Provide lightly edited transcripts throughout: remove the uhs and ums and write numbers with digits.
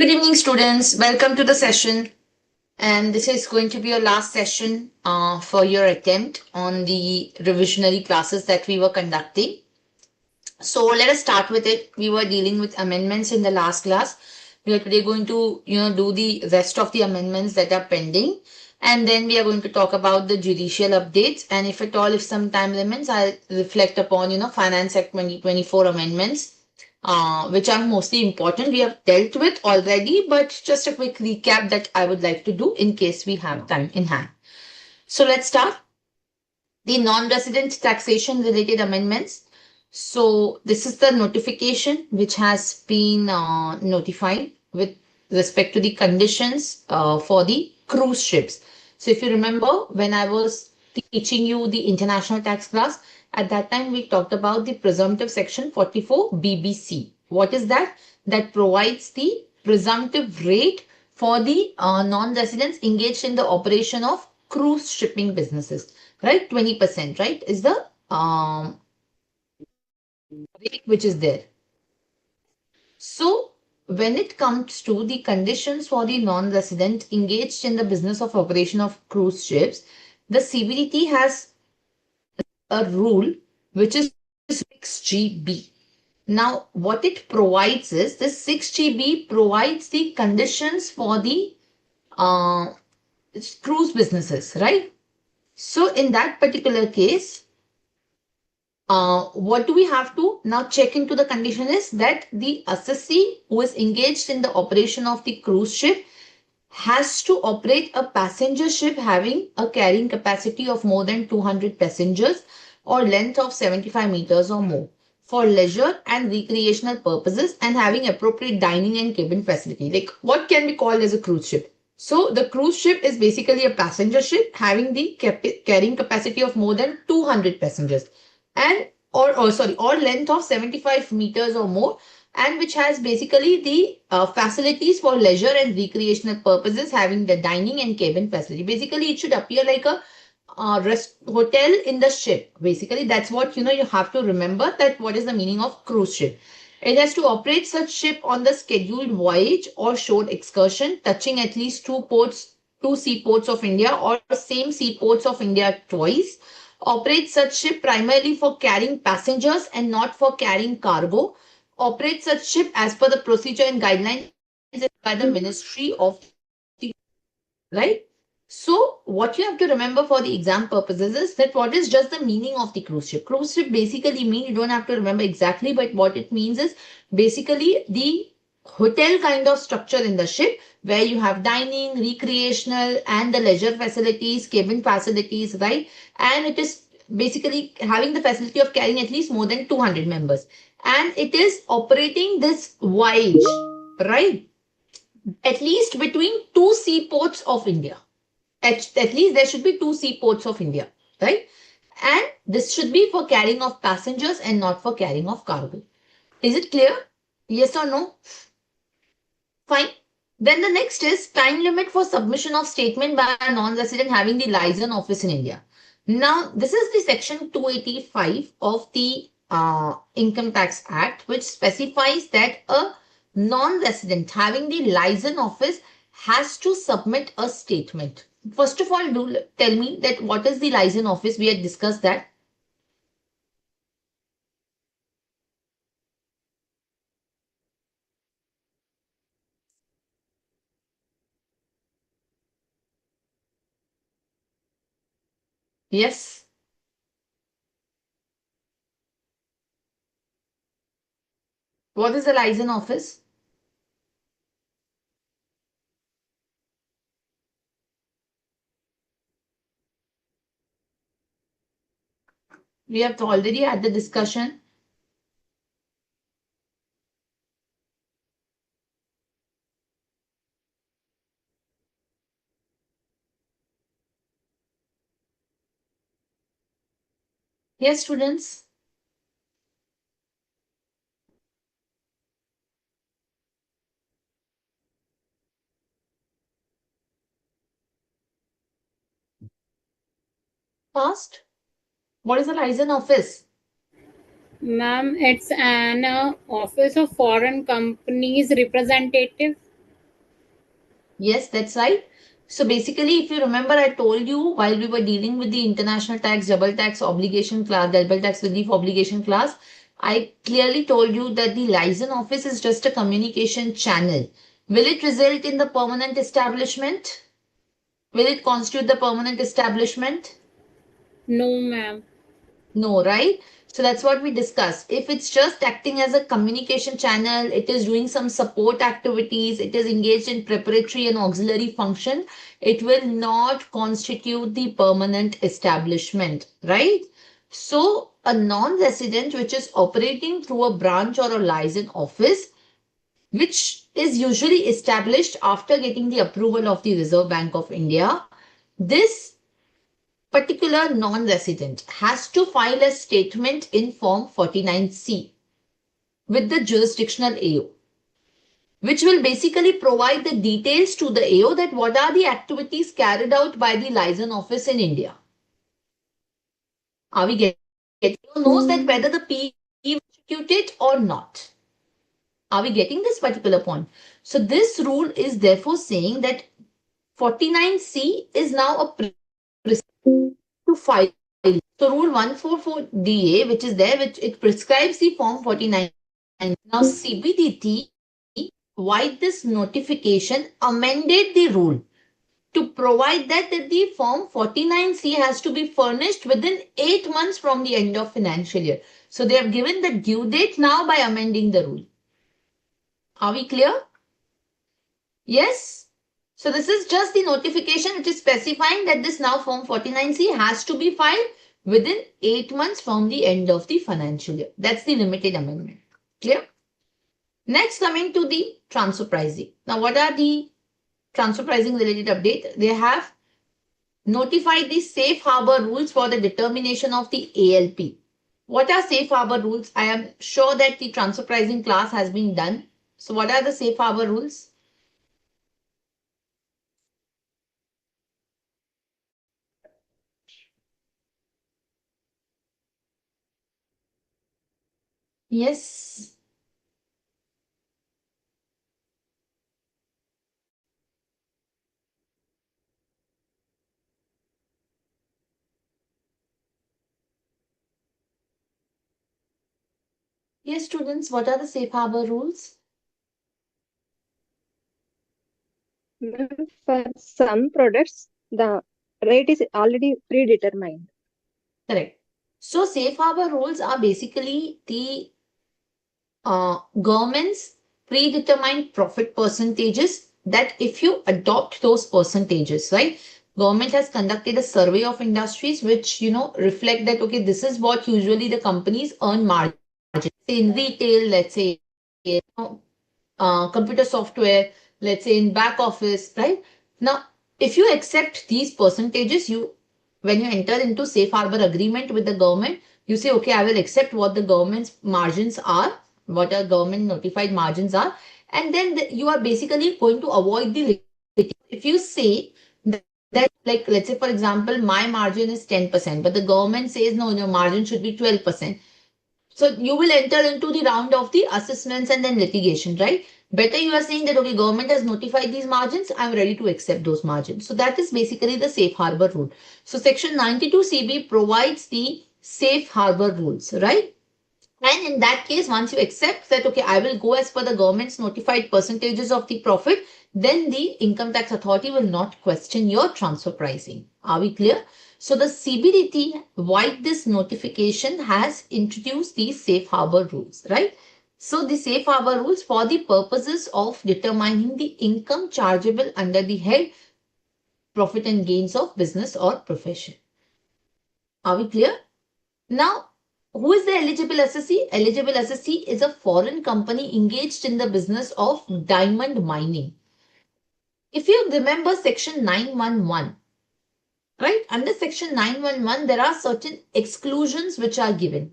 Good evening, students. Welcome to the session. And this is going to be your last session for your attempt on the revisionary classes that we were conducting. So let us start with it. We were dealing with amendments in the last class. We are today going to, do the rest of the amendments that are pending. And then we are going to talk about the judicial updates. And if at all, if some time remains, I'll reflect upon, Finance Act 2024 amendments, which are mostly important. We have dealt with already, but just a quick recap that I would like to do in case we have time in hand. So let's start. The non-resident taxation related amendments. So this is the notification which has been notified with respect to the conditions for the cruise ships. So if you remember, when I was teaching you the international tax class, at that time we talked about the presumptive section 44 BBC. What is that? That provides the presumptive rate for the non-residents engaged in the operation of cruise shipping businesses, right? 20%, right, is the rate which is there. So when it comes to the conditions for the non-resident engaged in the business of operation of cruise ships, the CBDT has a rule which is 6GB. Now, what it provides is this 6GB provides the conditions for the uh, cruise businesses, right? So in that particular case, what do we have to now check into the condition is that the assessee who is engaged in the operation of the cruise ship has to operate a passenger ship having a carrying capacity of more than 200 passengers or length of 75 meters or more for leisure and recreational purposes and having appropriate dining and cabin facility. Like what can be called as a cruise ship? So the cruise ship is basically a passenger ship having the carrying capacity of more than 200 passengers and or length of 75 meters or more, and which has basically the facilities for leisure and recreational purposes having the dining and cabin facility. Basically it should appear like a hotel in the ship. Basically that's what you have to remember, that what is the meaning of cruise ship. It has to operate such ship on the scheduled voyage or shore excursion touching at least two seaports of India or same seaports of India twice. Operate such ship primarily for carrying passengers and not for carrying cargo. Operate such ship as per the procedure and guidelines by the Ministry of the, right? So what you have to remember for the exam purposes is that what is just the meaning of the cruise ship. Cruise ship basically mean, you don't have to remember exactly, but what it means is basically the hotel kind of structure in the ship where you have dining, recreational and the leisure facilities, cabin facilities, right? And it is basically having the facility of carrying at least more than 200 members. And it is operating this voyage, right? At least between two seaports of India. At least there should be two seaports of India, right? And this should be for carrying of passengers and not for carrying of cargo. Is it clear? Yes or no? Fine. Then the next is time limit for submission of statement by a non-resident having the liaison office in India. Now, this is the section 285 of the Income Tax Act, which specifies that a non-resident having the liaison office has to submit a statement. First of all, do tell me that what is the liaison office? We had discussed that. Yes. What is the liaison office? We have already had the discussion. Yes, students. Fast. What is the liaison office? Ma'am, it's an office of foreign companies representative. Yes, that's right. So basically, if you remember, I told you while we were dealing with the international tax, double tax obligation class, double tax relief obligation class, I clearly told you that the liaison office is just a communication channel. Will it result in the permanent establishment? Will it constitute the permanent establishment? No, ma'am. No, right? So that's what we discussed. If it's just acting as a communication channel, it is doing some support activities, it is engaged in preparatory and auxiliary function, it will not constitute the permanent establishment, right? So a non-resident which is operating through a branch or a liaison office, which is usually established after getting the approval of the Reserve Bank of India, this particular non-resident has to file a statement in Form 49C with the jurisdictional AO, which will basically provide the details to the AO that what are the activities carried out by the liaison office in India. Are we getting it? AO knows that whether the PE will execute it or not. Are we getting this particular point? So this rule is therefore saying that 49C is now a to file. So rule 144DA, which is there, which it prescribes the form 49. Now CBDT, why this notification amended the rule to provide that the form 49C has to be furnished within 8 months from the end of financial year. So they have given the due date now by amending the rule. Are we clear? Yes. So this is just the notification which is specifying that this now form 49C has to be filed within 8 months from the end of the financial year. That's the limited amendment. Clear? Next, coming to the transfer pricing. Now, what are the transfer pricing related update? They have notified the safe harbor rules for the determination of the ALP. What are safe harbor rules? I am sure that the transfer pricing class has been done. So, what are the safe harbor rules? Yes. Yes, students, what are the safe harbor rules? Ma'am, for some products, the rate is already predetermined. Correct. So, safe harbor rules are basically the government's predetermined profit percentages that if you adopt those percentages, right? Government has conducted a survey of industries which, reflect that, okay, this is what usually the companies earn margin in retail, let's say, computer software, let's say in back office, right? Now, if you accept these percentages, when you enter into safe harbor agreement with the government, you say, okay, I will accept what the government's margins are, what our government notified margins are, and then you are basically going to avoid the liquidity. If you say that, like, let's say, for example, my margin is 10%, but the government says, no, your margin should be 12%. So you will enter into the round of the assessments and then litigation, right? Better you are saying that, okay, government has notified these margins, I'm ready to accept those margins. So that is basically the safe harbor rule. So section 92 CB provides the safe harbor rules, right? And in that case, once you accept that, okay, I will go as per the government's notified percentages of the profit, then the income tax authority will not question your transfer pricing. Are we clear? So the CBDT, why this notification has introduced these safe harbor rules, right? So the safe harbor rules for the purposes of determining the income chargeable under the head profit and gains of business or profession. Are we clear? Now, who is the eligible assessee? Eligible assessee is a foreign company engaged in the business of diamond mining. If you remember section 911, right? Under section 911, there are certain exclusions which are given.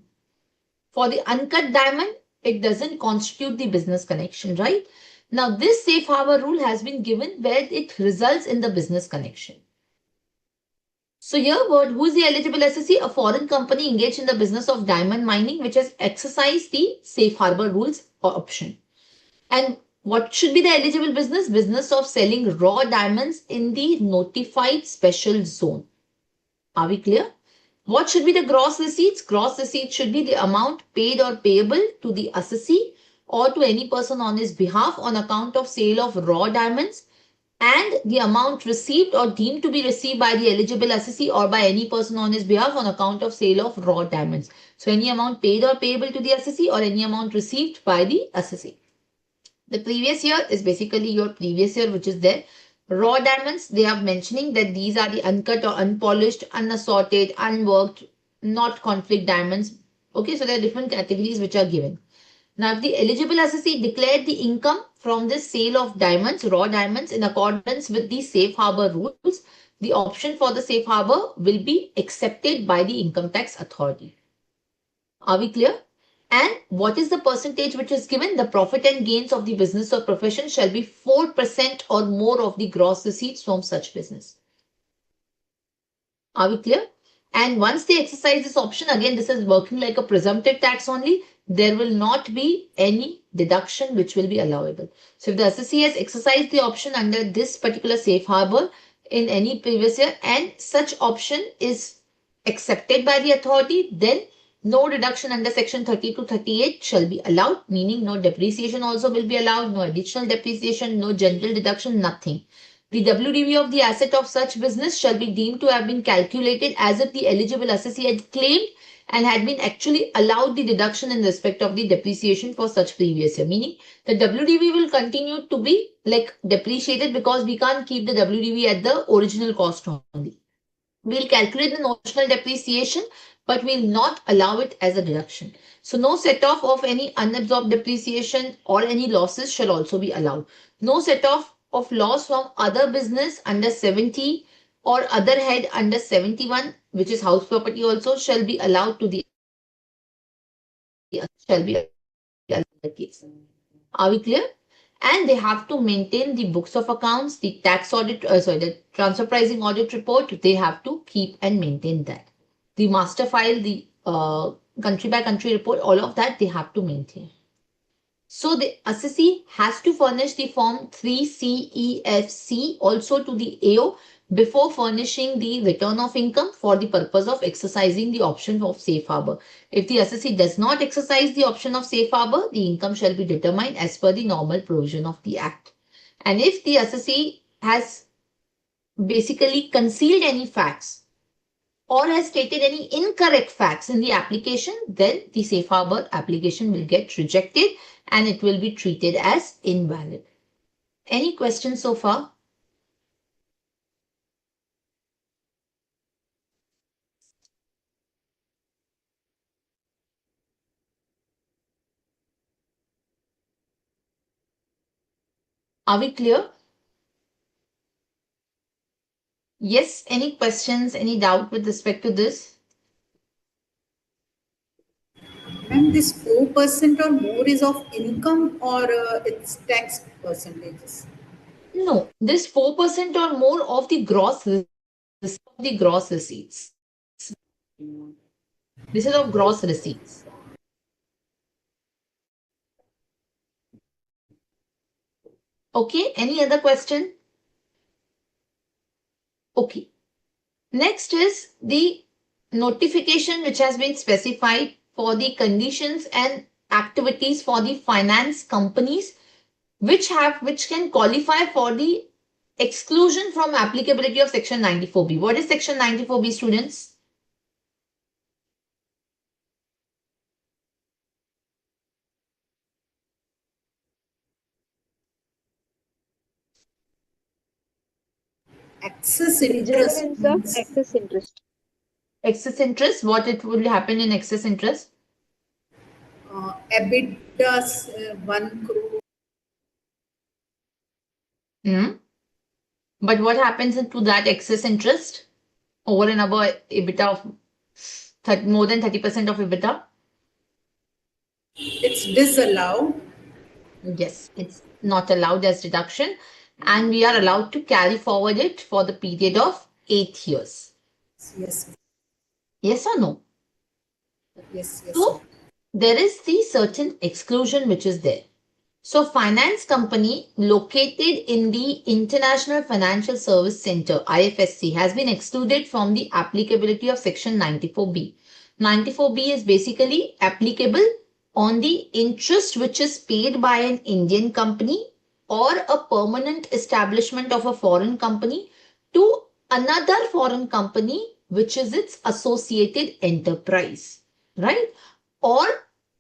For the uncut diamond, it doesn't constitute the business connection, right? Now, this safe harbor rule has been given where it results in the business connection. So here, who is the eligible assessee? A foreign company engaged in the business of diamond mining, which has exercised the safe harbor rules or option. And What should be the eligible business? Business of selling raw diamonds in the notified special zone. Are we clear? What should be the gross receipts? Gross receipts should be the amount paid or payable to the assessee or to any person on his behalf on account of sale of raw diamonds, and the amount received or deemed to be received by the eligible assessee or by any person on his behalf on account of sale of raw diamonds. So any amount paid or payable to the assessee or any amount received by the assessee. The previous year is basically your previous year, which is there. Raw diamonds, they are mentioning that these are the uncut or unpolished, unassorted, unworked, not conflict diamonds. Okay, so there are different categories which are given. Now, if the eligible assessee declared the income from the sale of diamonds, raw diamonds, in accordance with the safe harbor rules, the option for the safe harbor will be accepted by the income tax authority. Are we clear? And what is the percentage which is given? The profit and gains of the business or profession shall be 4% or more of the gross receipts from such business. Are we clear? And once they exercise this option, again, this is working like a presumptive tax only. There will not be any deduction which will be allowable. So if the assessee has exercised the option under this particular safe harbor in any previous year and such option is accepted by the authority, then no deduction under section 30 to 38 shall be allowed, meaning no depreciation also will be allowed, no additional depreciation, no general deduction, nothing. The WDV of the asset of such business shall be deemed to have been calculated as if the eligible assessee had claimed and had been actually allowed the deduction in respect of the depreciation for such previous year. Meaning the WDV will continue to be like depreciated because we can't keep the WDV at the original cost only. We'll calculate the notional depreciation, but we'll not allow it as a deduction. So no set off of any unabsorbed depreciation or any losses shall also be allowed. No set off of loss from other business under 70 or other head under 71, which is house property also, shall be allowed to the case. Are we clear? And they have to maintain the books of accounts, the tax audit, the transfer pricing audit report, they have to keep and maintain that. The master file, the country by country report, all of that they have to maintain. So the assessee has to furnish the form 3CEFC also to the AO before furnishing the return of income for the purpose of exercising the option of safe harbor. If the assessee does not exercise the option of safe harbor, the income shall be determined as per the normal provision of the Act. And if the assessee has basically concealed any facts or has stated any incorrect facts in the application, then the safe harbor application will get rejected and it will be treated as invalid. Any questions so far? Are we clear? Yes, any questions, any doubt with respect to this? Ma'am, this 4% or more is of income or it's tax percentages? No, this 4% or more of the gross receipts. This is of gross receipts. Okay, any other question? Okay. Next is the notification which has been specified for the conditions and activities for the finance companies which can qualify for the exclusion from applicability of section 94B. What is section 94B, students? Excess interest. Preservance of excess interest. Excess interest, what it will happen in excess interest? EBITDA 1 crore. But what happens to that excess interest over and above EBITDA of more than 30% of EBITDA? It's disallowed. Yes, it's not allowed as deduction and we are allowed to carry forward it for the period of 8 years. Yes. Yes or no? Yes. So there is the certain exclusion which is there. So finance company located in the International Financial Service Center, IFSC, has been excluded from the applicability of section 94B. 94B is basically applicable on the interest which is paid by an Indian company or a permanent establishment of a foreign company to another foreign company which is its associated enterprise, right? Or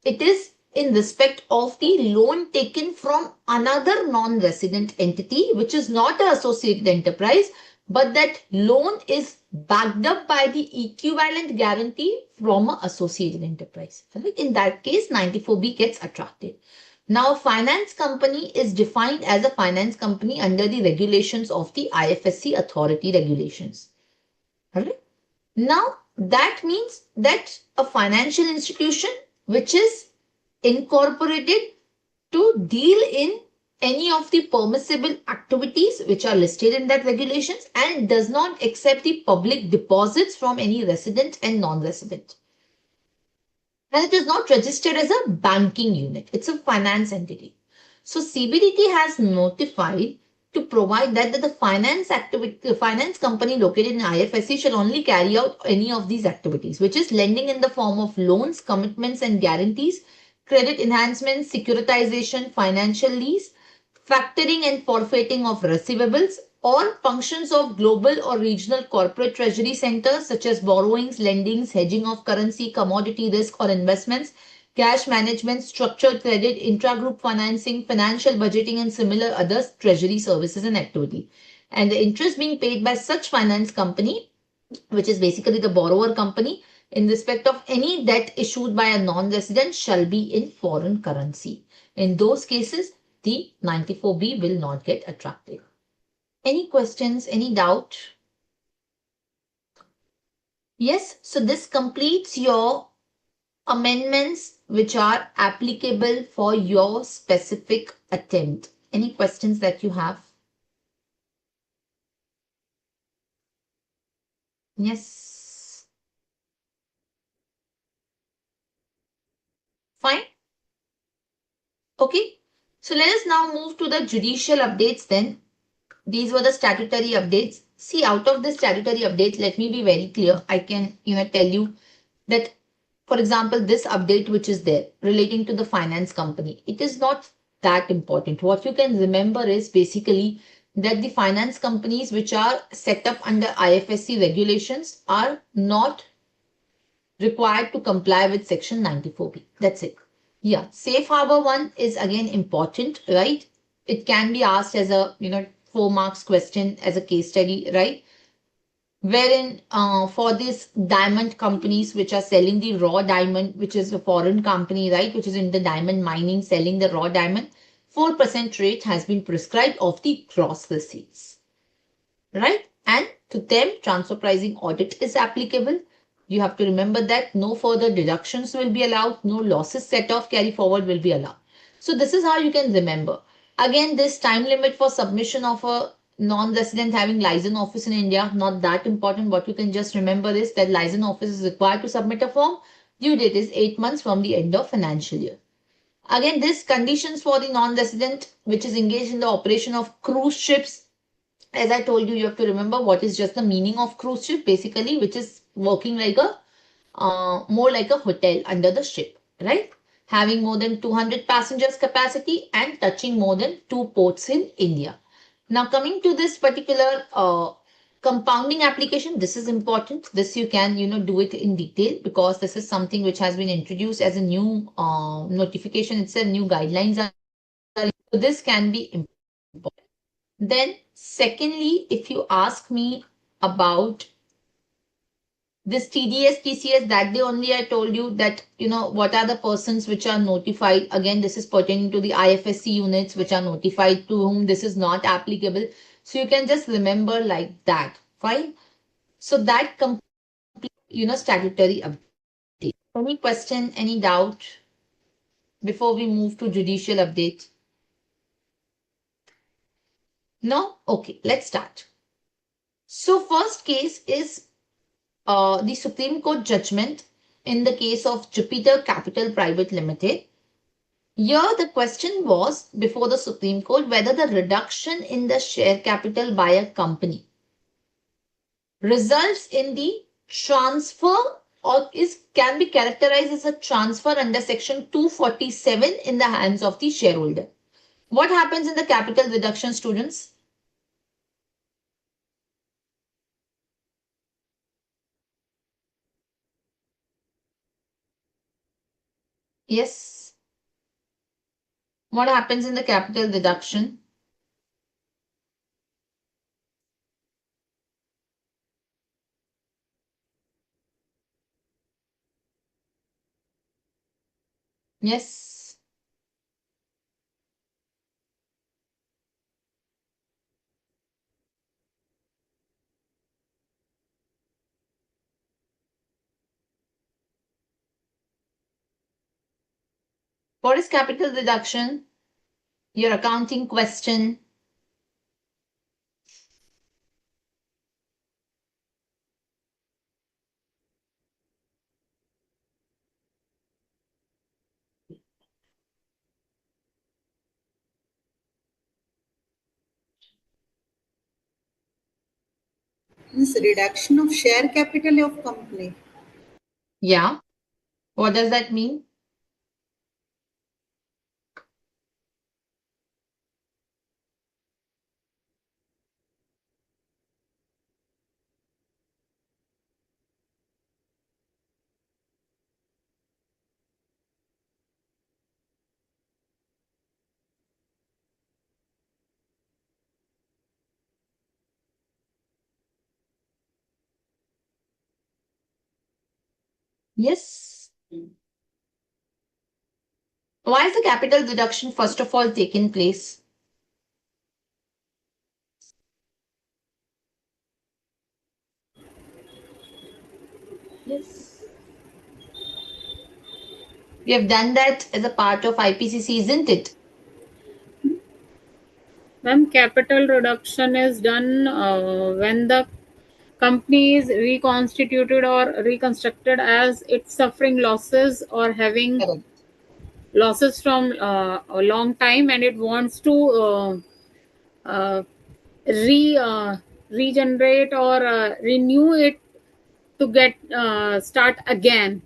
it is in respect of the loan taken from another non-resident entity which is not an associated enterprise, but that loan is backed up by the equivalent guarantee from an associated enterprise. Right? In that case, 94B gets attracted. Now, finance company is defined as a finance company under the regulations of the IFSC authority regulations. Right? Now, that means that a financial institution which is incorporated to deal in any of the permissible activities which are listed in that regulations and does not accept the public deposits from any resident and non-resident. And it is not registered as a banking unit. It's a finance entity. So CBDT has notified to provide that the finance company located in IFSC shall only carry out any of these activities, which is lending in the form of loans, commitments and guarantees, credit enhancement, securitization, financial lease, factoring and forfeiting of receivables, or functions of global or regional corporate treasury centers such as borrowings, lendings, hedging of currency, commodity risk or investments, cash management, structured credit, intragroup financing, financial budgeting and similar other treasury services and activity. And the interest being paid by such finance company, which is basically the borrower company, in respect of any debt issued by a non-resident shall be in foreign currency. In those cases, the 94B will not get attracted. Any questions, any doubt? Yes, so this completes your amendments which are applicable for your specific attempt. Any questions that you have? Yes. Fine. Okay. So let us now move to the judicial updates then. These were the statutory updates. See, out of the statutory updates, let me be very clear. I can, tell you that, for example, this update which is there relating to the finance company, it is not that important. What you can remember is basically that the finance companies which are set up under IFSC regulations are not required to comply with section 94B. That's it. Yeah, safe harbor one is again important, right? It can be asked as a, 4 marks question as a case study, right? Wherein for these diamond companies which are selling the raw diamond, which is a foreign company, right, which is in the diamond mining, selling the raw diamond, 4% rate has been prescribed of the gross receipts, right? And to them, transfer pricing audit is applicable. You have to remember that no further deductions will be allowed, no losses set off carry forward will be allowed. So this is how you can remember. Again, this time limit for submission of a non-resident having liaison office in India, not that important. What you can just remember is that liaison office is required to submit a form. Due date is 8 months from the end of financial year. Again, this conditions for the non-resident which is engaged in the operation of cruise ships. As I told you, you have to remember what is just the meaning of cruise ship, basically, which is working like a more like a hotel under the ship, right? Having more than 200 passengers capacity and touching more than 2 ports in India. Now coming to this particular compounding application, this is important. This you can, do it in detail because this is something which has been introduced as a new notification. It's a new guidelines. So this can be important. Then secondly, if you ask me about this TDS, TCS, that day only I told you that, what are the persons which are notified. Again, this is pertaining to the IFSC units which are notified to whom this is not applicable. So you can just remember like that. Fine. So that complete, statutory update. Any question, any doubt before we move to judicial update? No? Okay, let's start. So first case is the Supreme Court judgment in the case of Jupiter Capital Private Limited. Here the question was before the Supreme Court whether the reduction in the share capital by a company results in the transfer or can be characterized as a transfer under section 247 in the hands of the shareholder. What happens in the capital reduction, students? Yes. What happens in the capital reduction? Yes. What is capital reduction? Your accounting question. Means reduction of share capital of company. Yeah. What does that mean? Yes. Why is the capital reduction first of all taken place? Yes. We have done that as a part of IPCC, isn't it? Ma'am, capital reduction is done when the company is reconstituted or reconstructed as it's suffering losses or having Correct. losses from a long time, and it wants to uh, re regenerate or renew it to get start again.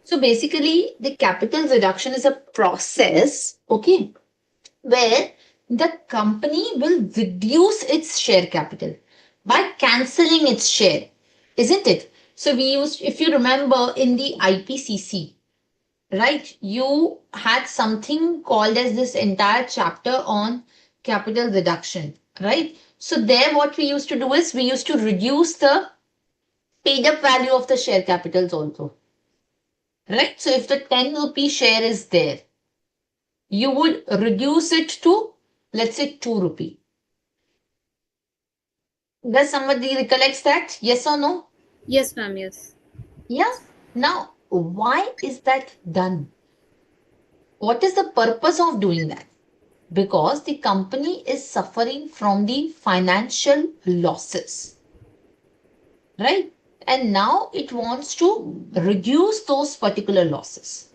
So basically, the capital reduction is a process, okay, where the company will reduce its share capital by cancelling its share, isn't it? So we used, if you remember in the IPCC, right, you had something called as this entire chapter on capital reduction, right? So there what we used to do is we used to reduce the paid up value of the share capitals also, right? So if the 10 rupee share is there, you would reduce it to, let's say, 2 rupee. Does somebody recollects that? Yes or no? Yes, ma'am. Yes. Yeah. Now, why is that done? What is the purpose of doing that? Because the company is suffering from the financial losses, right? And now it wants to reduce those particular losses.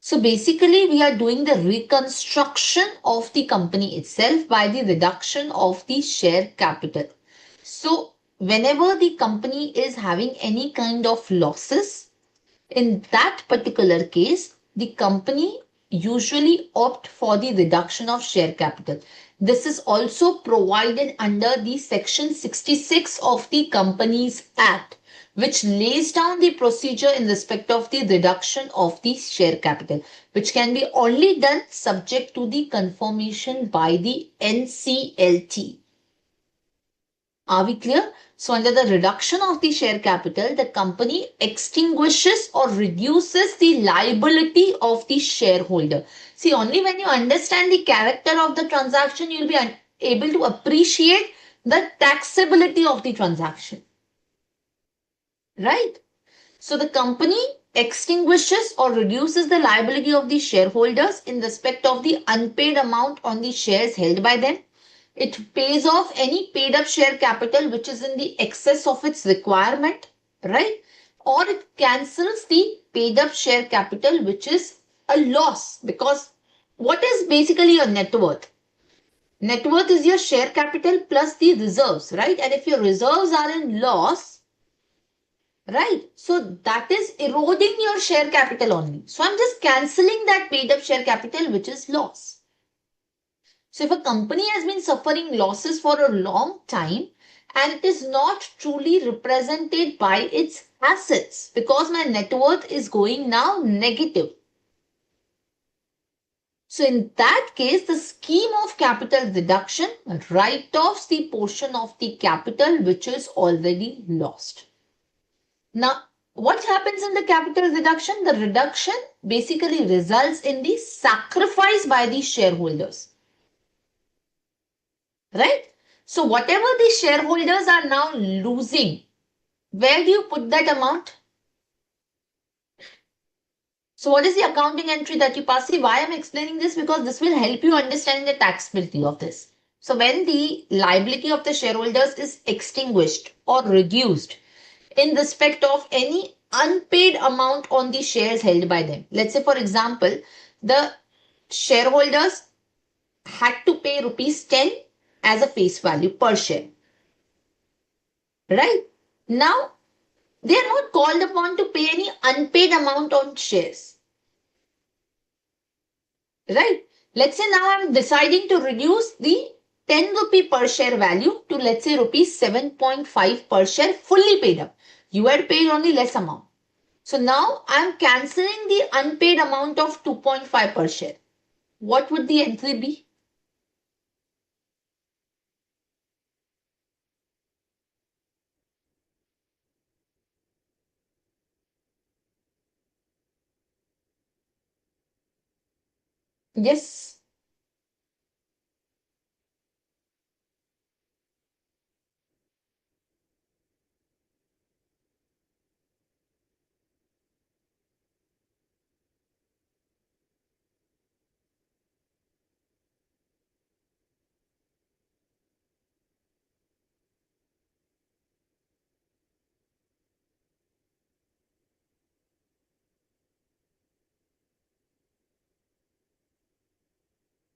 So basically, we are doing the reconstruction of the company itself by the reduction of the share capital. So whenever the company is having any kind of losses, in that particular case, the company usually opt for the reduction of share capital. This is also provided under the section 66 of the Companies Act, which lays down the procedure in respect of the reduction of the share capital, which can be only done subject to the confirmation by the NCLT. Are we clear? So under the reduction of the share capital, the company extinguishes or reduces the liability of the shareholder. See, only when you understand the character of the transaction, you'll be able to appreciate the taxability of the transaction. Right? So the company extinguishes or reduces the liability of the shareholders in respect of the unpaid amount on the shares held by them. It pays off any paid up share capital which is in the excess of its requirement, right? or it cancels the paid up share capital, which is a loss, because what is basically your net worth? Net worth is your share capital plus the reserves, right? And if your reserves are in loss, right, so that is eroding your share capital only. So I'm just cancelling that paid up share capital, which is loss. So if a company has been suffering losses for a long time and it is not truly represented by its assets, because my net worth is going now negative. So in that case, the scheme of capital reduction write-offs the portion of the capital which is already lost. Now, what happens in the capital reduction? The reduction basically results in the sacrifice by the shareholders. Right? So whatever the shareholders are now losing, where do you put that amount? So what is the accounting entry that you pass? See, why I'm explaining this? Because this will help you understand the taxability of this. So when the liability of the shareholders is extinguished or reduced in respect of any unpaid amount on the shares held by them. Let's say, for example, the shareholders had to pay rupees 10 as a face value per share. Right? Now, they are not called upon to pay any unpaid amount on shares. Right? Let's say now I'm deciding to reduce the 10 rupee per share value to, let's say, rupees 7.5 per share fully paid up. You had paid only less amount. So now I'm cancelling the unpaid amount of 2.5 per share. What would the entry be? Yes.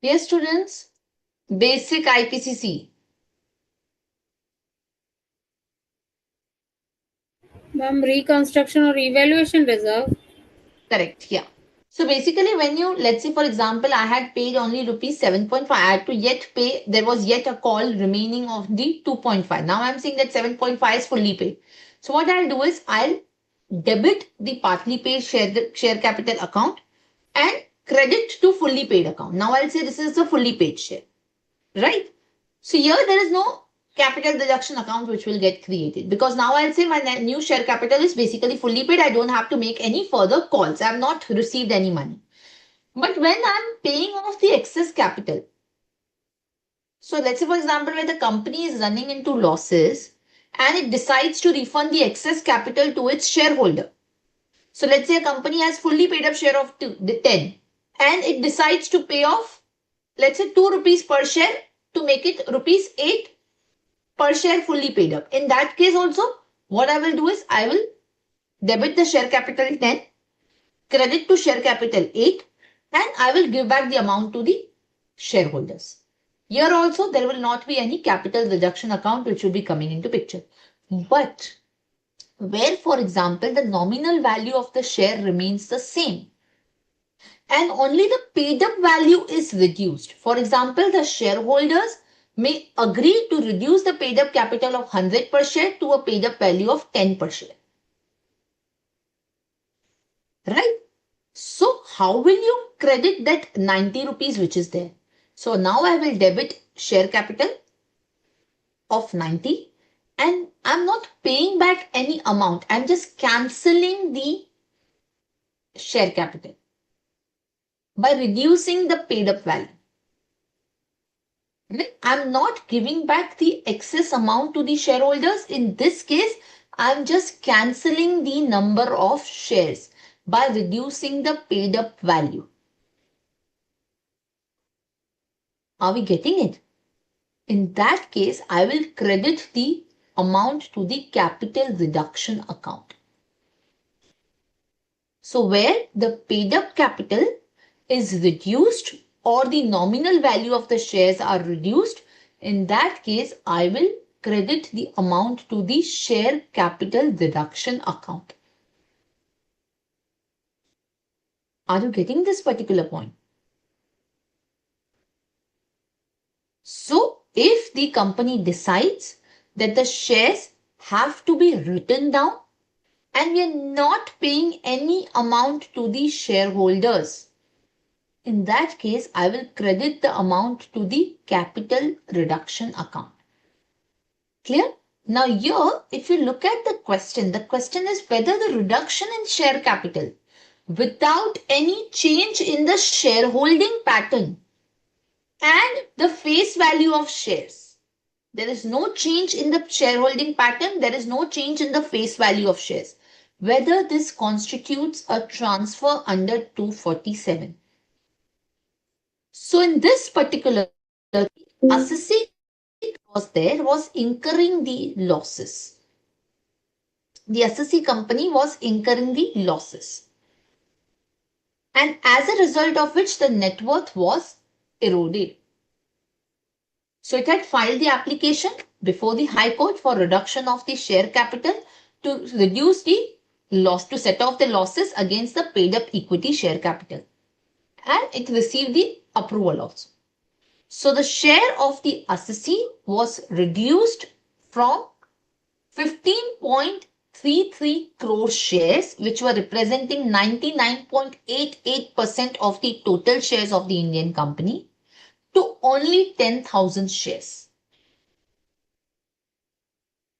Yes, students. Basic IPCC. Ma'am, reconstruction or evaluation reserve. Correct. Yeah. So basically, when you, let's say, for example, I had paid only rupees 7.5, I had to yet pay, there was yet a call remaining of the 2.5. Now I'm saying that 7.5 is fully paid. So what I'll do is I'll debit the partly paid share capital account and credit to fully paid account. Now I'll say this is the fully paid share. Right? So here there is no capital deduction account which will get created, because now I'll say my new share capital is basically fully paid. I don't have to make any further calls. I have not received any money. But when I'm paying off the excess capital, so let's say for example, when the company is running into losses and it decides to refund the excess capital to its shareholder. So let's say a company has fully paid up share of 10 and it decides to pay off, let's say 2 rupees per share to make it rupees 8 per share fully paid up. In that case also, what I will do is I will debit the share capital 10, credit to share capital 8, and I will give back the amount to the shareholders. Here also, there will not be any capital reduction account which will be coming into picture. But where, for example, the nominal value of the share remains the same and only the paid up value is reduced. For example, the shareholders may agree to reduce the paid up capital of 100 per share to a paid up value of 10 per share. Right? So how will you credit that 90 rupees which is there? So now I will debit share capital of 90 and I'm not paying back any amount. I'm just cancelling the share capital by reducing the paid up value. I'm not giving back the excess amount to the shareholders. In this case, I'm just cancelling the number of shares by reducing the paid up value. Are we getting it? In that case, I will credit the amount to the capital reduction account. So where the paid up capital is reduced or the nominal value of the shares are reduced, in that case, I will credit the amount to the share capital deduction account. Are you getting this particular point? So if the company decides that the shares have to be written down and we are not paying any amount to the shareholders, in that case, I will credit the amount to the capital reduction account. Clear? Now here, if you look at the question is whether the reduction in share capital without any change in the shareholding pattern and the face value of shares. There is no change in the shareholding pattern. There is no change in the face value of shares. Whether this constitutes a transfer under 247. So in this particular assessee was incurring the losses. The assessee company was incurring the losses. And as a result of which the net worth was eroded. So it had filed the application before the High Court for reduction of the share capital to reduce the loss, to set off the losses against the paid up equity share capital. And it received the approval also. So the share of the assessee was reduced from 15.33 crore shares, which were representing 99.88% of the total shares of the Indian company, to only 10,000 shares.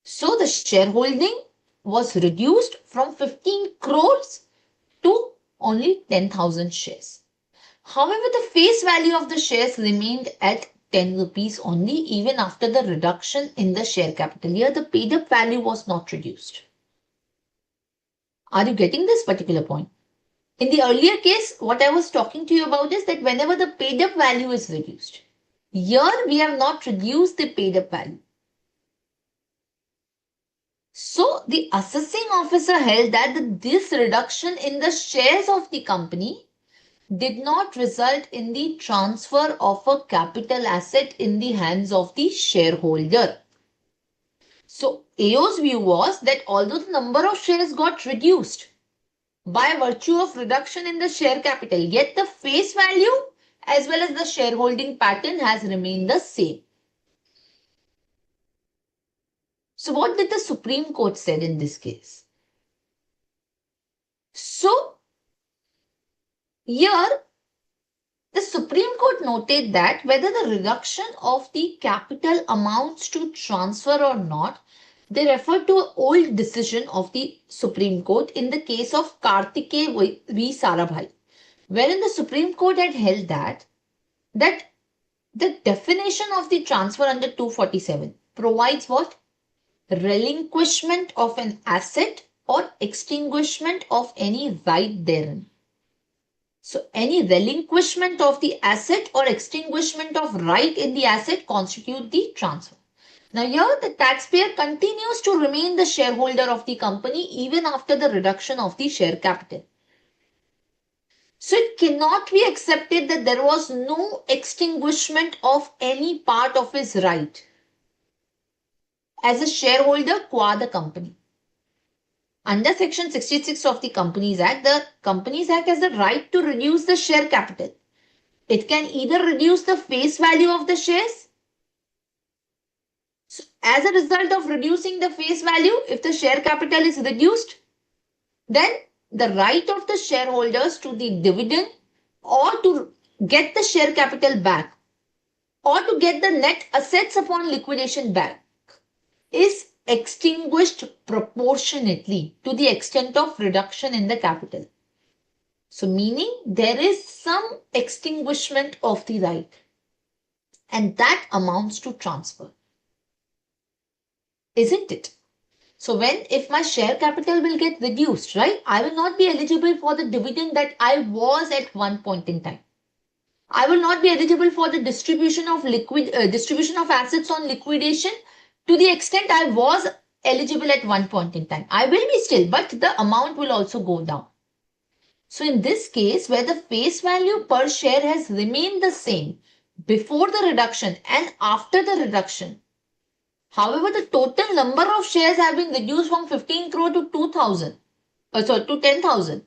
So the shareholding was reduced from 15 crores to only 10,000 shares. However, the face value of the shares remained at 10 rupees only even after the reduction in the share capital. Here, the paid up value was not reduced. Are you getting this particular point? In the earlier case, what I was talking to you about is that whenever the paid up value is reduced, here we have not reduced the paid up value. So the assessing officer held that this reduction in the shares of the company did not result in the transfer of a capital asset in the hands of the shareholder. So AO's view was that although the number of shares got reduced by virtue of reduction in the share capital, yet the face value as well as the shareholding pattern has remained the same. So what did the Supreme Court said in this case? So here the Supreme Court noted that whether the reduction of the capital amounts to transfer or not, they referred to an old decision of the Supreme Court in the case of Kartikeya v. Sarabhai, wherein the Supreme Court had held that the definition of the transfer under 247 provides what? Relinquishment of an asset or extinguishment of any right therein. So any relinquishment of the asset or extinguishment of right in the asset constitute the transfer. Now here the taxpayer continues to remain the shareholder of the company even after the reduction of the share capital. So it cannot be accepted that there was no extinguishment of any part of his right as a shareholder qua the company. Under Section 66 of the Companies Act, the Companies Act has the right to reduce the share capital. It can either reduce the face value of the shares. So as a result of reducing the face value, if the share capital is reduced, then the right of the shareholders to the dividend or to get the share capital back or to get the net assets upon liquidation back is extinguished proportionately to the extent of reduction in the capital. So meaning there is some extinguishment of the right and that amounts to transfer. Isn't it? So if my share capital will get reduced, right, I will not be eligible for the dividend that I was at one point in time. I will not be eligible for the distribution of assets on liquidation to the extent I was eligible at one point in time. I will be still, but the amount will also go down. So in this case, where the face value per share has remained the same before the reduction and after the reduction, however, the total number of shares have been reduced from 15 crore to 2,000, to 10,000.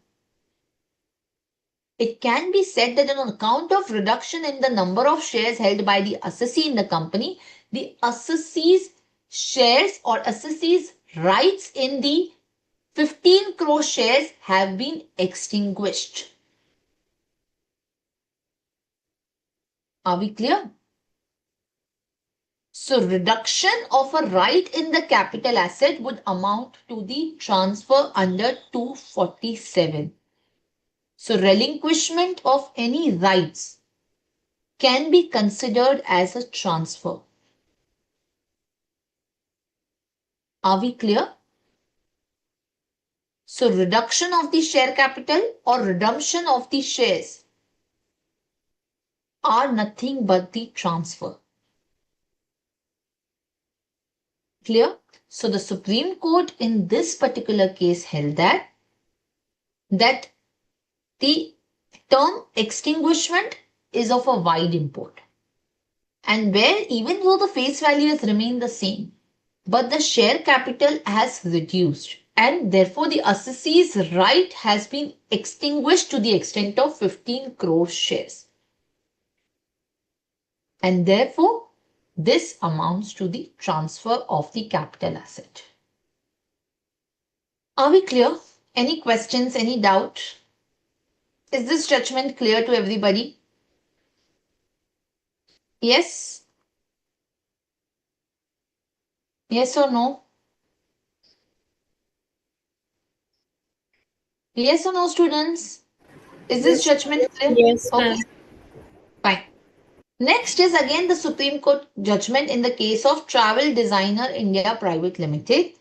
It can be said that on account of reduction in the number of shares held by the assessee in the company, the assessee's shares or assessee's rights in the 15 crore shares have been extinguished. Are we clear? So reduction of a right in the capital asset would amount to the transfer under 247. So relinquishment of any rights can be considered as a transfer. Are we clear? So reduction of the share capital or redemption of the shares are nothing but the transfer. Clear? So the Supreme Court in this particular case held that the term extinguishment is of a wide import. And where even though the face value has remained the same, but the share capital has reduced and therefore the assessee's right has been extinguished to the extent of 15 crore shares. And therefore, this amounts to the transfer of the capital asset. Are we clear? Any questions, any doubt? Is this judgment clear to everybody? Yes? Yes or no? Yes or no, students? Is this Yes. judgment clear? Yes, Okay, ma'am. fine. Next is again the Supreme Court judgment in the case of Travel Designer India Private Limited.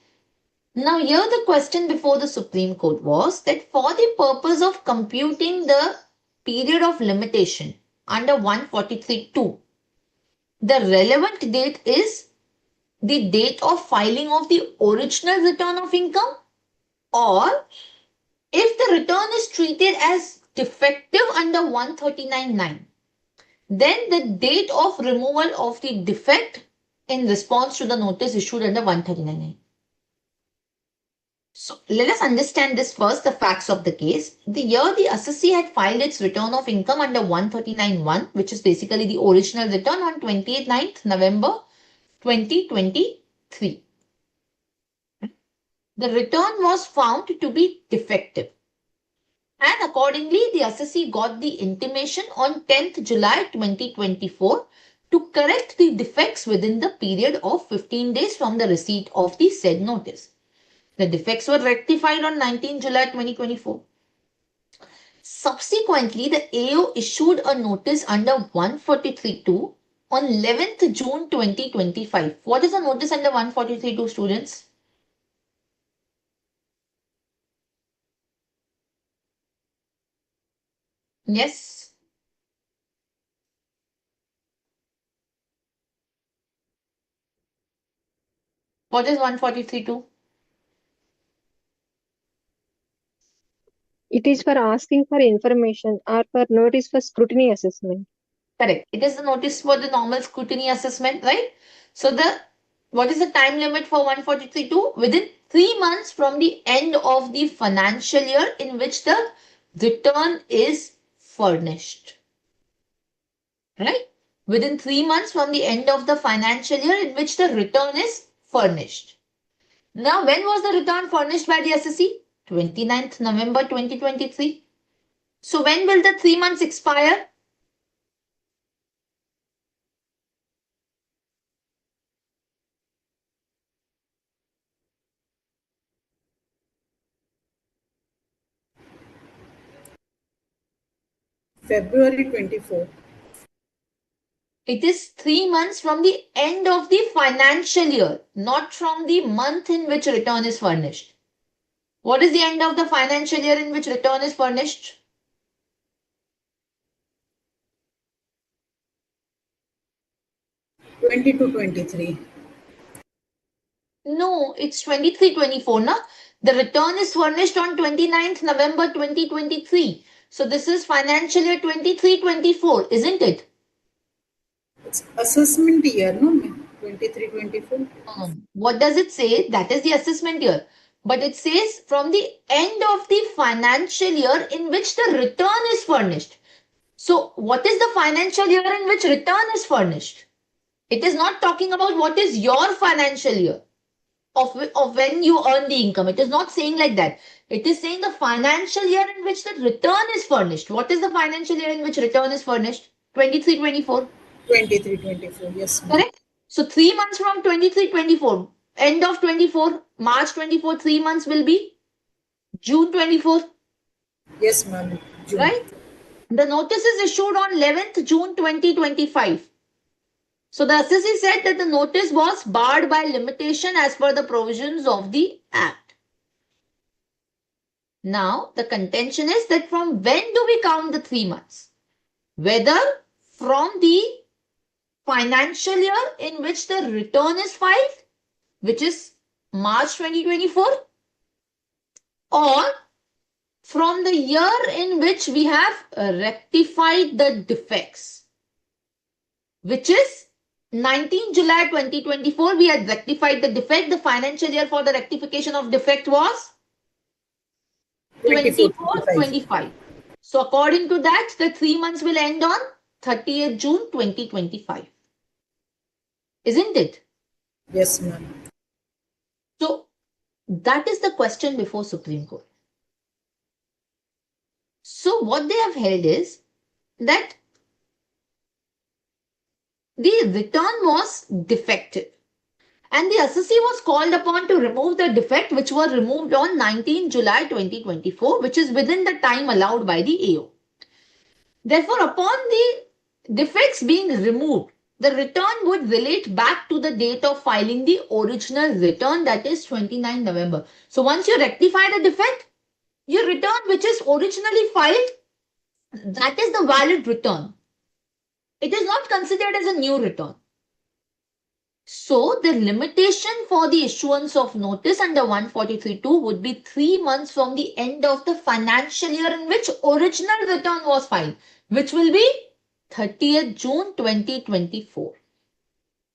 Now here the question before the Supreme Court was that for the purpose of computing the period of limitation under 143(2), the relevant date is the date of filing of the original return of income, or if the return is treated as defective under 139(9), then the date of removal of the defect in response to the notice issued under 139(9). So let us understand this first, the facts of the case. The year the assessee had filed its return of income under 139(1), which is basically the original return, on 28th November 2023. The return was found to be defective. And accordingly, the assessee got the intimation on 10th July 2024 to correct the defects within the period of 15 days from the receipt of the said notice. The defects were rectified on 19th July 2024. Subsequently, the AO issued a notice under 143(2) on 11th June 2025. What is the notice under 143(2), students? Yes. What is 143(2)? It is for asking for information or for notice for scrutiny assessment. Correct. It is the notice for the normal scrutiny assessment, right? So what is the time limit for 143(2)? Within 3 months from the end of the financial year in which the return is furnished. Right? Within 3 months from the end of the financial year in which the return is furnished. Now, when was the return furnished by the assessee? 29th November 2023. So, when will the 3 months expire? February 24. It is 3 months from the end of the financial year, not from the month in which return is furnished. What is the end of the financial year in which return is furnished? '22-23. No, it's 23-24, na? The return is furnished on 29th November 2023. So this is financial year 23-24, isn't it? It's assessment year, no, ma'am? 23-24. What does it say? That is the assessment year. But it says from the end of the financial year in which the return is furnished. So what is the financial year in which return is furnished? It is not talking about what is your financial year of when you earn the income. It is not saying like that. It is saying the financial year in which the return is furnished. What is the financial year in which return is furnished? 23-24. 23-24, yes, ma'am. Correct? So 3 months from 23-24, end of 24, March 24, 3 months will be June 24, Yes, ma'am. June. right? The notice is issued on 11th June 2025. So the assessee said that the notice was barred by limitation as per the provisions of the Act. Now, the contention is that from when do we count the 3 months? Whether from the financial year in which the return is filed, which is March 2024, or from the year in which we have rectified the defects, which is 19 July 2024, we had rectified the defect. The financial year for the rectification of defect was 24-25. So according to that, the 3 months will end on 30th June 2025. Isn't it? Yes, ma'am. So that is the question before Supreme Court. So what they have held is that the return was defective and the assessee was called upon to remove the defect which were removed on 19 July 2024, which is within the time allowed by the AO. Therefore, upon the defects being removed, the return would relate back to the date of filing the original return, that is 29 November. So once you rectify the defect, your return which is originally filed, that is the valid return. It is not considered as a new return. So the limitation for the issuance of notice under 143(2) would be 3 months from the end of the financial year in which original return was filed, which will be 30th June 2024.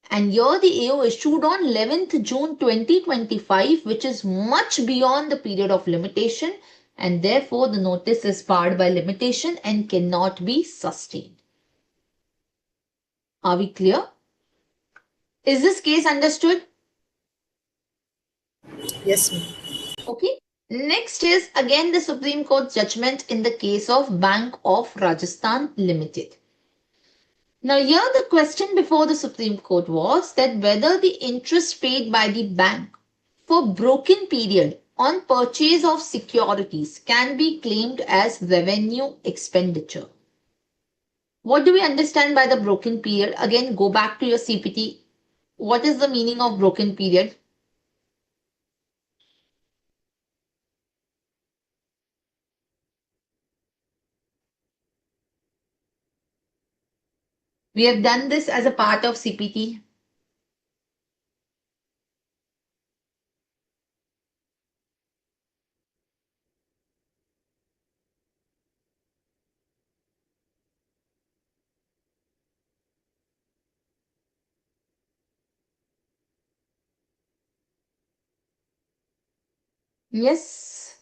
And here the AO issued on 11th June 2025, which is much beyond the period of limitation, and therefore the notice is barred by limitation and cannot be sustained. Are we clear? Is this case understood? Yes, ma'am. Okay. Next is again the Supreme Court judgment in the case of Bank of Rajasthan Limited. Now here the question before the Supreme Court was that whether the interest paid by the bank for broken period on purchase of securities can be claimed as revenue expenditure. What do we understand by the broken period? Again, go back to your CPT. What is the meaning of broken period? We have done this as a part of CPT. Yes.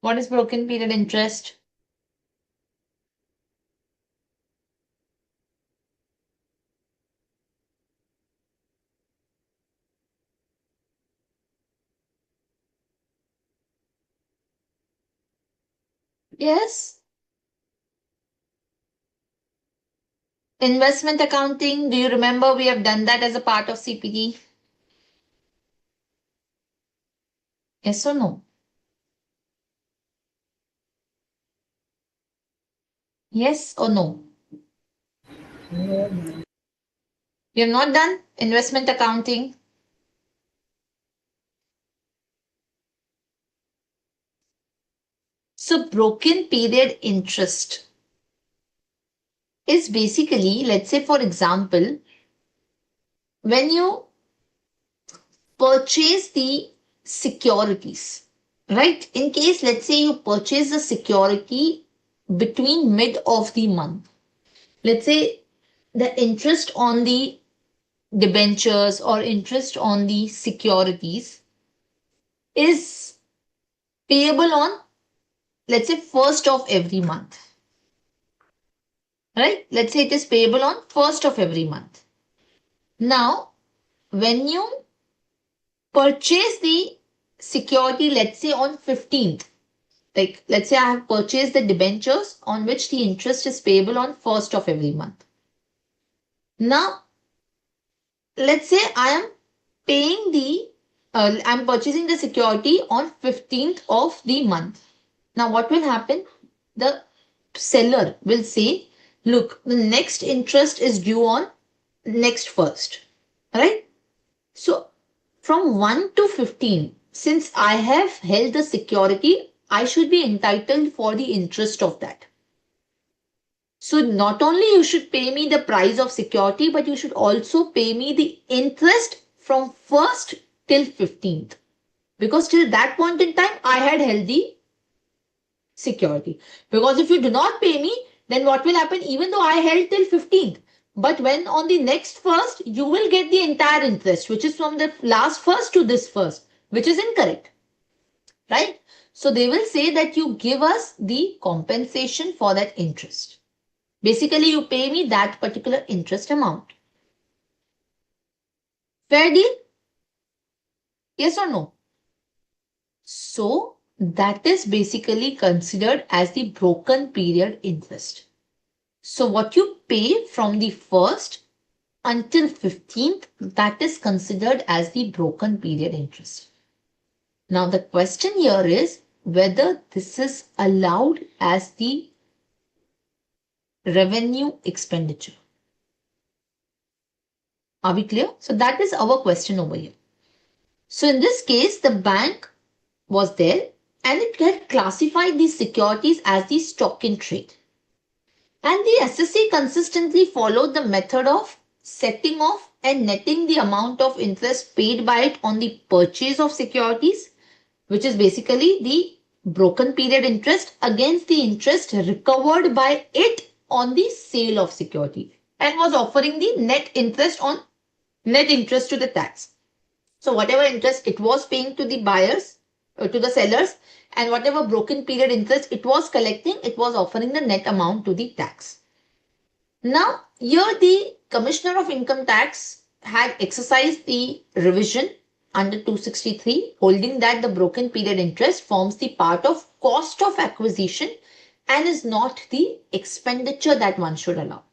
What is broken period interest? Yes. Investment accounting, do you remember we have done that as a part of CPT? Yes or no? Yes or no? No, ma'am. You have not done investment accounting? So broken period interest is basically, let's say for example, when you purchase the securities, right? In case, let's say you purchase the security between mid of the month. Let's say the interest on the debentures or interest on the securities is payable on, let's say, first of every month, right? Let's say it is payable on first of every month. Now, when you purchase the security, let's say on 15th, like let's say I have purchased the debentures on which the interest is payable on first of every month. Now, let's say I am paying the, I'm purchasing the security on 15th of the month. Now, what will happen? The seller will say, look, the next interest is due on next first, right? So from 1 to 15, since I have held the security, I should be entitled for the interest of that. So not only you should pay me the price of security, but you should also pay me the interest from 1st till 15th. Because till that point in time, I had held the security. Because if you do not pay me, then what will happen? Even though I held till 15th, but when on the next first, you will get the entire interest, which is from the last first to this first, which is incorrect, right? So they will say that you give us the compensation for that interest. Basically, you pay me that particular interest amount. Fair deal? Yes or no? So that is basically considered as the broken period interest. So what you pay from the 1st until 15th, that is considered as the broken period interest. Now the question here is whether this is allowed as the revenue expenditure. Are we clear? So that is our question over here. So in this case, the bank was there and it had classified these securities as the stock in trade. And the SSC consistently followed the method of setting off and netting the amount of interest paid by it on the purchase of securities, which is basically the broken period interest against the interest recovered by it on the sale of security, and was offering the net interest to the tax. So whatever interest it was paying to the buyers, to the sellers, and whatever broken period interest it was collecting, it was offering the net amount to the tax. Now, here the Commissioner of Income Tax had exercised the revision under 263, holding that the broken period interest forms the part of cost of acquisition and is not the expenditure that one should allow.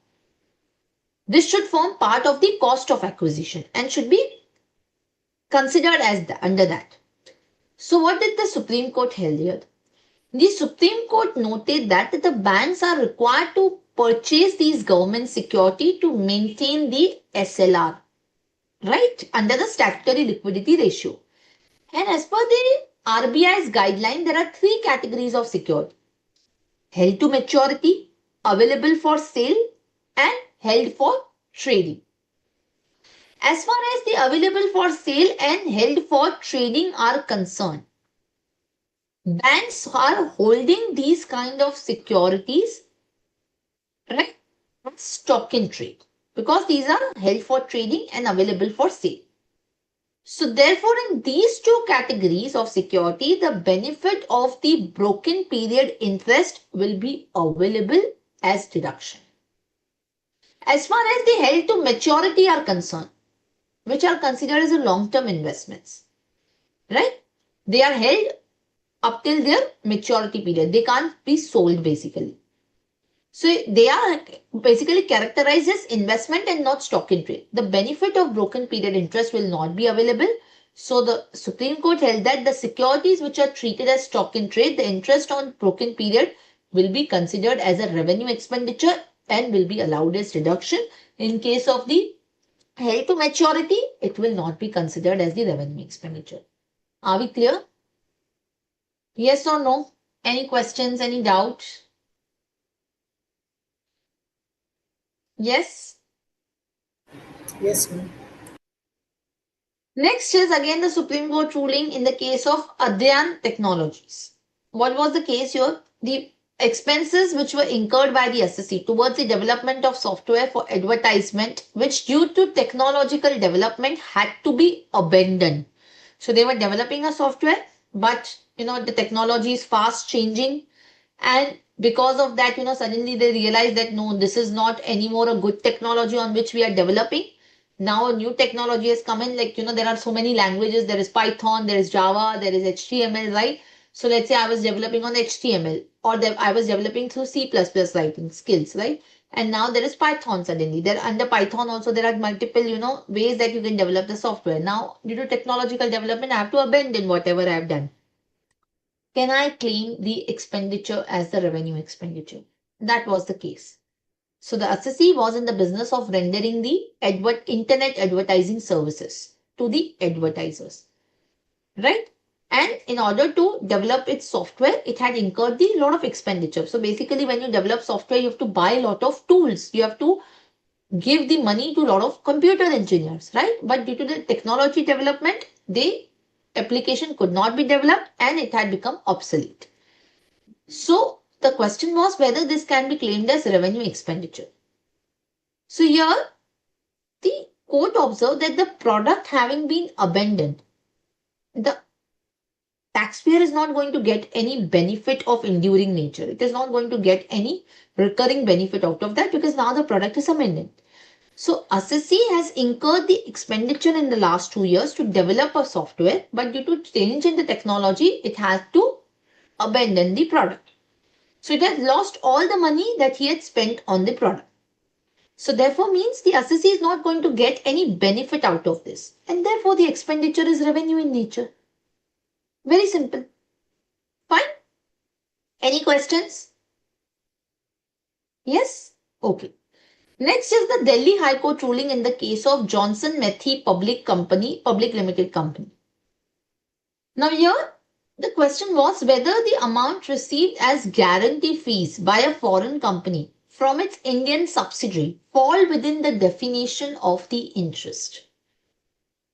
This should form part of the cost of acquisition and should be considered as under that. So what did the Supreme Court held here? The Supreme Court noted that the banks are required to purchase these government security to maintain the SLR, right, under the statutory liquidity ratio. And as per the RBI's guideline, there are 3 categories of security: held to maturity, available for sale, and held for trading. As far as the available for sale and held for trading are concerned, banks are holding these kind of securities, right, stock in trade, because these are held for trading and available for sale. So therefore, in these 2 categories of security, the benefit of the broken period interest will be available as deduction. As far as the held to maturity are concerned, which are considered as a long-term investments, right? They are held up till their maturity period. They can't be sold basically. So they are basically characterized as investment and not stock in trade. The benefit of broken period interest will not be available. So the Supreme Court held that the securities which are treated as stock in trade, the interest on broken period will be considered as a revenue expenditure and will be allowed as deduction. In case of the held to maturity, it will not be considered as the revenue expenditure. Are we clear? Yes or no? Any questions, any doubts? Yes? Yes, ma'am. Next is again the Supreme Court ruling in the case of Adyan Technologies. What was the case here? The expenses which were incurred by the SSC towards the development of software for advertisement, which due to technological development had to be abandoned. So they were developing a software, but the technology is fast changing, and because of that, suddenly they realized that no, this is not anymore a good technology on which we are developing. Now a new technology has come in, like there are so many languages. There is Python, there is Java, there is HTML, right? So let's say I was developing on HTML, or I was developing through C++ writing skills, right? And now there is Python suddenly. There under Python also there are multiple, ways that you can develop the software. Now due to technological development, I have to abandon whatever I have done. Can I claim the expenditure as the revenue expenditure? That was the case. So the assessee was in the business of rendering the internet advertising services to the advertisers, right? And in order to develop its software, it had incurred a lot of expenditure. So basically, when you develop software, you have to buy a lot of tools. You have to give the money to a lot of computer engineers, right? But due to the technology development, the application could not be developed and it had become obsolete. So the question was whether this can be claimed as revenue expenditure. So here the court observed that the product having been abandoned, the taxpayer is not going to get any benefit of enduring nature. It is not going to get any recurring benefit out of that because now the product is abandoned. So assessee has incurred the expenditure in the last 2 years to develop a software, but due to change in the technology, it has to abandon the product. So it has lost all the money that he had spent on the product. So therefore means the assessee is not going to get any benefit out of this. And therefore the expenditure is revenue in nature. Very simple. Fine. Any questions? Yes? Okay. Next is the Delhi High Court ruling in the case of Johnson Matthey Public Limited Company. Now here, the question was whether the amount received as guarantee fees by a foreign company from its Indian subsidiary fall within the definition of the interest.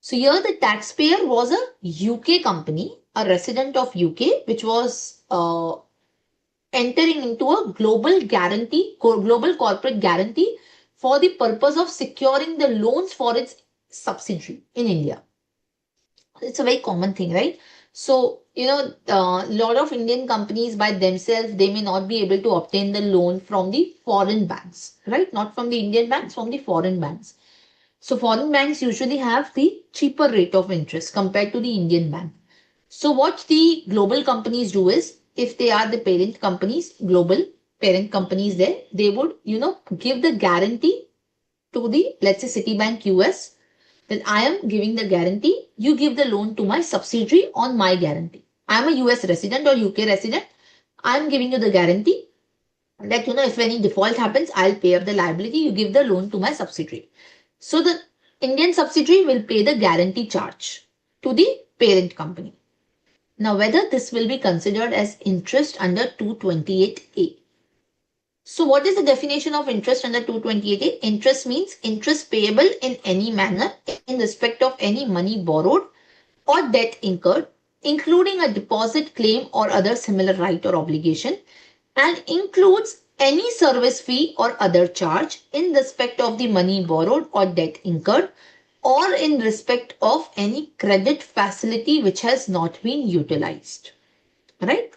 So here the taxpayer was a UK company, a resident of UK, which was entering into a global corporate guarantee for the purpose of securing the loans for its subsidiary in India. It's a very common thing, right? So, a lot of Indian companies by themselves, they may not be able to obtain the loan from the foreign banks, right? Not from the Indian banks, from the foreign banks. So, foreign banks usually have the cheaper rate of interest compared to the Indian bank. So, what the global companies do is, if they are the parent companies, global parent companies there, they would, give the guarantee to the, let's say, Citibank US, that I am giving the guarantee, you give the loan to my subsidiary on my guarantee. I am a US resident or UK resident. I am giving you the guarantee that, if any default happens, I'll pay up the liability. You give the loan to my subsidiary. So the Indian subsidiary will pay the guarantee charge to the parent company. Now, whether this will be considered as interest under 228A. So what is the definition of interest under 228A? Interest means interest payable in any manner in respect of any money borrowed or debt incurred, including a deposit claim or other similar right or obligation, and includes any service fee or other charge in respect of the money borrowed or debt incurred, or in respect of any credit facility which has not been utilized. Right?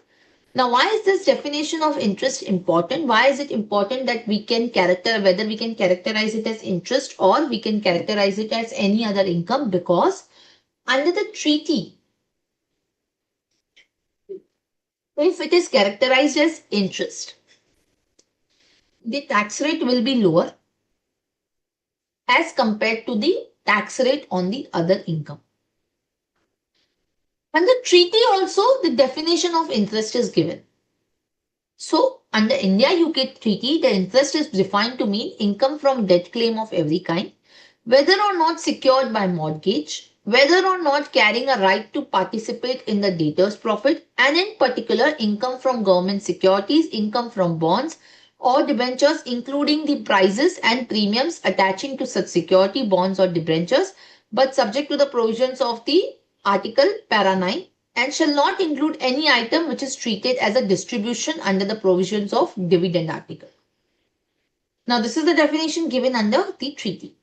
Now, why is this definition of interest important? Why is it important that we can whether we can characterize it as interest or we can characterize it as any other income? Because under the treaty, if it is characterized as interest, the tax rate will be lower as compared to the tax rate on the other income. And the treaty also, the definition of interest is given. So under India-UK treaty, the interest is defined to mean income from debt claim of every kind, whether or not secured by mortgage, whether or not carrying a right to participate in the debtor's profit, and in particular income from government securities, income from bonds or debentures, including the prices and premiums attaching to such security, bonds or debentures, but subject to the provisions of the article para 9, and shall not include any item which is treated as a distribution under the provisions of dividend article. Now, this is the definition given under the treaty.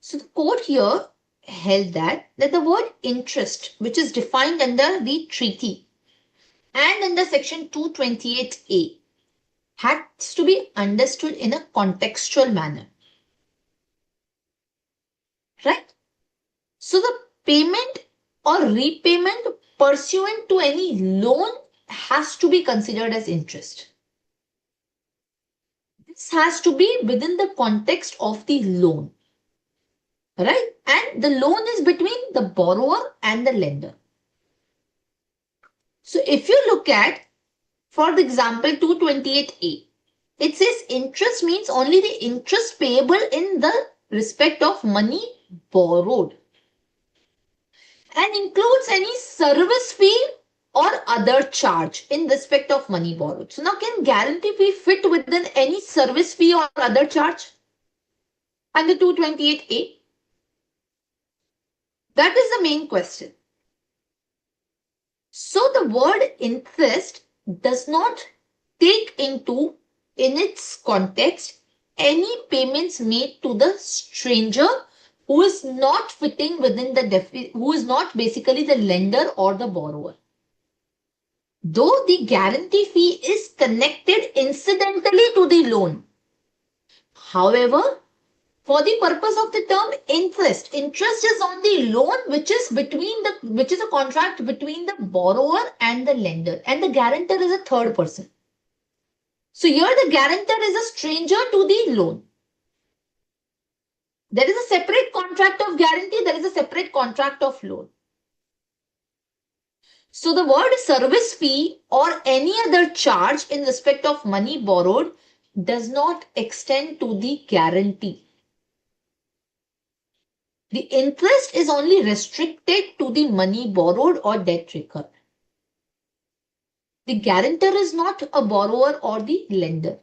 So, the court here held that the word interest, which is defined under the treaty and under section 228A, has to be understood in a contextual manner. Right? So, the payment or repayment pursuant to any loan has to be considered as interest. This has to be within the context of the loan. Right? And the loan is between the borrower and the lender. So if you look at, for example, 228A, it says interest means only the interest payable in the respect of money borrowed and includes any service fee or other charge in respect of money borrowed. So now, can guarantee fee fit within any service fee or other charge under 228A? That is the main question. So the word interest does not take into, in its context, any payments made to the stranger who is not fitting within the who is not basically the lender or the borrower. Though the guarantee fee is connected incidentally to the loan. However, for the purpose of the term interest is on the loan which is a contract between the borrower and the lender, and the guarantor is a third person. So here the guarantor is a stranger to the loan. There is a separate contract of guarantee, there is a separate contract of loan. So the word service fee or any other charge in respect of money borrowed does not extend to the guarantee. The interest is only restricted to the money borrowed or debt incurred. The guarantor is not a borrower or the lender.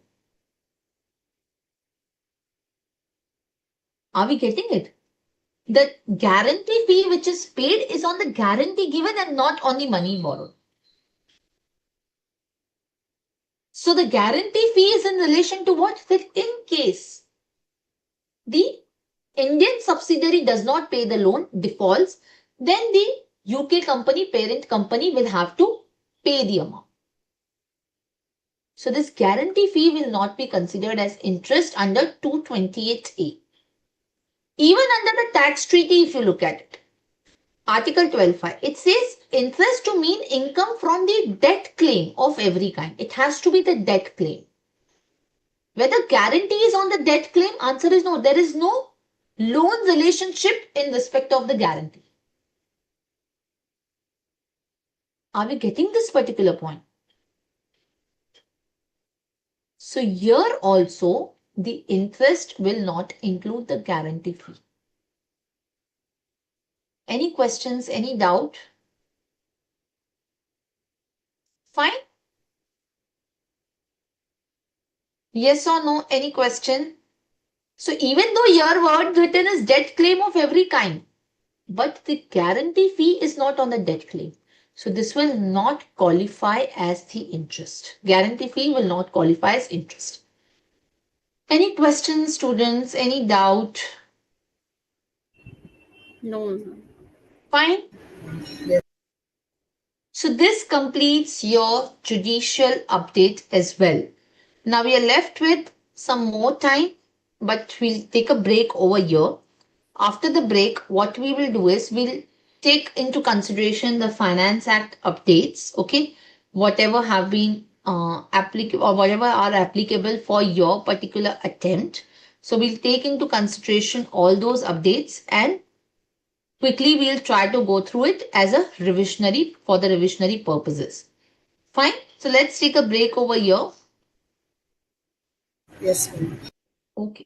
Are we getting it? The guarantee fee which is paid is on the guarantee given and not on the money borrowed. So the guarantee fee is in relation to what? That in case the Indian subsidiary does not pay the loan, defaults, then the UK company, parent company, will have to pay the amount. So this guarantee fee will not be considered as interest under 228A. Even under the tax treaty, if you look at it, Article 12.5, it says interest to mean income from the debt claim of every kind. It has to be the debt claim. Whether guarantee is on the debt claim, answer is no. There is no loan relationship in respect of the guarantee. Are we getting this particular point? So here also the interest will not include the guarantee fee. Any questions, any doubt? Fine? Yes or no? Any question? So even though your word written is debt claim of every kind, but the guarantee fee is not on the debt claim. So this will not qualify as the interest. Guarantee fee will not qualify as interest. Any questions, students? Any doubt? No. Fine? Yes. So this completes your judicial update as well. Now we are left with some more time, but we'll take a break over here. After the break, what we will do is we'll take into consideration the Finance Act updates, okay? Whatever have been applicable or whatever are applicable for your particular attempt. So we'll take into consideration all those updates and quickly we'll try to go through it as a revisionary for the revisionary purposes. Fine. So let's take a break over here. Yes, ma'am. Okay.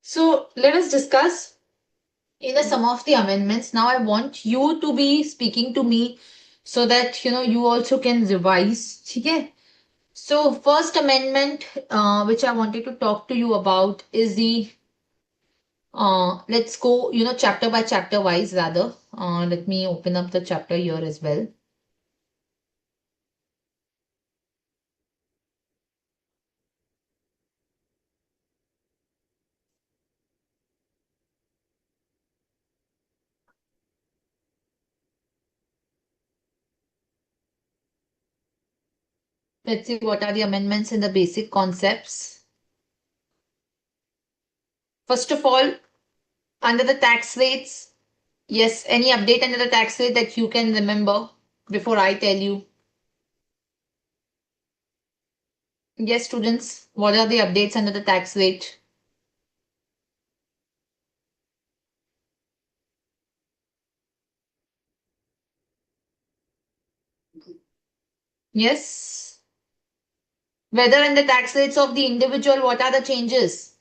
So let us discuss some of the amendments. Now I want you to be speaking to me so that you also can revise. Okay. So first amendment which I wanted to talk to you about is the let's go chapter by chapter wise rather. Let me open up the chapter here as well. Let's see what are the amendments in the basic concepts. First of all, under the tax rates, yes, any update under the tax rate that you can remember before I tell you? Yes, students, what are the updates under the tax rate? Yes. Whether in the tax rates of the individual, what are the changes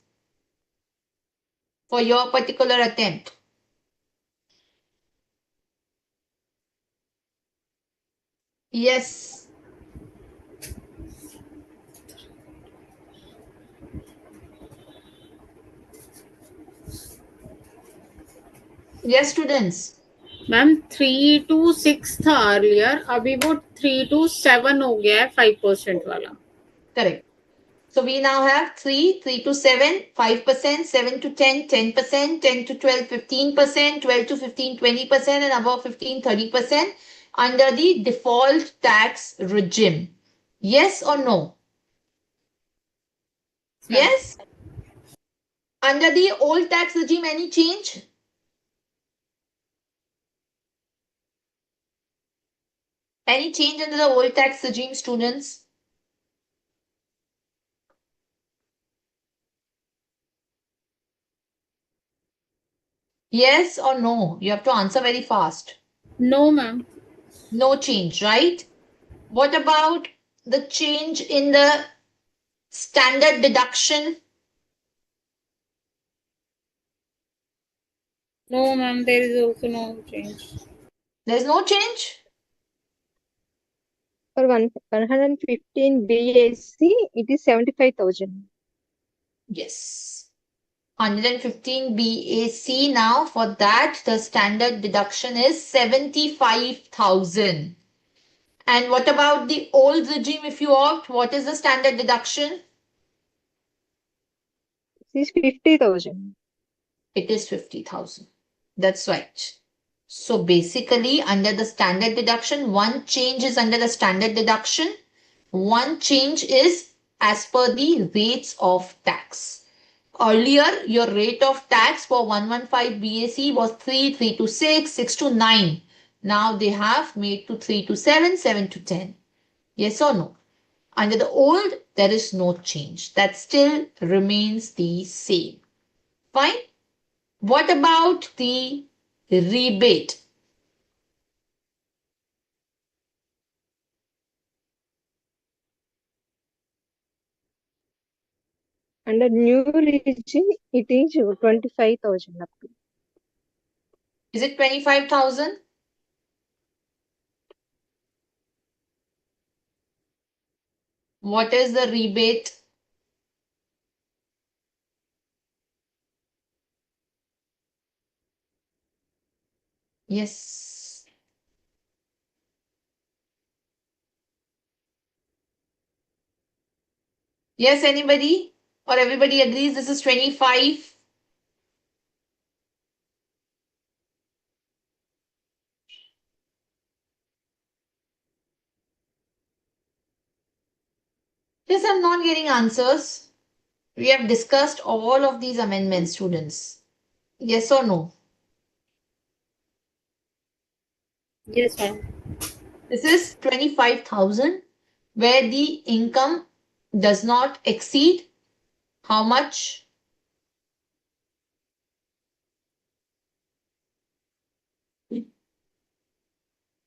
for your particular attempt? Yes. Yes, students. Ma'am 3 to 6 था earlier, अभी वो 3 to 7 हो गया है 5% वाला. Correct. So we now have 3, 3 to 7, 5%, 7 to 10, 10%, 10 to 12, 15%, 12 to 15, 20%, and above 15, 30% under the default tax regime. Yes or no? Yes? Under the old tax regime, any change? Any change under the old tax regime, students? Yes or no? You have to answer very fast. No, ma'am. No change, right? What about the change in the standard deduction? No, ma'am, there is also no change. There's no change? For 115 BAC, it is 75,000. Yes. 115 BAC now, for that the standard deduction is 75,000. And what about the old regime if you opt? What is the standard deduction? It is 50,000. It is 50,000. That's right. So basically under the standard deduction, one change is under the standard deduction. One change is as per the rates of tax. Earlier, your rate of tax for 115 BAC was 3, 3 to 6, 6 to 9. Now they have made to 3 to 7, 7 to 10. Yes or no? Under the old, there is no change. That still remains the same. Fine. What about the rebate? Under new regime, it is 25,000 up to. Is it 25,000? What is the rebate? Yes. Yes, anybody? Or everybody agrees this is 25? Yes, I'm not getting answers. We have discussed all of these amendments, students. Yes or no? Yes, ma'am. This is 25,000 where the income does not exceed how much?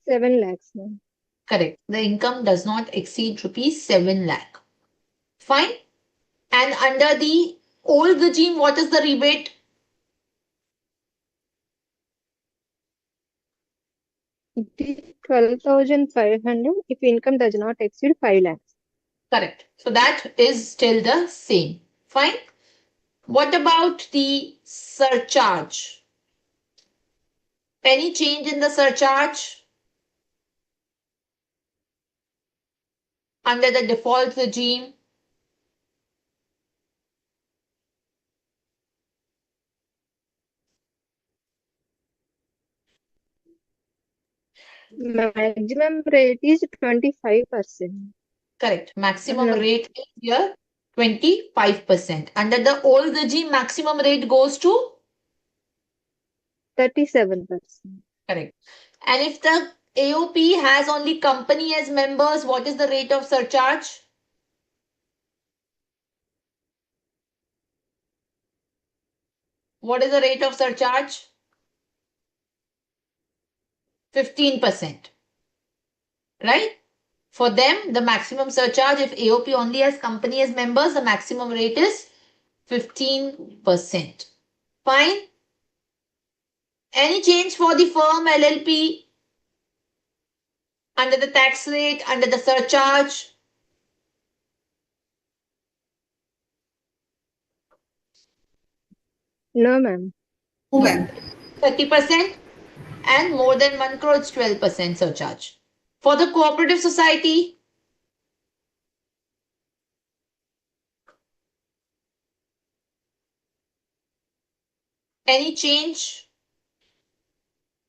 7 lakhs. Ma'am. Correct. The income does not exceed rupees 7 lakh. Fine. And under the old regime, what is the rebate? It is 12,500 if income does not exceed 5 lakhs. Correct. So that is still the same. Fine. What about the surcharge? Any change in the surcharge under the default regime? Maximum rate is 25%. Correct. Maximum No, rate is here 25%. Under the old regime, maximum rate goes to? 37%. Correct. And if the AOP has only company as members, what is the rate of surcharge? What is the rate of surcharge? 15%. Right? For them, the maximum surcharge, if AOP only has company as members, the maximum rate is 15%. Fine. Any change for the firm LLP under the tax rate, under the surcharge? No, ma'am. No, ma'am. 30%, and more than 1 crore, it's 12% surcharge. For the cooperative society, any change?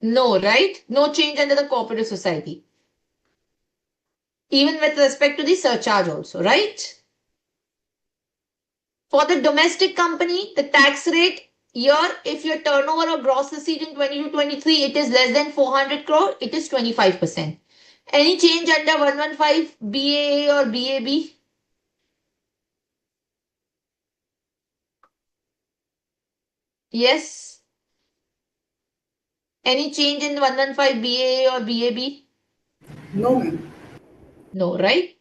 No, right? No change under the cooperative society. Even with respect to the surcharge also, right? For the domestic company, the tax rate here, if your turnover or gross receipt in 22-23, it is less than 400 crore, it is 25%. Any change under 115 BAA or BAB? Yes. Any change in 115 BAA or BAB? No, ma'am. No, right?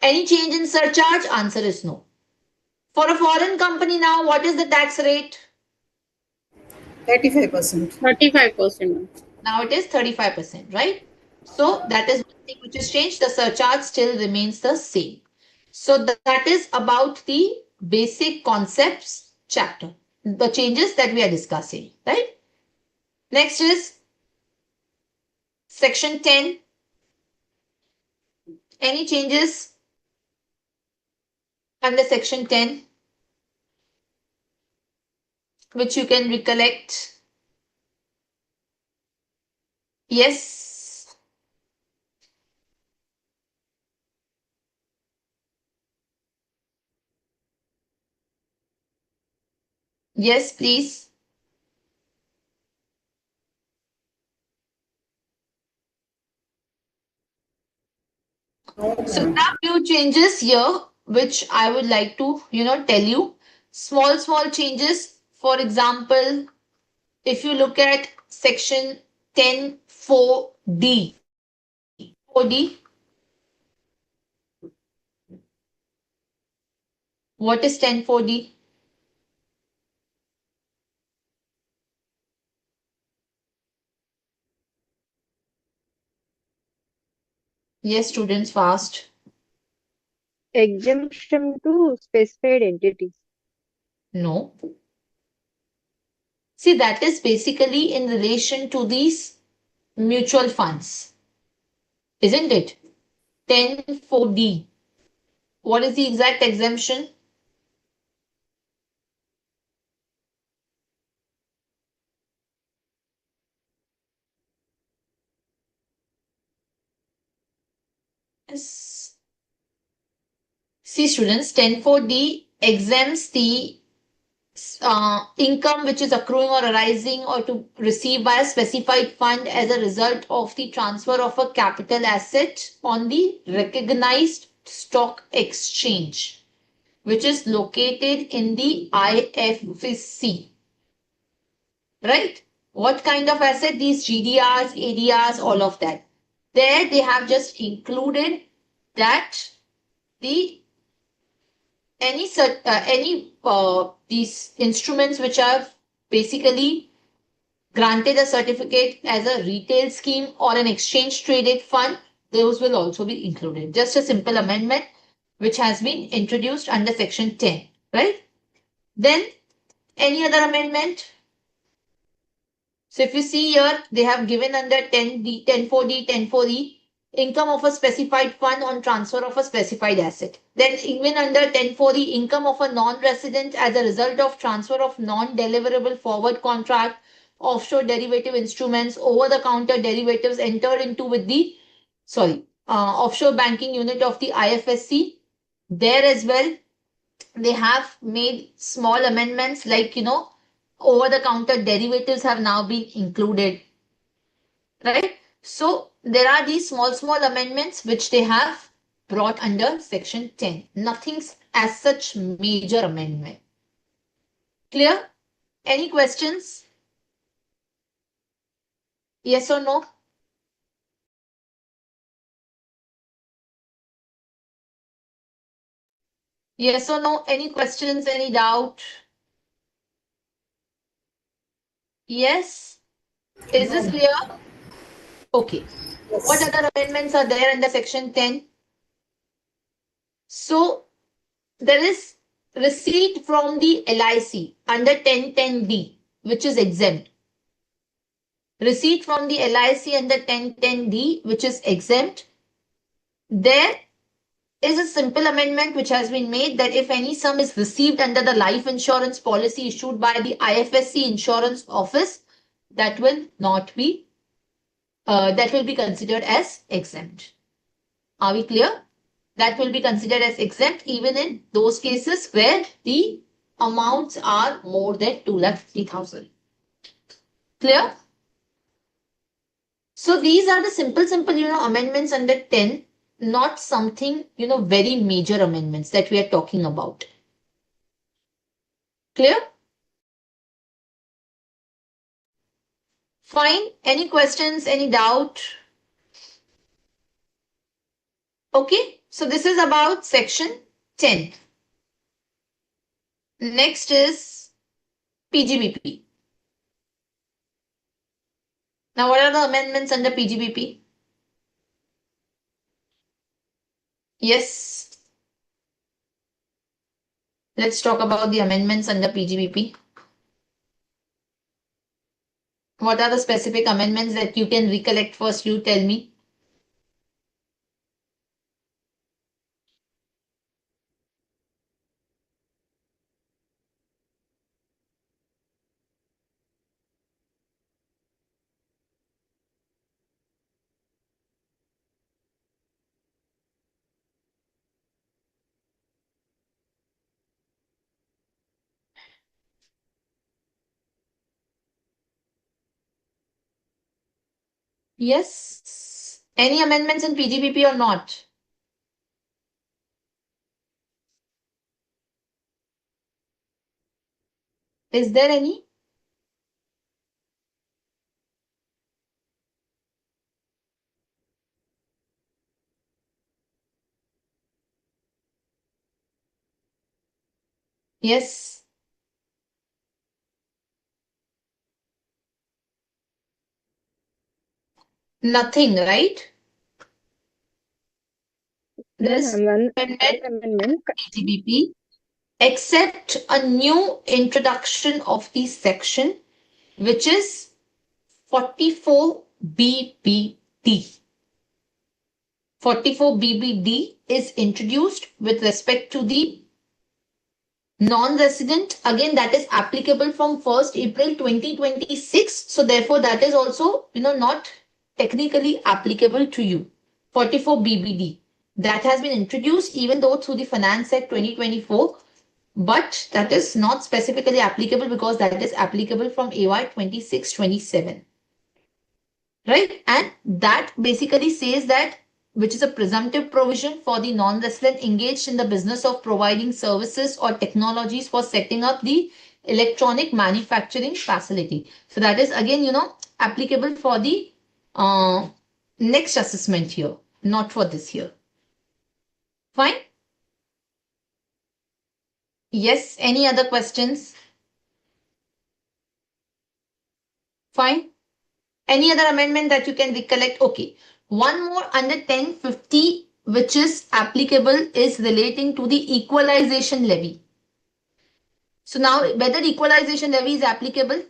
Any change in surcharge? Answer is no. For a foreign company now, what is the tax rate? 35%. 35%. Now it is 35%, right? So that is one thing which is changed. The surcharge still remains the same. So that is about the basic concepts chapter, the changes that we are discussing, right? Next is section 10. Any changes under section 10 which you can recollect? Yes. Yes, please. No, So there ma'am. are few changes here which I would like to, tell you. Small changes. For example, if you look at section 10(4)(d), 4D, what is 10(4)(d)? Yes, students, fast. Exemption to specified entities. No. See, that is basically in relation to these mutual funds, isn't it? 10(4)(d). What is the exact exemption? Yes. See, students, 10(4)(d) exempts the income which is accruing or arising or to receive by a specified fund as a result of the transfer of a capital asset on the recognized stock exchange, which is located in the IFSC. Right? What kind of asset? These GDRs, ADRs, all of that. There they have just included that the these instruments which are basically granted a certificate as a retail scheme or an exchange traded fund, those will also be included. Just a simple amendment which has been introduced under section 10, right? Then any other amendment? So if you see here, they have given under 10D, 10.4D, 10.4E, income of a specified fund on transfer of a specified asset. Then even under 10.4E, income of a non-resident as a result of transfer of non-deliverable forward contract, offshore derivative instruments, over-the-counter derivatives entered into with the, offshore banking unit of the IFSC. There as well, they have made small amendments like, over-the-counter derivatives have now been included, right? So there are these small amendments which they have brought under section 10. Nothing as such major amendment. Clear? Any questions? Yes or no? Yes or no? Any questions? Any doubt? Yes? Is this clear? Okay. What other amendments are there under section 10? So there is receipt from the LIC under 1010D, which is exempt. Receipt from the LIC under 1010D, which is exempt. There is a simple amendment which has been made that if any sum is received under the life insurance policy issued by the IFSC insurance office, that will not be, that will be considered as exempt. Are we clear? That will be considered as exempt even in those cases where the amounts are more than 2,50,000. Clear? So these are the simple, amendments under 10, not something, very major amendments that we are talking about. Clear? Fine. Any questions? Any doubt? Okay. So this is about section 10. Next is PGBP. Now, what are the amendments under PGBP? Yes. Let's talk about the amendments under PGBP. What are the specific amendments that you can recollect? First, you tell me. Yes. Any amendments in PGBP or not? Is there any? Yes. Nothing, right? There is One amendment amendment. PGBP except a new introduction of the section which is 44 BBD. 44 BBD is introduced with respect to the non-resident. Again, that is applicable from 1st April 2026. So therefore, that is also, not technically applicable to you. 44 BBD. That has been introduced even though through the Finance Act 2024. But that is not specifically applicable because that is applicable from AY 26-27. Right? And that basically says that, which is a presumptive provision for the non-resident engaged in the business of providing services or technologies for setting up the electronic manufacturing facility. So that is again, applicable for the next assessment year, not for this year. Fine? Yes, any other questions? Fine. Any other amendment that you can recollect? Okay. One more under 1050 which is applicable is relating to the equalization levy. So now whether equalization levy is applicable?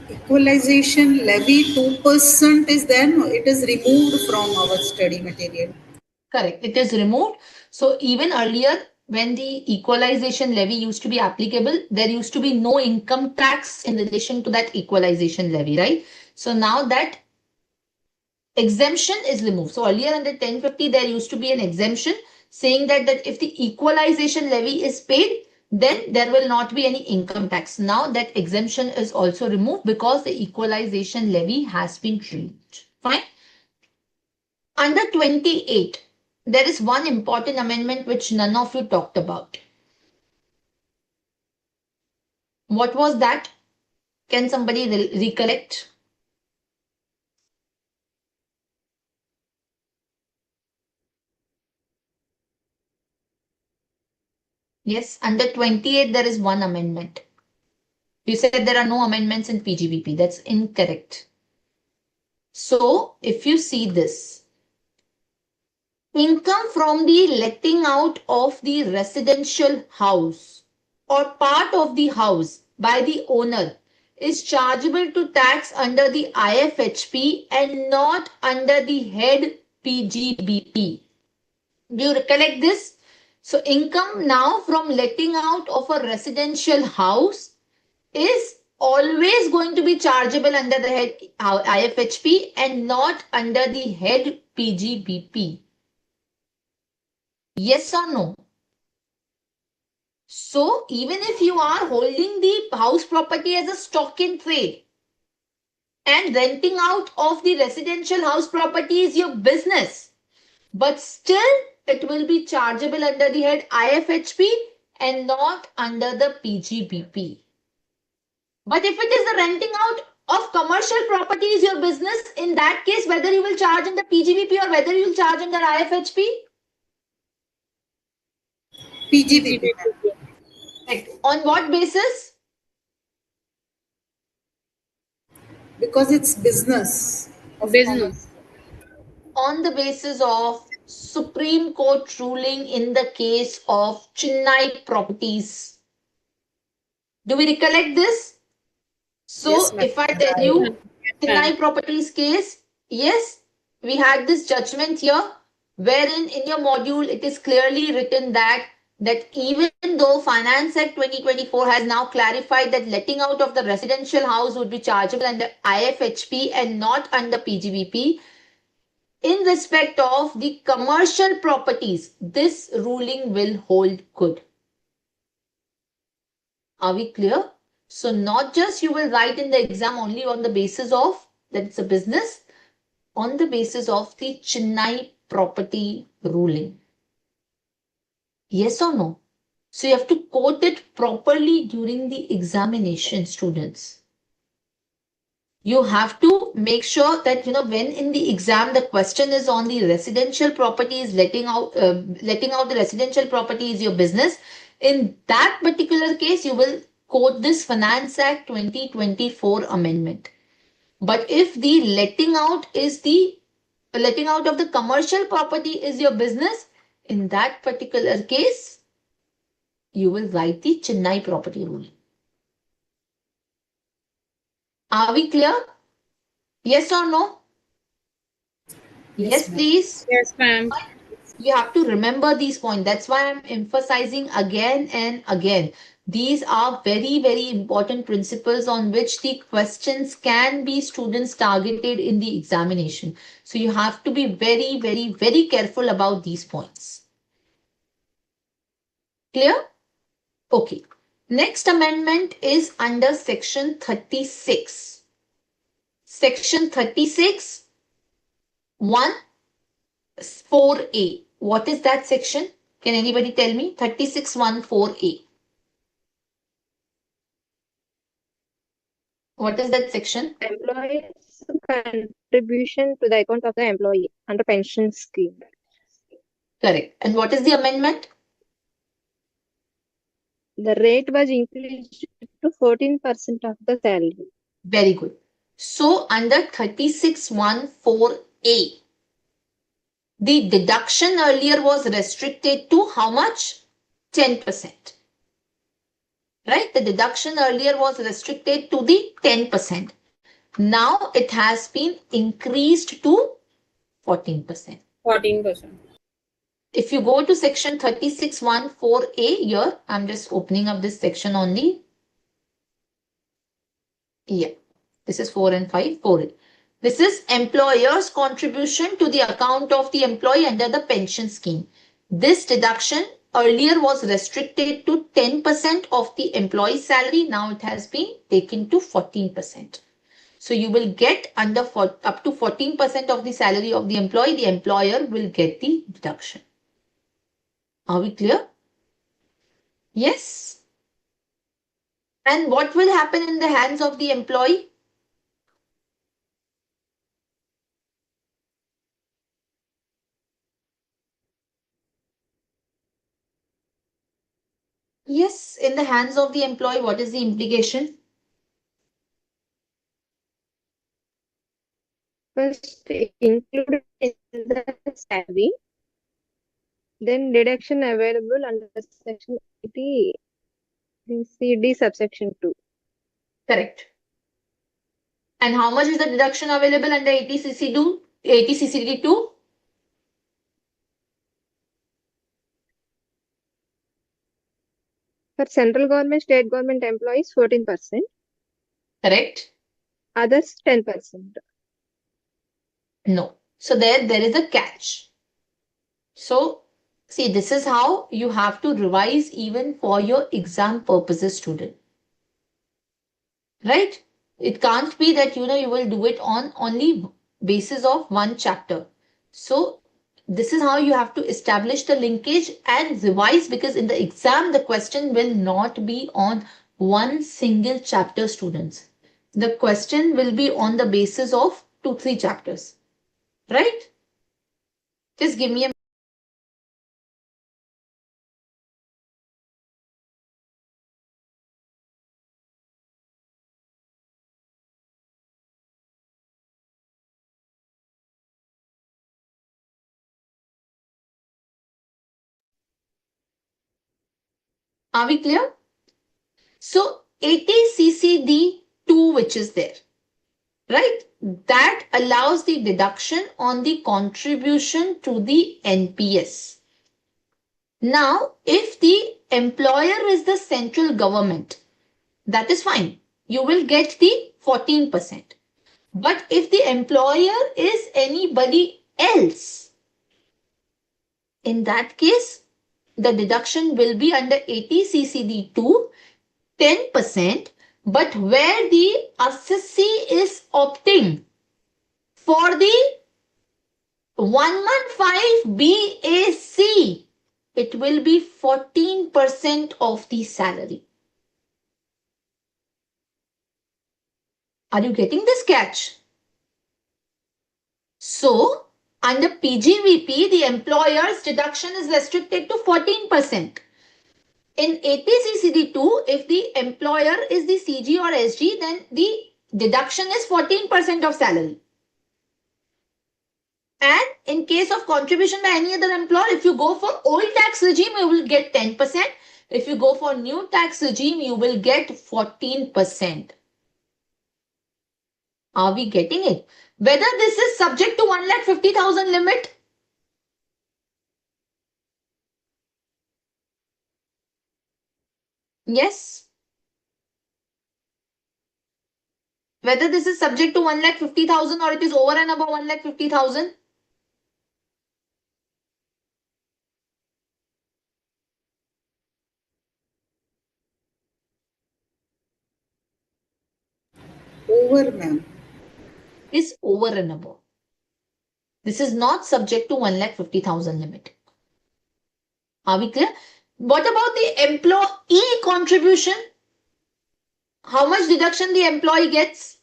Equalization levy 2% is there. No, it is removed from our study material. Correct. It is removed. So even earlier, when the equalization levy used to be applicable, there used to be no income tax in relation to that equalization levy, right? So now that exemption is removed. So earlier under 1050, there used to be an exemption saying that if the equalization levy is paid, then there will not be any income tax. Now that exemption is also removed because the equalization levy has been changed. Fine. Under 28, there is one important amendment which none of you talked about. What was that? Can somebody recollect? Yes, under 28, there is one amendment. You said there are no amendments in PGBP. That's incorrect. So, if you see this, income from the letting out of the residential house or part of the house by the owner is chargeable to tax under the IFHP and not under the head PGBP. Do you recollect this? So income now from letting out of a residential house is always going to be chargeable under the head IFHP and not under the head PGBP. Yes or no? So even if you are holding the house property as a stock in trade and renting out of the residential house property is your business, but still it will be chargeable under the head IFHP and not under the PGBP. But if it is the renting out of commercial property is your business, in that case, whether you will charge under PGBP or whether you will charge under IFHP? PGBP. On what basis? Because it's business. Business. On the basis of Supreme Court ruling in the case of Chennai properties. Do we recollect this? So Yes, ma'am. if I tell you Yes, Chennai properties case, yes, we had this judgment here, wherein in your module it is clearly written that even though Finance Act 2024 has now clarified that letting out of the residential house would be chargeable under IFHP and not under PGBP, in respect of the commercial properties, this ruling will hold good. Are we clear? So not just you will write in the exam only on the basis of that it's a business, on the basis of the Chennai property ruling. Yes or no? So you have to quote it properly during the examination, students. You have to make sure that when in the exam the question is on the residential properties, letting out the residential property is your business. In that particular case, you will quote this Finance Act 2024 amendment. But if the letting out of the commercial property is your business, in that particular case, you will write the Chennai property rule. Are we clear? Yes or no? Yes, ma'am. please. Yes, ma'am. You have to remember these points. That's why I'm emphasizing again and again. These are very, very important principles on which the questions can be students targeted in the examination. So you have to be very, very, very careful about these points. Clear? Okay. Next amendment is under section 36. Section 36, 4A. What is that section? Can anybody tell me? 3614A. What is that section? Employees' contribution to the account of the employee under pension scheme. Correct. And what is the amendment? The rate was increased to 14% of the salary. Very good. So under 3614A, the deduction earlier was restricted to how much? 10%. Right? The deduction earlier was restricted to the 10%. Now it has been increased to 14%. 14%. If you go to section 3614A here, I'm just opening up this section only. Yeah, this is 4 and 5, 4. This is employer's contribution to the account of the employee under the pension scheme. This deduction earlier was restricted to 10% of the employee's salary. Now it has been taken to 14%. So you will get up to 14% of the salary of the employee. The employer will get the deduction. Are we clear? Yes. And what will happen in the hands of the employee? Yes, in the hands of the employee, what is the implication? First included in the salary, then deduction available under section 80 CD subsection 2. Correct. And how much is the deduction available under 80 CCD 2? For central government, state government employees, 14%. Correct. Others, 10%. No. So there is a catch. So see, this is how you have to revise even for your exam purposes, student. Right? It can't be that you will do it on only basis of one chapter. So this is how you have to establish the linkage and revise, because in the exam the question will not be on one single chapter, students. The question will be on the basis of 2-3 chapters. Right? Just give me a Are we clear? So 80 2 which is there, right? That allows the deduction on the contribution to the NPS. Now, if the employer is the central government, that is fine. You will get the 14%. But if the employer is anybody else, in that case, the deduction will be under 80 2, 10%, but where the assessee is opting for the 115 BAC, it will be 14% of the salary. Are you getting this catch? So, under PGVP, the employer's deduction is restricted to 14%. In 80 2, if the employer is the CG or SG, then the deduction is 14% of salary. And in case of contribution by any other employer, if you go for old tax regime, you will get 10%. If you go for new tax regime, you will get 14%. Are we getting it? Whether this is subject to 1,50,000 limit? Yes. Whether this is subject to 1,50,000 or it is over and above 1,50,000? Over, ma'am. Is over and above. This is not subject to 1,50,000 limit. Are we clear? What about the employee contribution? How much deduction the employee gets?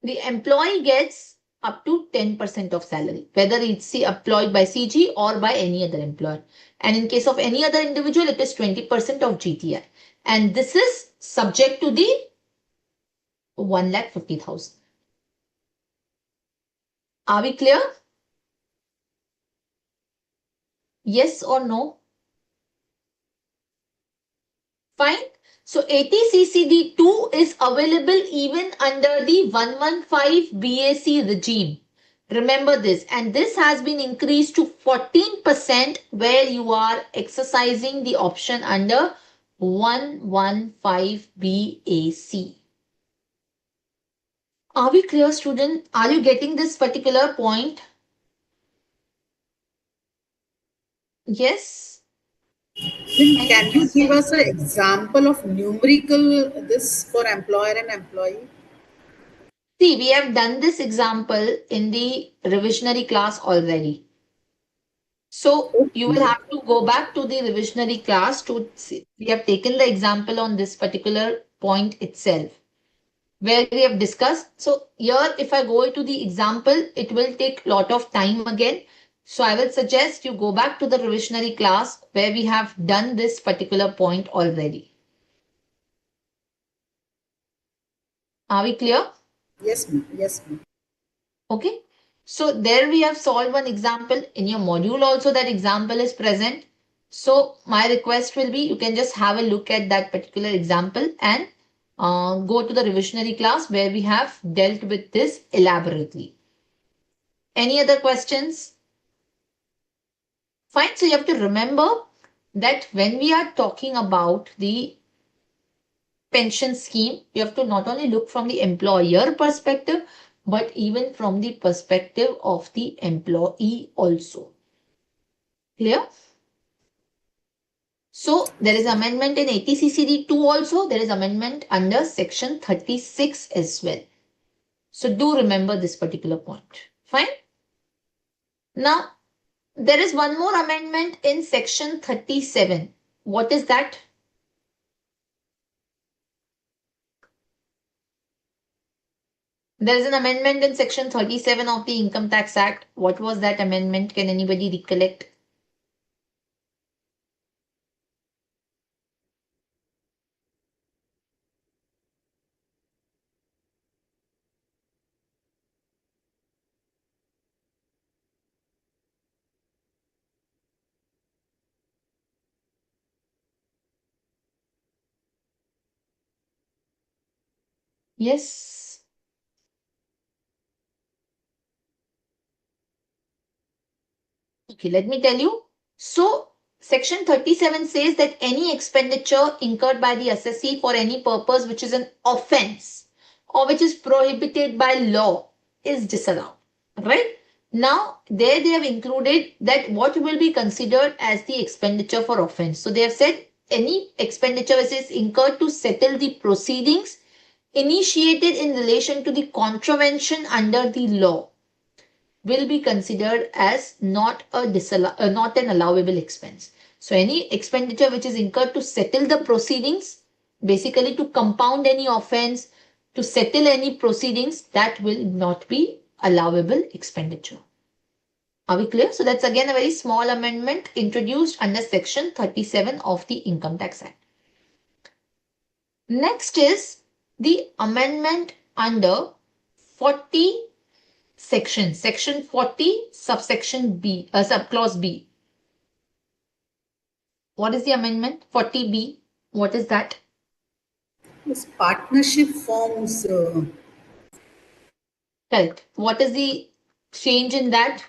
the employee gets up to 10% of salary, whether it's employed by CG or by any other employer. And in case of any other individual, it is 20% of GTI. And this is subject to the 1,50,000. Are we clear? Yes or no? Fine. So 80CCD2 is available even under the 115 BAC regime. Remember this, and this has been increased to 14% where you are exercising the option under 115 BAC. Are we clear, student? Are you getting this particular point? Yes? Then can you give us an example of numerical this for employer and employee? See, we have done this example in the revisionary class already. So you will have to go back to the revisionary class to see. We have taken the example on this particular point itself where we have discussed. So here, if I go to the example, it will take a lot of time again. So I will suggest you go back to the revisionary class where we have done this particular point already. Are we clear? Yes, ma'am. Yes, ma'am. Okay. So there we have solved one example. In your module also that example is present. So my request will be you can just have a look at that particular example and go to the revisionary class where we have dealt with this elaborately. Any other questions? Fine. So you have to remember that when we are talking about the pension scheme, you have to not only look from the employer perspective, but even from the perspective of the employee also. Clear? So there is amendment in 80CCD2 also. There is amendment under section 36 as well. So do remember this particular point. Fine. Now, there is one more amendment in section 37. What is that? There is an amendment in section 37 of the Income Tax Act. What was that amendment? Can anybody recollect? Yes. Okay, let me tell you. So, section 37 says that any expenditure incurred by the assessee for any purpose which is an offense or which is prohibited by law is disallowed. Right? Now, there they have included that what will be considered as the expenditure for offense. So, they have said any expenditure which is incurred to settle the proceedings initiated in relation to the contravention under the law will be considered as not an allowable expense. So any expenditure which is incurred to settle the proceedings, basically to compound any offense, to settle any proceedings, that will not be allowable expenditure. Are we clear? So that's again a very small amendment introduced under section 37 of the Income Tax Act. Next is the amendment under 40 section 40 subsection B, subclause B. What is the amendment? 40B. What is that? This partnership forms Correct. What is the change in that?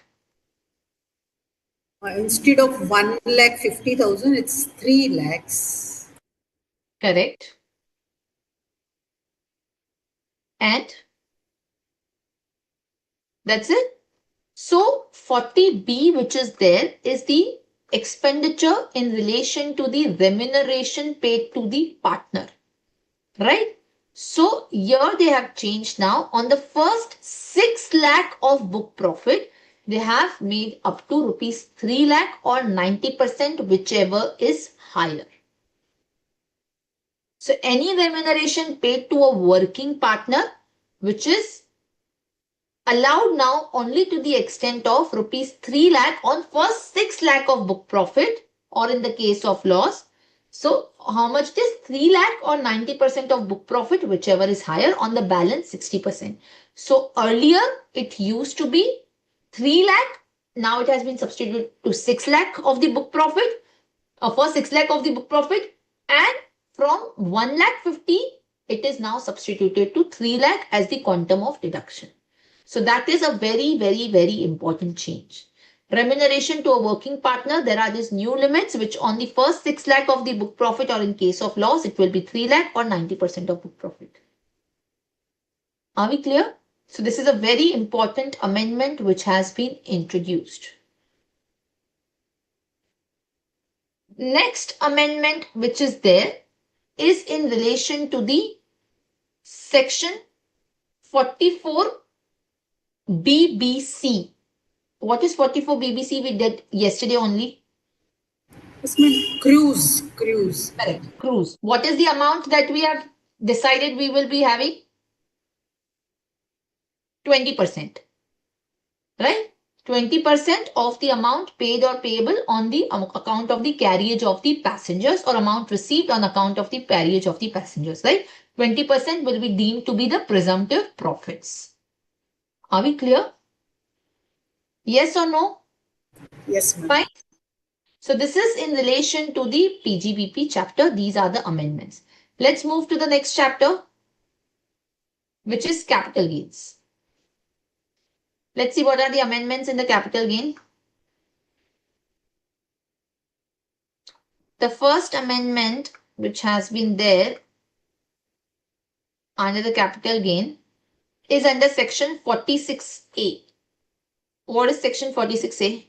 instead of 1,50,000, it's 3 lakhs. Correct. And that's it. So 40B, which is there, is the expenditure in relation to the remuneration paid to the partner. Right? So here they have changed now on the first 6 lakh of book profit, they have made up to rupees 3 lakh or 90%, whichever is higher. So any remuneration paid to a working partner, which is allowed now only to the extent of rupees 3 lakh on first 6 lakh of book profit, or in the case of loss. So how much it is? 3 lakh or 90% of book profit, whichever is higher, on the balance 60%. So earlier it used to be 3 lakh. Now it has been substituted to 6 lakh of the book profit, for 6 lakh of the book profit, and from 1 lakh 50 it is now substituted to 3 lakh as the quantum of deduction. So that is a very, very, very important change. Remuneration to a working partner, there are these new limits which on the first 6 lakh of the book profit, or in case of loss it will be 3 lakh or 90% of book profit. Are we clear? So this is a very important amendment which has been introduced. Next amendment which is there is in relation to the section 44 BBC. What is 44 BBC? We did yesterday only. Yes, ma'am. Cruise. Correct. Cruise. What is the amount that we have decided we will be having? 20%. Right? 20% of the amount paid or payable on the account of the carriage of the passengers, or amount received on account of the carriage of the passengers. Right? 20% will be deemed to be the presumptive profits. Are we clear? Yes or no? Yes, ma'am. Fine. So this is in relation to the PGBP chapter. These are the amendments. Let's move to the next chapter, which is capital gains. Let's see what are the amendments in the capital gain. The first amendment which has been there under the capital gain is under section 46A. What is section 46A?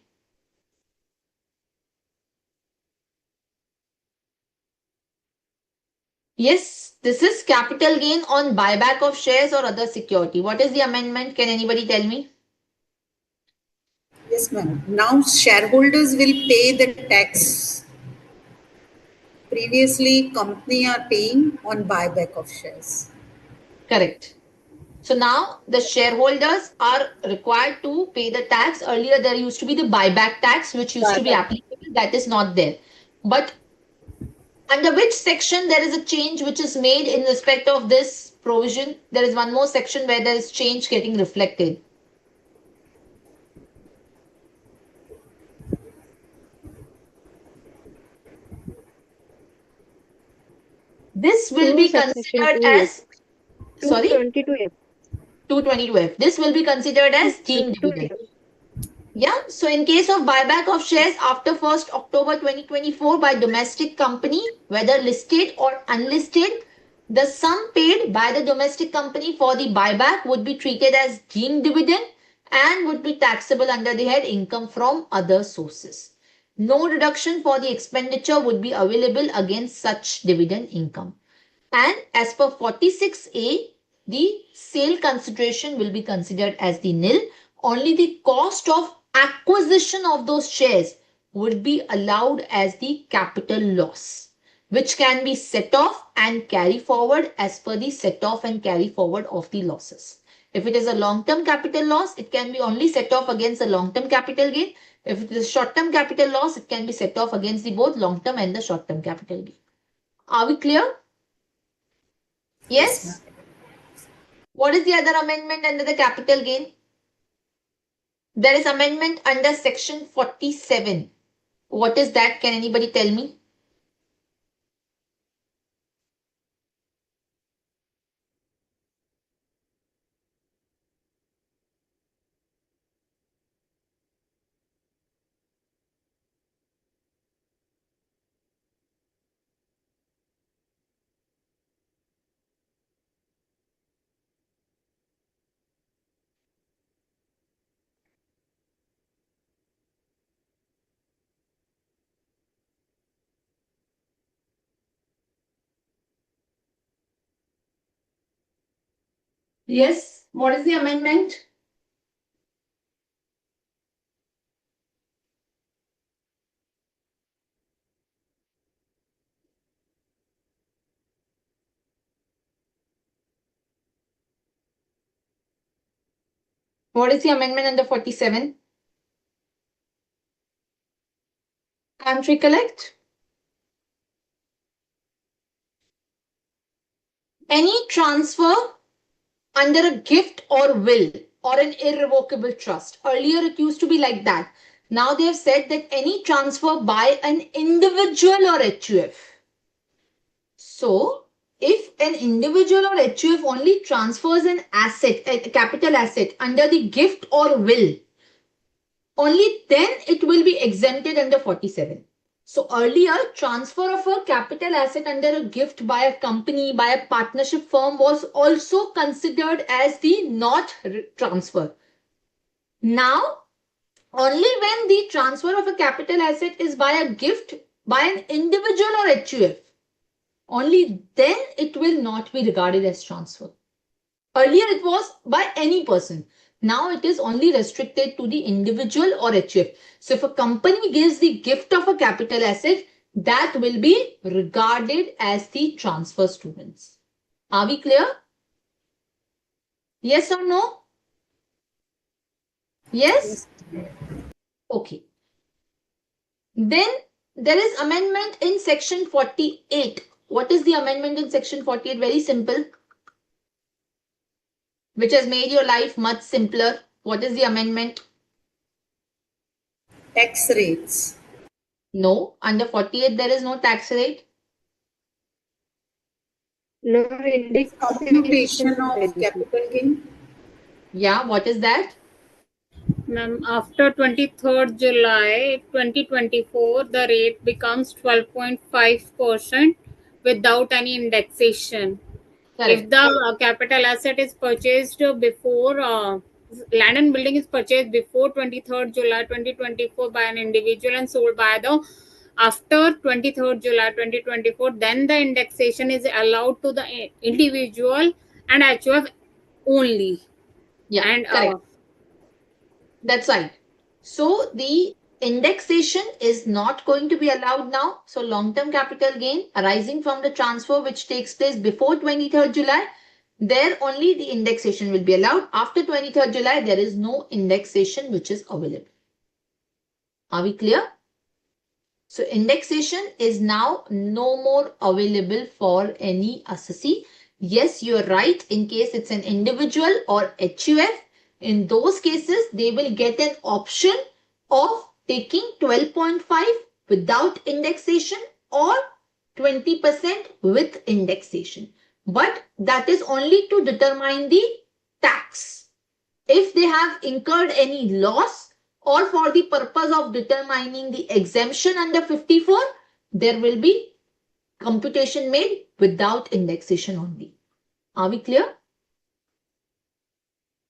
Yes, this is capital gain on buyback of shares or other security. What is the amendment? Can anybody tell me? Yes, ma'am. Now shareholders will pay the tax. Previously, company are paying on buyback of shares. Correct. So now the shareholders are required to pay the tax. Earlier there used to be the buyback tax which used to be applicable. That is not there. But under which section there is a change which is made in respect of this provision? There is one more section where there is change getting reflected. This will be considered as, sorry, 222F. 222F. This will be considered as deemed dividend. Yeah, so in case of buyback of shares after 1st October 2024 by domestic company, whether listed or unlisted, the sum paid by the domestic company for the buyback would be treated as deemed dividend and would be taxable under the head income from other sources. No deduction for the expenditure would be available against such dividend income. And as per 46A, the sale consideration will be considered as the nil. Only the cost of acquisition of those shares would be allowed as the capital loss, which can be set off and carry forward as per the set off and carry forward of the losses. If it is a long-term capital loss, it can be only set off against the long-term capital gain. If it is short-term capital loss, it can be set off against the both long-term and the short-term capital gain. Are we clear? Yes? What is the other amendment under the capital gain? There is amendment under section 47. What is that? Can anybody tell me? Yes. What is the amendment? What is the amendment under 47? Can't recollect? Any transfer under a gift or will or an irrevocable trust. Earlier it used to be like that. Now they have said that any transfer by an individual or HUF. So, if an individual or HUF only transfers an asset, a capital asset under the gift or will, only then it will be exempted under 47. So earlier, transfer of a capital asset under a gift by a company, by a partnership firm was also considered as the not transfer. Now, only when the transfer of a capital asset is by a gift by an individual or HUF, only then it will not be regarded as transfer. Earlier it was by any person. Now it is only restricted to the individual or HUF. So if a company gives the gift of a capital asset, that will be regarded as the transfer, students. Are we clear? Yes or no? Yes? Okay. Then there is amendment in section 48. What is the amendment in section 48? Very simple. Which has made your life much simpler. What is the amendment? Tax rates. No, under 48 there is no tax rate. No indexation Computation of benefit. capital gain. Yeah, what is that? Ma'am, after 23rd July 2024, the rate becomes 12.5% without any indexation. Correct. If the capital asset is purchased before, land and building is purchased before 23rd July 2024 by an individual and sold by the after 23rd July 2024, then the indexation is allowed to the individual and HUF only. Yeah, And correct. That's right. So the indexation is not going to be allowed now. So long-term capital gain arising from the transfer which takes place before 23rd July, there only the indexation will be allowed. After 23rd July, there is no indexation which is available. Are we clear? So indexation is now no more available for any assessee. Yes, you are right. In case it's an individual or HUF, in those cases, they will get an option of taking 12.5 without indexation or 20% with indexation. But that is only to determine the tax. If they have incurred any loss, or for the purpose of determining the exemption under 54, there will be computation made without indexation only. Are we clear?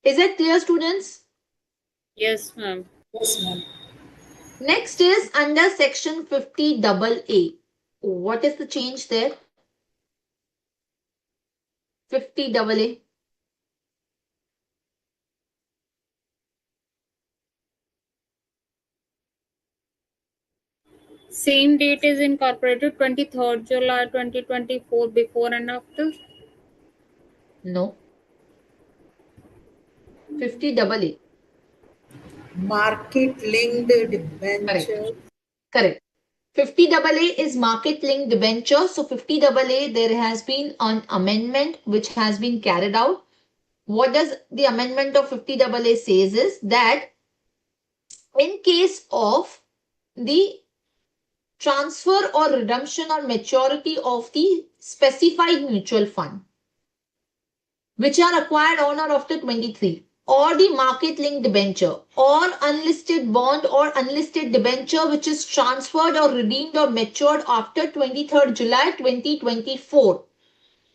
Is it clear, students? yes, ma'am. Yes, ma'am. Next is under section 50AA. What is the change there? 50AA. Same date is incorporated 23rd July 2024 before and after. No. 50AA. Market linked debenture. Correct. 50AA is market linked debenture. So 50AA, there has been an amendment which has been carried out. What does the amendment of 50AA says is that in case of the transfer or redemption or maturity of the specified mutual fund, which are acquired on or after 23, or the market linked debenture, or unlisted bond or unlisted debenture which is transferred or redeemed or matured after 23rd July 2024.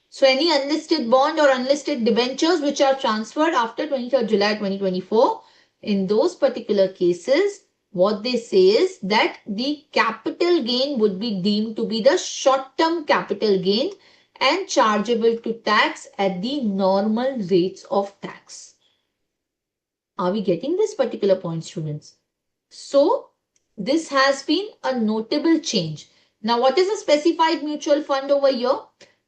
So any unlisted bond or unlisted debentures which are transferred after 23rd July 2024, in those particular cases, what they say is that the capital gain would be deemed to be the short-term capital gain and chargeable to tax at the normal rates of tax. Are we getting this particular point, students? So, this has been a notable change. Now, what is a specified mutual fund over here?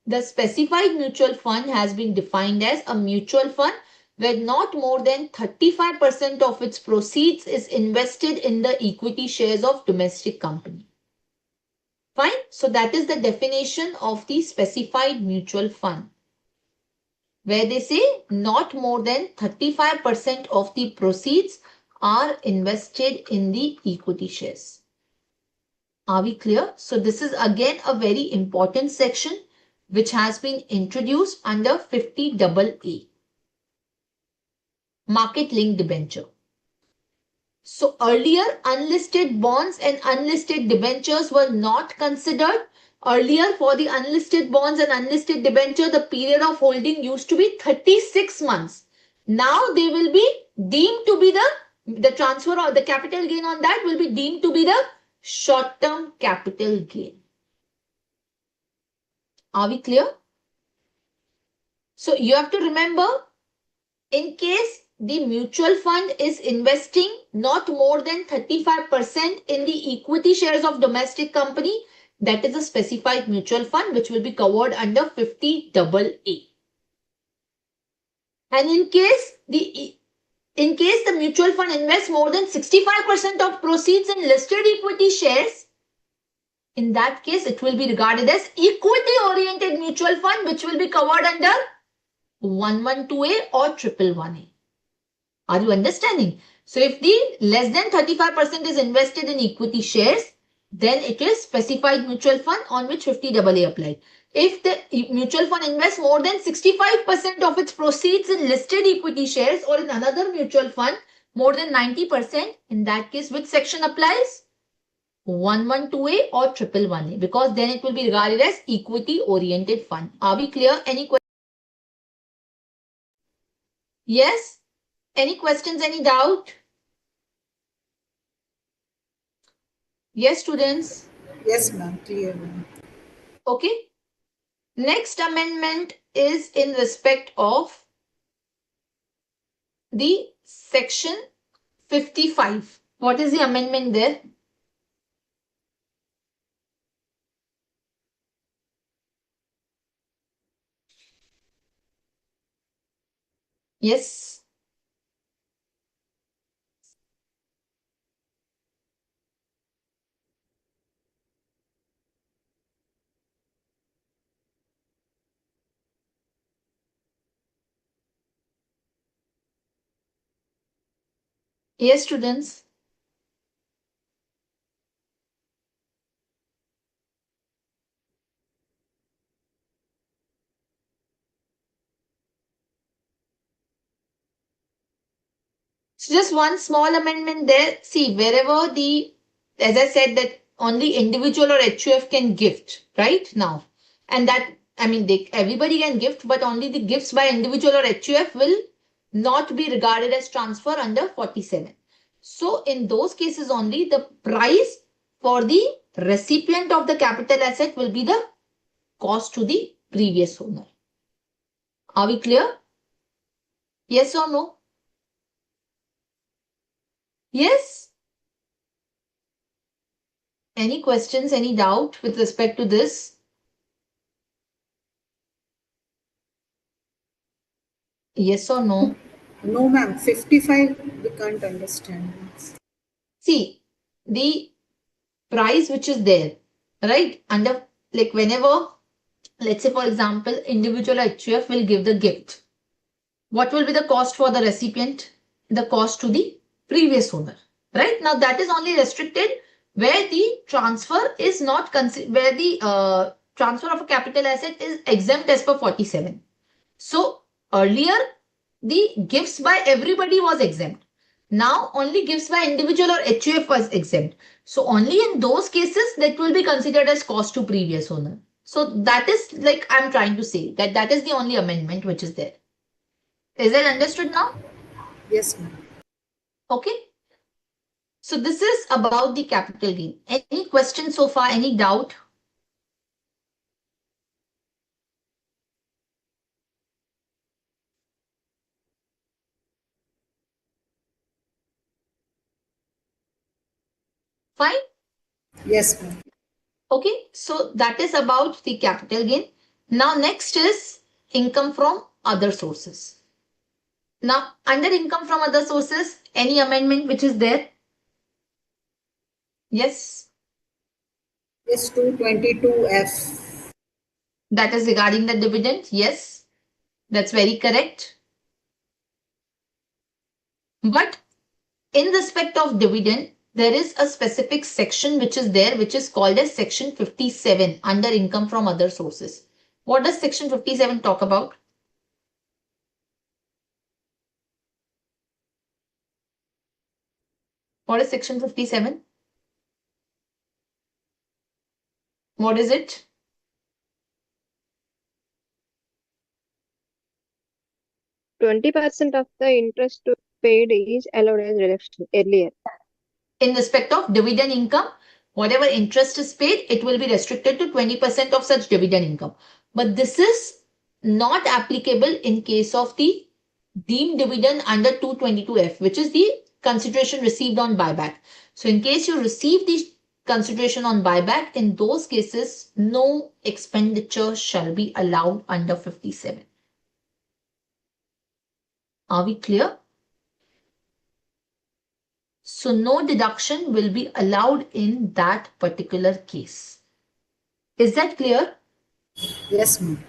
The specified mutual fund has been defined as a mutual fund where not more than 35% of its proceeds is invested in the equity shares of domestic company. Fine. So that is the definition of the specified mutual fund, where they say not more than 35% of the proceeds are invested in the equity shares. Are we clear? So this is again a very important section which has been introduced under 50AA. Market linked debenture. So earlier unlisted bonds and unlisted debentures were not considered. Earlier for the unlisted bonds and unlisted debenture, the period of holding used to be 36 months. Now they will be deemed to be the transfer or the capital gain on that will be deemed to be the short-term capital gain. Are we clear? So you have to remember, in case the mutual fund is investing not more than 35% in the equity shares of domestic company, that is a specified mutual fund which will be covered under 50AA. And in case the mutual fund invests more than 65% of proceeds in listed equity shares, in that case it will be regarded as equity oriented mutual fund which will be covered under 112A or 111A. Are you understanding? So if the less than 35% is invested in equity shares, then it is specified mutual fund on which 50AA applied. If the mutual fund invests more than 65% of its proceeds in listed equity shares or in another mutual fund more than 90%, in that case which section applies? 112A or 111A, because then it will be regarded as equity oriented fund. Are we clear? Any questions? Yes? Any questions, any doubt? Yes, students? Yes, ma'am. Clear, ma'am. Okay. Next amendment is in respect of the section 55. What is the amendment there? Yes. Yes, students. So just one small amendment there. See, wherever as I said, that only individual or HUF can gift, right now. And that, I mean, everybody can gift, but only the gifts by individual or HUF will not be regarded as transfer under 47. So in those cases only, the price for the recipient of the capital asset will be the cost to the previous owner. Are we clear? Yes or no? Yes? Any questions, any doubt with respect to this? Yes or no? No, ma'am. 55, we can't understand. See, the price which is there, right? Under, like whenever, let's say for example, individual HUF will give the gift. What will be the cost for the recipient? The cost to the previous owner, right? Now that is only restricted where the transfer is not considered, where the transfer of a capital asset is exempt as per 47. So earlier the gifts by everybody was exempt. Now only gifts by individual or HUF was exempt. So only in those cases that will be considered as cost to previous owner. So that is like I'm trying to say that is the only amendment which is there. Is that understood now? Yes, ma'am. Okay. So this is about the capital gain. Any questions so far? Any doubt? Fine. Yes, ma'am. Okay. So that is about the capital gain. Now next is income from other sources. Now, under income from other sources, any amendment which is there? Yes, Yes, 222F. that is regarding the dividend. Yes, that's very correct. But in respect of dividend, there is a specific section which is there, which is called as section 57 under income from other sources. What does section 57 talk about? What is section 57? What is it? 20% of the interest paid is allowed as reduction earlier. In respect of dividend income, whatever interest is paid, it will be restricted to 20% of such dividend income. But this is not applicable in case of the deemed dividend under 222F, which is the consideration received on buyback. So in case you receive the consideration on buyback, in those cases, no expenditure shall be allowed under 57. Are we clear? So no deduction will be allowed in that particular case. Is that clear? Yes, ma'am.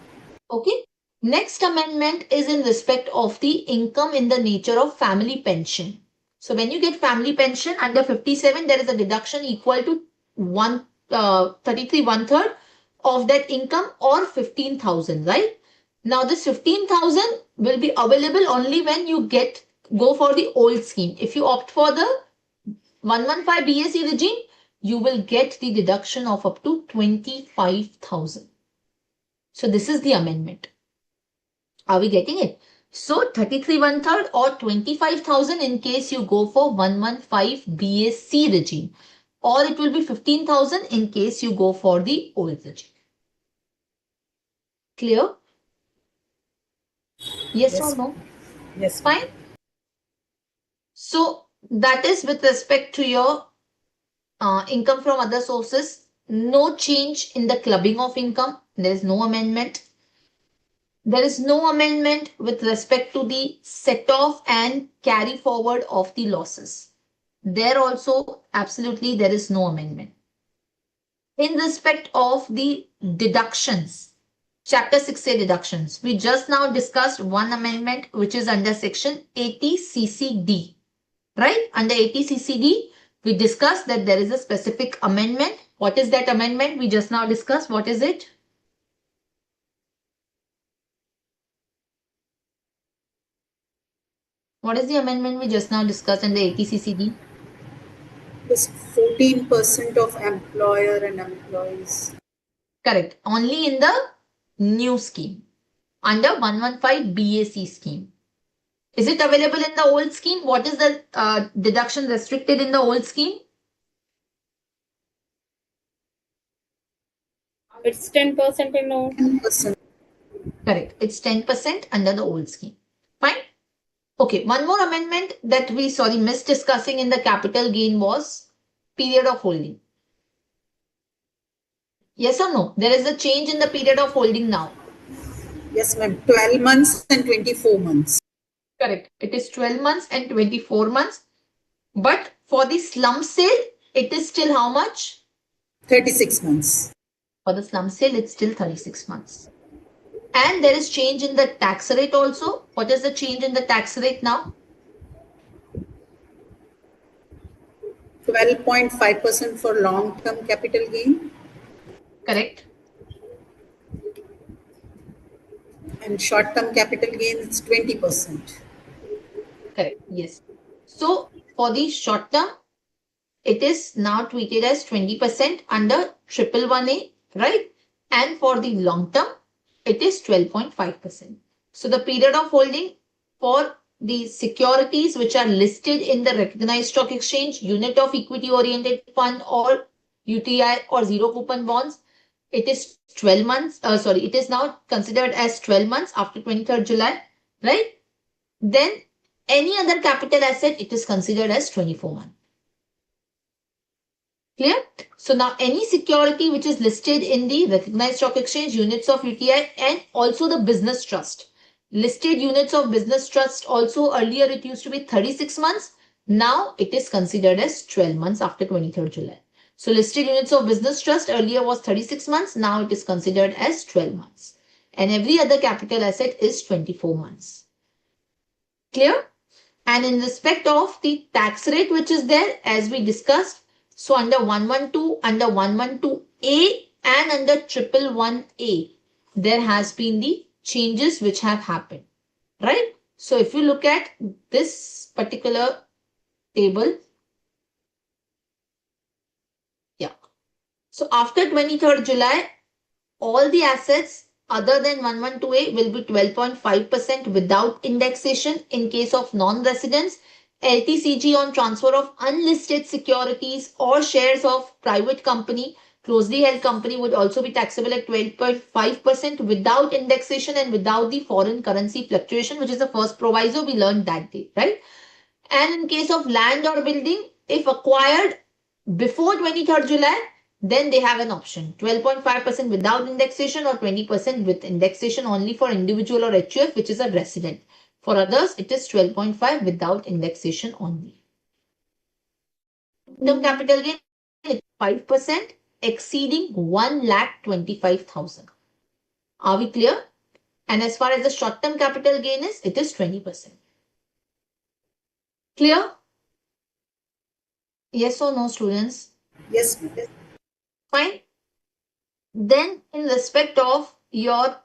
Okay. Next amendment is in respect of the income in the nature of family pension. So when you get family pension under 57, there is a deduction equal to 33 1/3 of that income or 15,000, right? Now this 15,000 will be available only when you go for the old scheme. If you opt for the 115 BSE regime, you will get the deduction of up to 25,000. So this is the amendment. Are we getting it? So 33 1/3 or 25,000 in case you go for 115 BSC regime, or it will be 15,000 in case you go for the old regime. Clear? Yes or no? Yes. Fine. So that is with respect to your income from other sources. No change in the clubbing of income. There is no amendment. There is no amendment with respect to the set off and carry forward of the losses. There also, absolutely, there is no amendment. In respect of the deductions, Chapter 6A deductions, we just now discussed one amendment which is under section 80CCD. Right? Under 80CCD, we discussed that there is a specific amendment. What is that amendment? We just now discussed. What is it? What is the amendment we just now discussed in the 80CCD? This 14% of employer and employees. Correct. Only in the new scheme. Under 115 BAC scheme. Is it available in the old scheme? What is the deduction restricted in the old scheme? It's 10% in all. 10%. Correct. It's 10% under the old scheme. Fine. Okay. One more amendment that we missed discussing in the capital gain was period of holding. Yes or no? There is a change in the period of holding now. Yes, ma'am. 12 months and 24 months. Correct. It is 12 months and 24 months. But for the slump sale, it is still how much? 36 months. For the slump sale, it's still 36 months. And there is change in the tax rate also. What is the change in the tax rate now? 12.5% for long-term capital gain. Correct. And short-term capital gain is 20%. Correct. Yes. So for the short term, it is now treated as 20% under 111A, right? And for the long term, it is 12.5%. So the period of holding for the securities which are listed in the recognized stock exchange, unit of equity oriented fund or UTI or zero coupon bonds, it is 12 months. It is now considered as 12 months after 23rd July, right? Then any other capital asset, it is considered as 24 months. Clear? So now any security which is listed in the recognized stock exchange, units of UTI and also the business trust. Listed units of business trust also, earlier it used to be 36 months. Now it is considered as 12 months after 23rd July. So listed units of business trust earlier was 36 months. Now it is considered as 12 months. And every other capital asset is 24 months. Clear? And in respect of the tax rate which is there, as we discussed, so under 112, under 112A and under 111A, there has been the changes which have happened, right? So if you look at this particular table, yeah. So after 23rd July, all the assets other than 112A will be 12.5% without indexation in case of non-residents. LTCG on transfer of unlisted securities or shares of private company, closely held company would also be taxable at 12.5% without indexation and without the foreign currency fluctuation, which is the first proviso we learned that day, right? And in case of land or building, if acquired before 23rd July, then they have an option 12.5% without indexation or 20% with indexation only for individual or HUF, which is a resident. For others, it is 12.5 without indexation only. Term capital gain is 5% exceeding 1,25,000. Are we clear? And as far as the short-term capital gain is, it is 20%. Clear? Yes or no, students? Yes, ma'am. Fine. Then in respect of your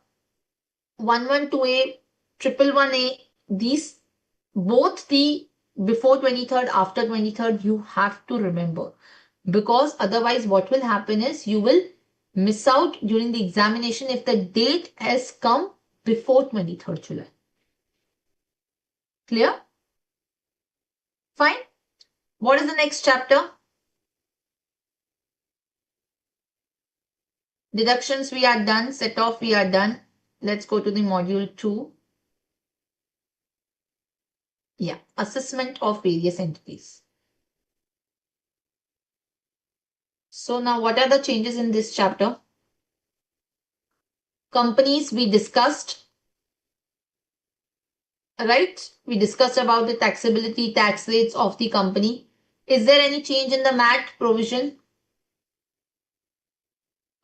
112A, 111A, these both the before 23rd, after 23rd, you have to remember, because otherwise what will happen is you will miss out during the examination if the date has come before 23rd July. Clear? Fine. What is the next chapter? Deductions we are done, set off we are done. Let's go to the module 2. Yeah, assessment of various entities. So now what are the changes in this chapter? Companies we discussed, right? We discussed about the taxability, tax rates of the company. Is there any change in the MAT provision?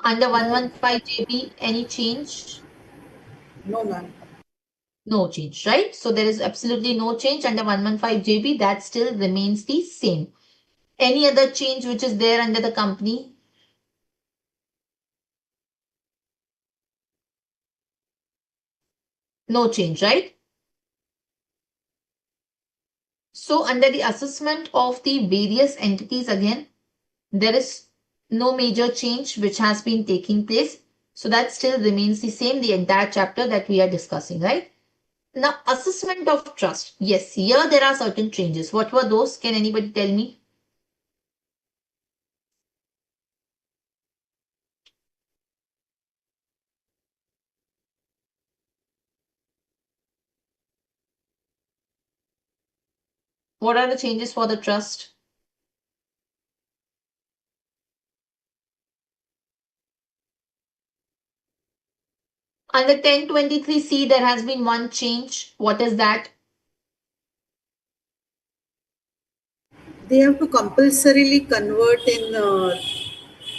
Under 115 JB, any change? No, ma'am. No change, right? So there is absolutely no change under 115 JB. That still remains the same. Any other change which is there under the company? No change, right? So under the assessment of the various entities again, there is no major change which has been taking place. So that still remains the same, the entire chapter that we are discussing, right? Now, assessment of trust. Yes, here there are certain changes. What were those? Can anybody tell me? What are the changes for the trust? Under 1023C, there has been one change. What is that? They have to compulsorily convert in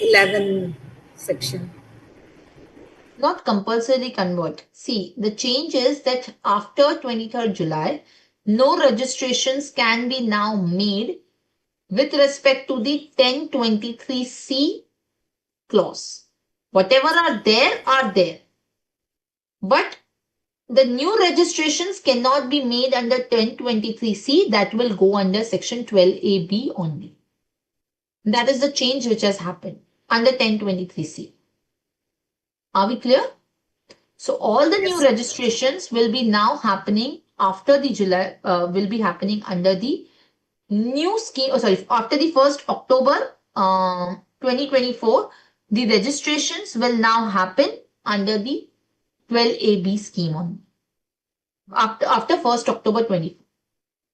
11 section. Not compulsory convert. See, the change is that after 23rd July, no registrations can be now made with respect to the 1023C clause. Whatever are there. But the new registrations cannot be made under 1023C. That will go under section 12AB only. That is the change which has happened under 1023C. Are we clear? So all the new registrations will be now happening after the July, will be happening under the new scheme, after the 1st October 2024, the registrations will now happen under the 12AB scheme on after 1st October 24.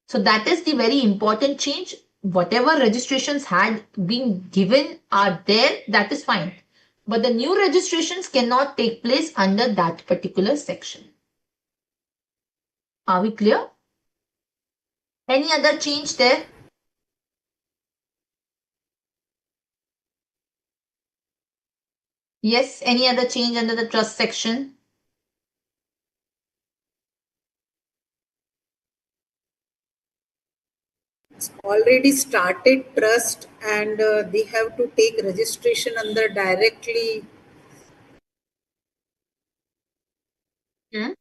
So that is the very important change. Whatever registrations had been given are there, that is fine. But the new registrations cannot take place under that particular section. Are we clear? Any other change there? Yes, any other change under the trust section? It's already started trust and they have to take registration under directly, Hmm?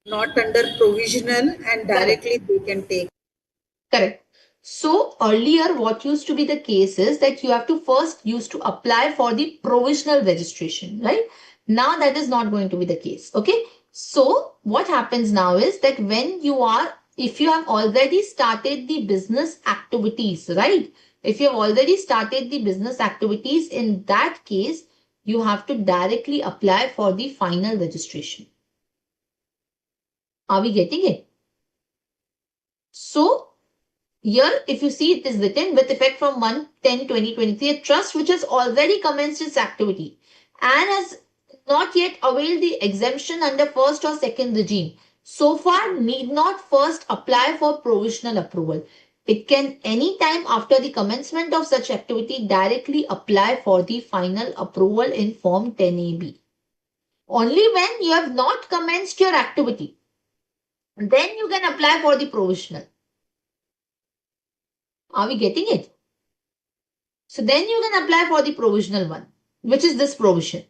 not under provisional, and Correct. directly they can take. Correct. So earlier what used to be the case is that you have to first used to apply for the provisional registration, right? Now that is not going to be the case. Okay. So what happens now is that when you are, if you have already started the business activities, right? If you have already started the business activities, in that case, you have to directly apply for the final registration. Are we getting it? So here, if you see, it is written with effect from 1/10/2023, a trust which has already commenced its activity and has not yet availed the exemption under first or second regime, so far need not first apply for provisional approval. It can any time after the commencement of such activity directly apply for the final approval in Form 10AB. Only when you have not commenced your activity, then you can apply for the provisional. Are we getting it? So then you can apply for the provisional one, which is this provision.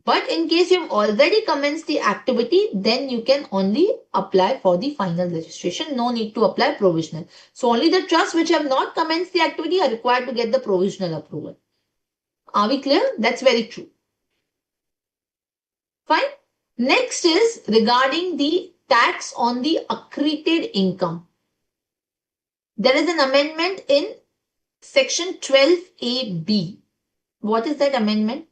But in case you have already commenced the activity, then you can only apply for the final registration. No need to apply provisional. So only the trusts which have not commenced the activity are required to get the provisional approval. Are we clear? That's very true. Fine. Next is regarding the tax on the accreted income. There is an amendment in section 12AB. What is that amendment?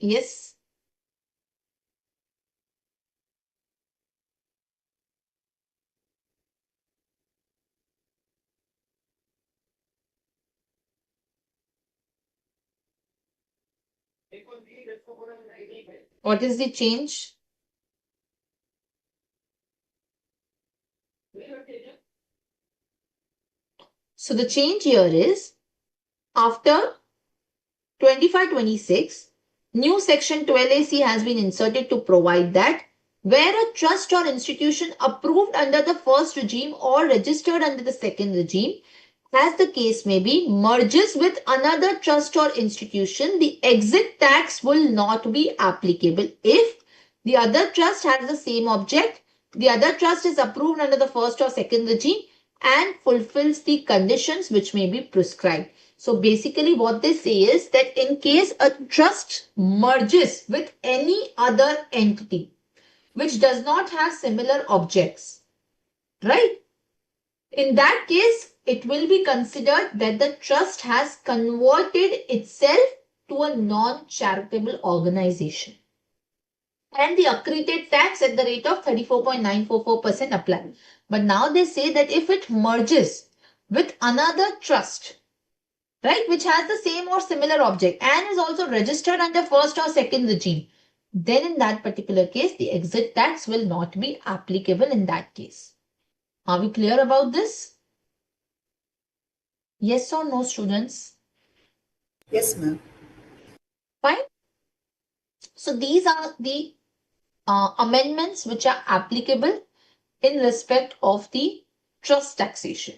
Yes. What is the change? So the change here is after 25-26, new section 12AC has been inserted to provide that where a trust or institution approved under the first regime or registered under the second regime, as the case may be, merges with another trust or institution, the exit tax will not be applicable if the other trust has the same object, the other trust is approved under the first or second regime and fulfills the conditions which may be prescribed. So basically what they say is that in case a trust merges with any other entity which does not have similar objects, right? In that case, it will be considered that the trust has converted itself to a non-charitable organization. And the accreted tax at the rate of 34.944% apply. But now they say that if it merges with another trust, right, which has the same or similar object and is also registered under first or second regime, then in that particular case, the exit tax will not be applicable in that case. Are we clear about this? Yes or no, students? Yes, ma'am. Fine. So these are the amendments which are applicable in respect of the trust taxation.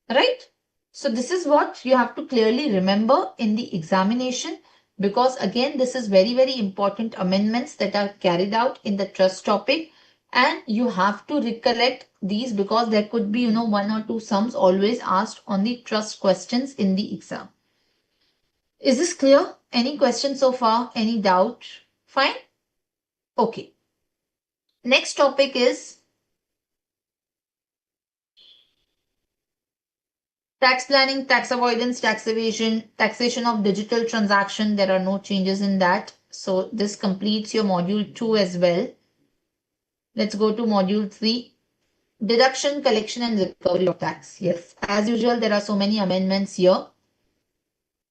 Right? So this is what you have to clearly remember in the examination, because again, this is very, very important amendments that are carried out in the trust topic, and you have to recollect these because there could be, one or two sums always asked on the trust questions in the exam. Is this clear? Any questions so far? Any doubt? Fine? Okay. Next topic is tax planning, tax avoidance, tax evasion, taxation of digital transaction. There are no changes in that. So this completes your module 2 as well. Let's go to module 3. deduction, collection and recovery of tax. Yes, as usual, there are so many amendments here.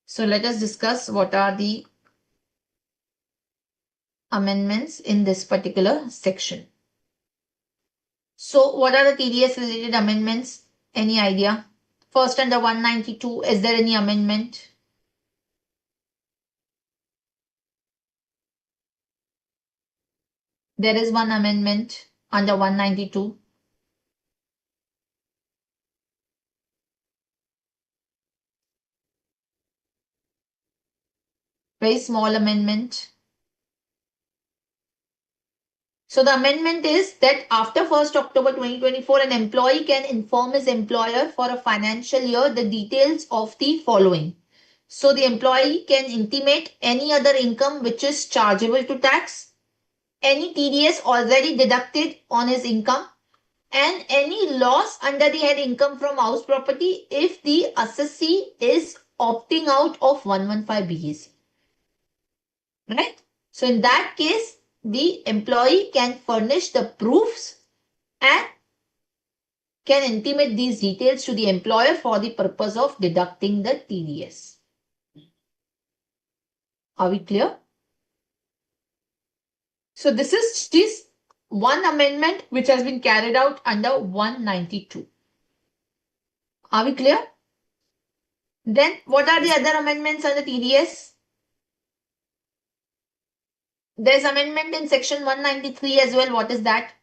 So let us discuss what are the amendments in this particular section. So what are the TDS related amendments? Any idea? First, under 192, is there any amendment? There is one amendment under 192. Very small amendment. So the amendment is that after 1st October 2024, an employee can inform his employer for a financial year the details of the following. So the employee can intimate any other income which is chargeable to tax, any TDS already deducted on his income, and any loss under the head income from house property if the assessee is opting out of 115 BAC. Right? So in that case, the employee can furnish the proofs and can intimate these details to the employer for the purpose of deducting the TDS. Are we clear? So this is one amendment which has been carried out under 192. Are we clear? Then what are the other amendments under TDS? There's amendment in section 193 as well. What is that?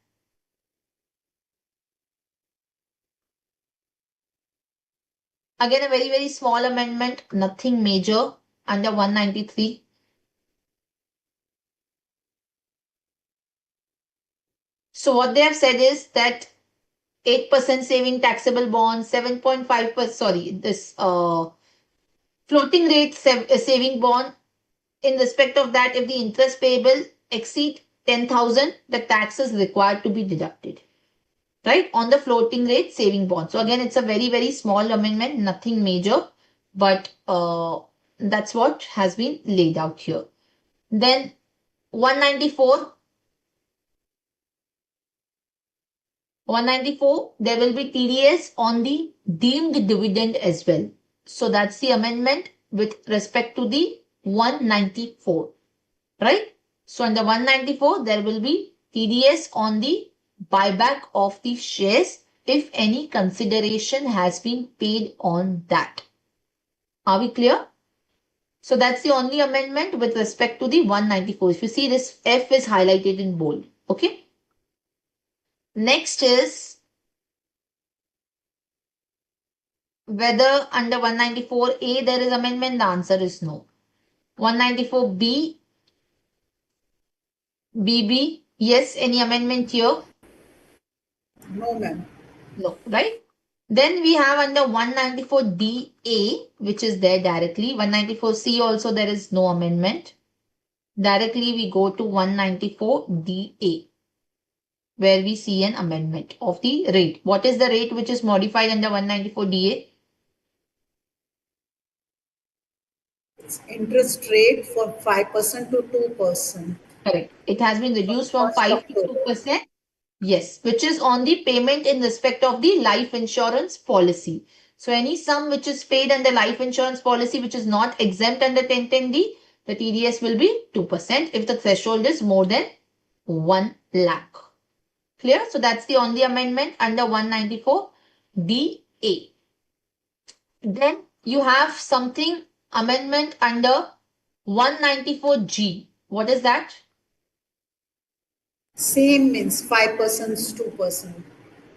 Again, a very, very small amendment, nothing major under 193. So what they have said is that 8% saving taxable bond, 7.5%, sorry, this floating rate saving bond, in respect of that, if the interest payable exceed 10,000, the tax is required to be deducted, right, on the floating rate saving bond. So again, it's a very, very small amendment, nothing major, but that's what has been laid out here. Then 194, there will be TDS on the deemed dividend as well. So that's the amendment with respect to the 194, right? So under 194, there will be TDS on the buyback of the shares if any consideration has been paid on that. Are we clear? So that's the only amendment with respect to the 194. If you see, this F is highlighted in bold. Okay. Next is whether under 194A there is amendment. The answer is no. 194B, BB, yes, any amendment here? No, ma'am. No, right? Then we have under 194DA, which is there directly. 194C also there is no amendment. Directly we go to 194DA, where we see an amendment of the rate. What is the rate which is modified under 194DA? It's interest rate for 5% to 2%. Correct. It has been reduced from 5 to 2%. Yes, which is on the payment in respect of the life insurance policy. So any sum which is paid under life insurance policy which is not exempt under 1010D, the TDS will be 2% if the threshold is more than 1 lakh. Clear? So that's the only amendment under 194DA. Then you have something amendment under 194G. What is that? Same means 5%, 2%.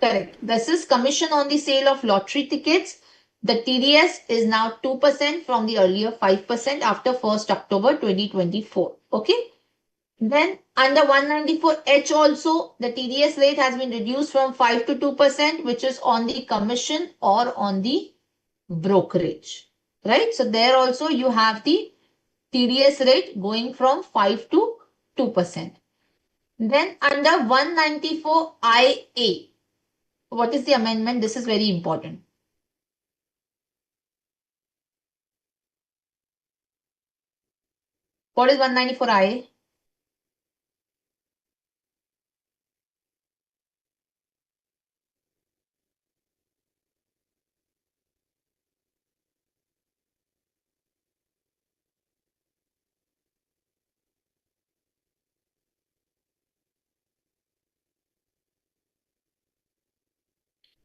Correct. This is commission on the sale of lottery tickets. The TDS is now 2% from the earlier 5% after 1st October 2024. Okay. Then under 194H also, the TDS rate has been reduced from 5 to 2%, which is on the commission or on the brokerage. Right. So there also you have the TDS rate going from 5 to 2%. Then under 194IA, what is the amendment? This is very important. What is 194IA?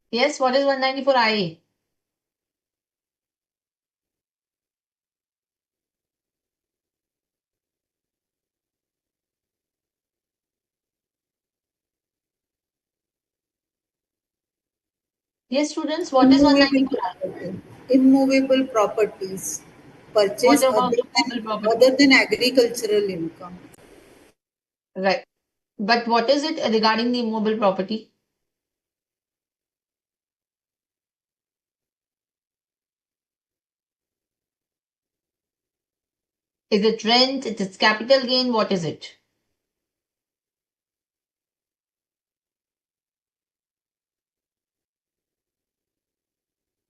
Yes, what is 194 IA? Yes, students, what is Immovable 194 IA? property. Immovable properties What purchased about the mobile property? other than agricultural income. Right. But what is it regarding the immobile property? Is it rent? It is capital gain? What is it?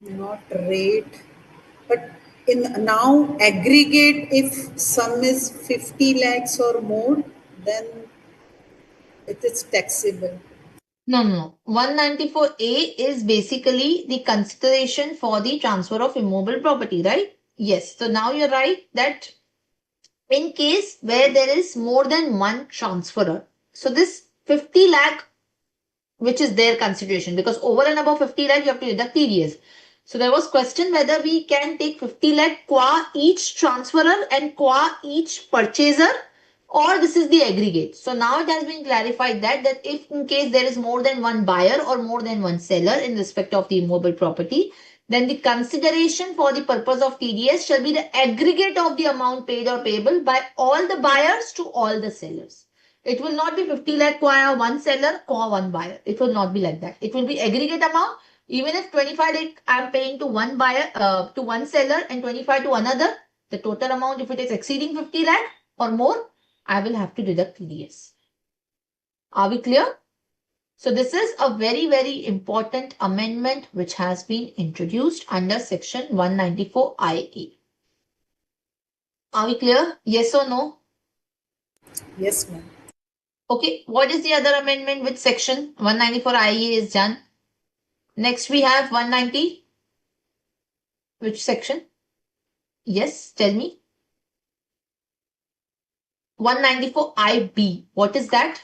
Not rate, but in now aggregate, if sum is 50 lakhs or more, then it is taxable. No, no, no. 194A is basically the consideration for the transfer of immobile property, right? Yes. So now you're right that in case where there is more than one transferor. So this 50 lakh, which is their consideration, because over and above 50 lakh, you have to deduct TDS. So there was question whether we can take 50 lakh qua each transferor and qua each purchaser, or this is the aggregate. So now it has been clarified that if in case there is more than one buyer or more than one seller in respect of the immobile property, then the consideration for the purpose of TDS shall be the aggregate of the amount paid or payable by all the buyers to all the sellers. It will not be 50 lakh qua one seller, qua one buyer. It will not be like that. It will be aggregate amount. Even if 25 lakh I am paying to one buyer, to one seller and 25 to another, the total amount, if it is exceeding 50 lakh or more, I will have to deduct TDS. Are we clear? So this is a very, very important amendment which has been introduced under section 194 IA. Are we clear? Yes or no? Yes, ma'am. Okay, what is the other amendment which section 194 IA is done? Next we have 190. Which section? Yes, tell me. 194 IB. What is that?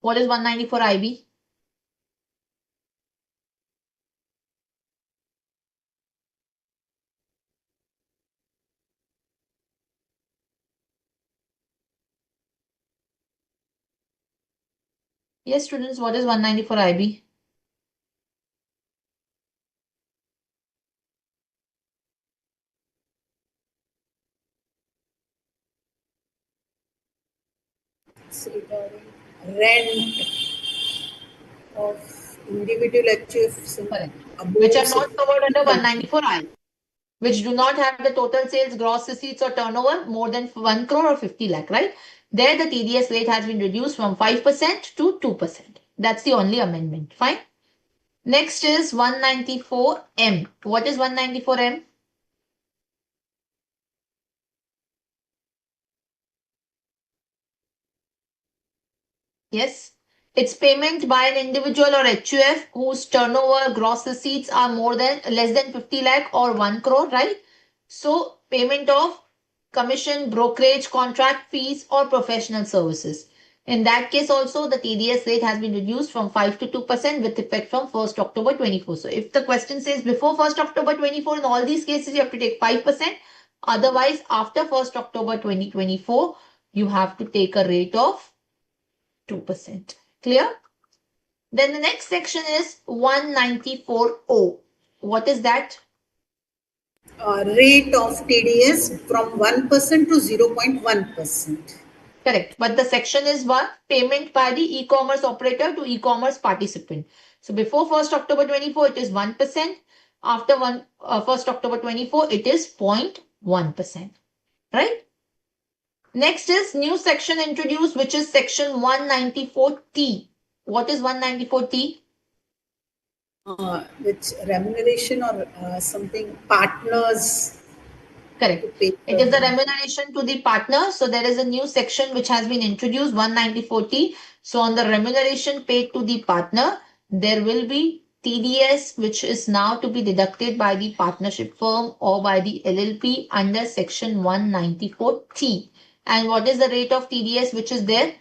What is 194 IB? Yes, students, what is 194 IB? It's regarding rent of individual HFs Correct. above Which are not covered under 50. 194 I, which do not have the total sales, gross receipts or turnover more than 1 crore or 50 lakh, right? There the TDS rate has been reduced from 5% to 2%. That's the only amendment. Fine. Next is 194M. What is 194M? Yes. It's payment by an individual or HUF whose turnover, gross receipts are less than 50 lakh or 1 crore, right? So payment of commission, brokerage, contract fees or professional services. In that case also the TDS rate has been reduced from 5 to 2% with effect from 1st October 24. So if the question says before 1st October 24, in all these cases you have to take 5%. Otherwise after 1st October 2024, you have to take a rate of 2%. Clear? Then the next section is 194O. What is that? Rate of TDS from 1% to 0.1%. Correct. But the section is one, payment by the e-commerce operator to e-commerce participant. So before 1st October 24, it is 1%. After 1st October 24, it is 0.1%. Right? Next is new section introduced, which is section 194T. What is 194T? Which remuneration or something partners Correct. to pay It for is the them. remuneration to the partner. So there is a new section which has been introduced, 194T. So on the remuneration paid to the partner, there will be TDS, which is now to be deducted by the partnership firm or by the LLP under section 194T. And what is the rate of TDS which is there?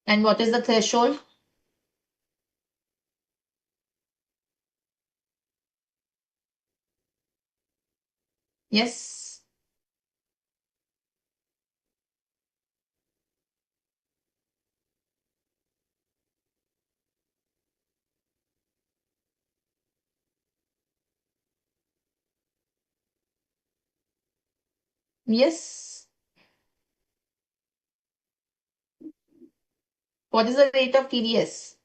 And what is the threshold? Yes. Yes. What is the rate of TDS?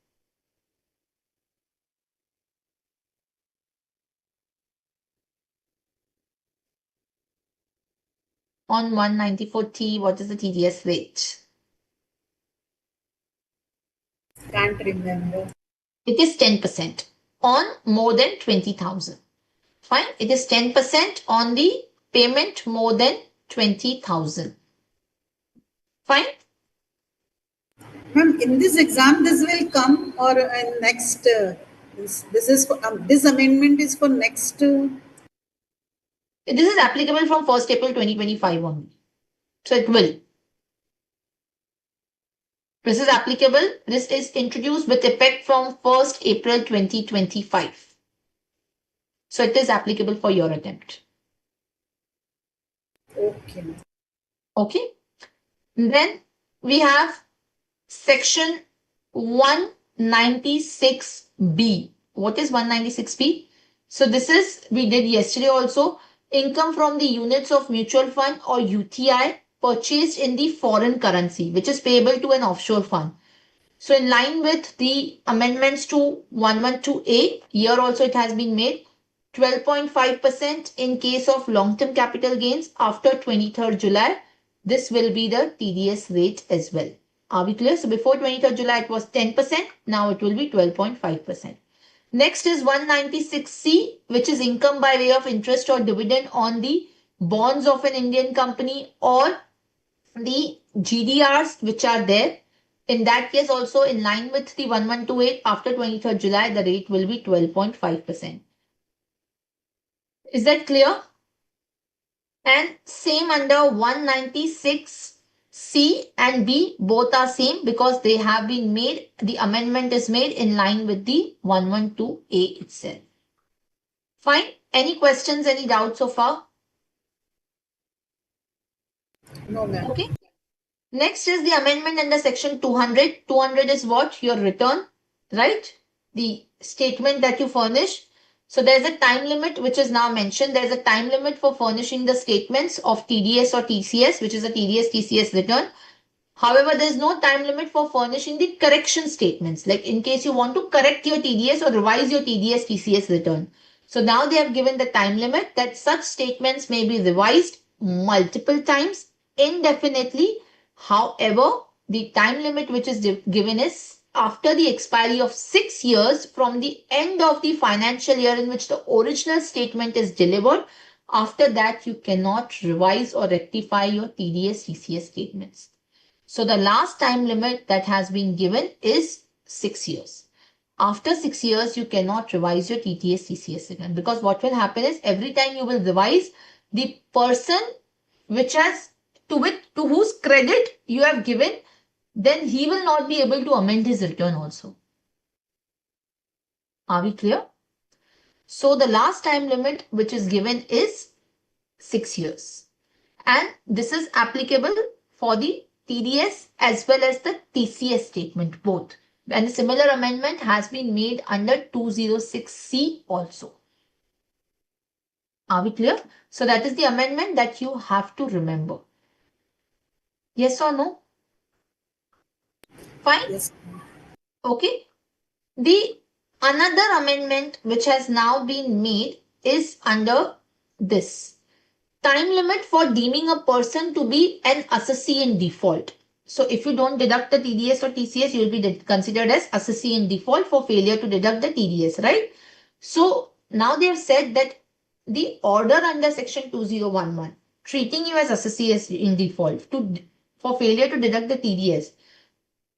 On 194T, what is the TDS rate? Can't remember. It is 10% on more than 20,000. Fine. It is 10% on the payment more than 20,000. Fine. Ma'am, in this exam, this will come or next? This is for, this amendment is for next. This is applicable from 1st April 2025 only. So it will. This is applicable. This is introduced with effect from 1st April 2025. So it is applicable for your attempt. Okay. Okay. Then we have section 196B. What is 196B? So this is, we did yesterday also, income from the units of mutual fund or UTI purchased in the foreign currency, which is payable to an offshore fund. So in line with the amendments to 112A, here also it has been made 12.5% in case of long-term capital gains after 23rd July. This will be the TDS rate as well. Are we clear? So before 23rd July, it was 10%. Now it will be 12.5%. Next is 196C, which is income by way of interest or dividend on the bonds of an Indian company or the GDRs which are there. In that case, also in line with the 1128, after 23rd July, the rate will be 12.5%. Is that clear? And same under 196C and B, both are same because they have been made, the amendment is made in line with the 112A itself. Fine. Any questions, any doubts so far? No, ma'am. Okay. Next is the amendment under section 200. 200 is what? Your return, right? The statement that you furnish. So there's a time limit which is now mentioned. There's a time limit for furnishing the statements of TDS or TCS, which is a TDS TCS return. However, there is no time limit for furnishing the correction statements. Like in case you want to correct your TDS or revise your TDS TCS return. So now they have given the time limit that such statements may be revised multiple times indefinitely. However, the time limit which is given is after the expiry of 6 years from the end of the financial year in which the original statement is delivered. After that, you cannot revise or rectify your TDS TCS statements. So the last time limit that has been given is 6 years. After 6 years, you cannot revise your TTS TCS return because what will happen is every time you will revise, the person which has to whose credit you have given, then he will not be able to amend his return also. Are we clear? So the last time limit which is given is 6 years. And this is applicable for the TDS as well as the TCS statement both. And a similar amendment has been made under 206C also. Are we clear? So that is the amendment that you have to remember. Yes or no? Fine? Yes. Okay. The another amendment which has now been made is under this. Time limit for deeming a person to be an assessee in default. So if you don't deduct the TDS or TCS, you will be considered as assessee in default for failure to deduct the TDS, right? So now they have said that the order under section 2011 treating you as assessee in default for failure to deduct the TDS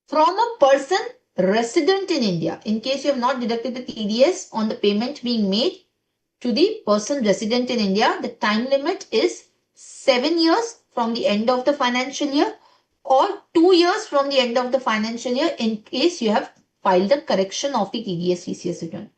from a person resident in India. In case you have not deducted the TDS on the payment being made to the person resident in India, the time limit is 7 years from the end of the financial year or 2 years from the end of the financial year in case you have filed a correction of the TDS TCS return.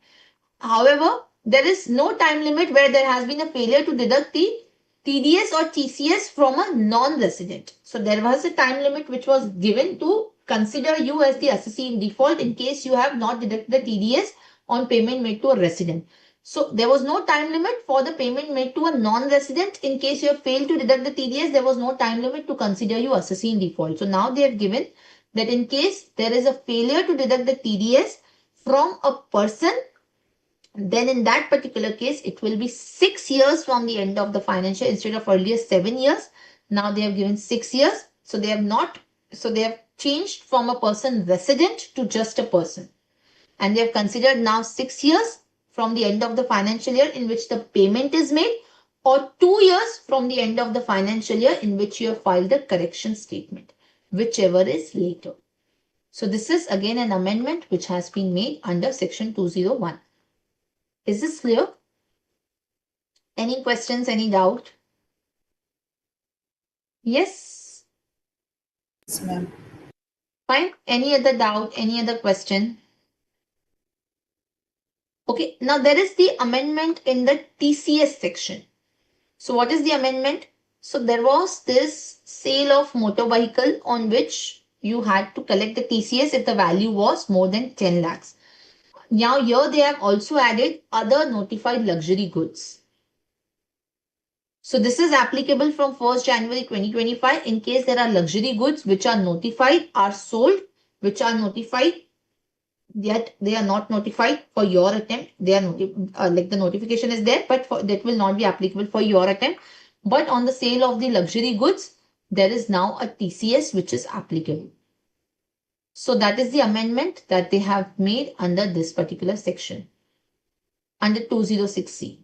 However, there is no time limit where there has been a failure to deduct the TDS or TCS from a non-resident. So there was a time limit which was given to consider you as the assessee in default in case you have not deducted the TDS on payment made to a resident. So there was no time limit for the payment made to a non-resident. In case you have failed to deduct the TDS, there was no time limit to consider you assessee in default. So now they have given that in case there is a failure to deduct the TDS from a person, then in that particular case, it will be 6 years from the end of the financial instead of earlier 7 years. Now they have given 6 years. So they have changed from a person resident to just a person. And they have considered now 6 years from the end of the financial year in which the payment is made, or 2 years from the end of the financial year in which you have filed the correction statement, whichever is later. So this is again an amendment which has been made under section 201. Is this clear? Any questions, any doubt? Yes? Yes, ma'am. Fine. Any other doubt, any other question? Okay, now there is the amendment in the TCS section. So what is the amendment? So there was this sale of motor vehicle on which you had to collect the TCS if the value was more than 10 lakhs. Now here they have also added other notified luxury goods. So this is applicable from 1st January 2025 in case there are luxury goods which are notified, are sold, which are notified, yet they are not notified for your attempt. They are like the notification is there, but that will not be applicable for your attempt. But on the sale of the luxury goods, there is now a TCS which is applicable. So that is the amendment that they have made under this particular section, under 206C.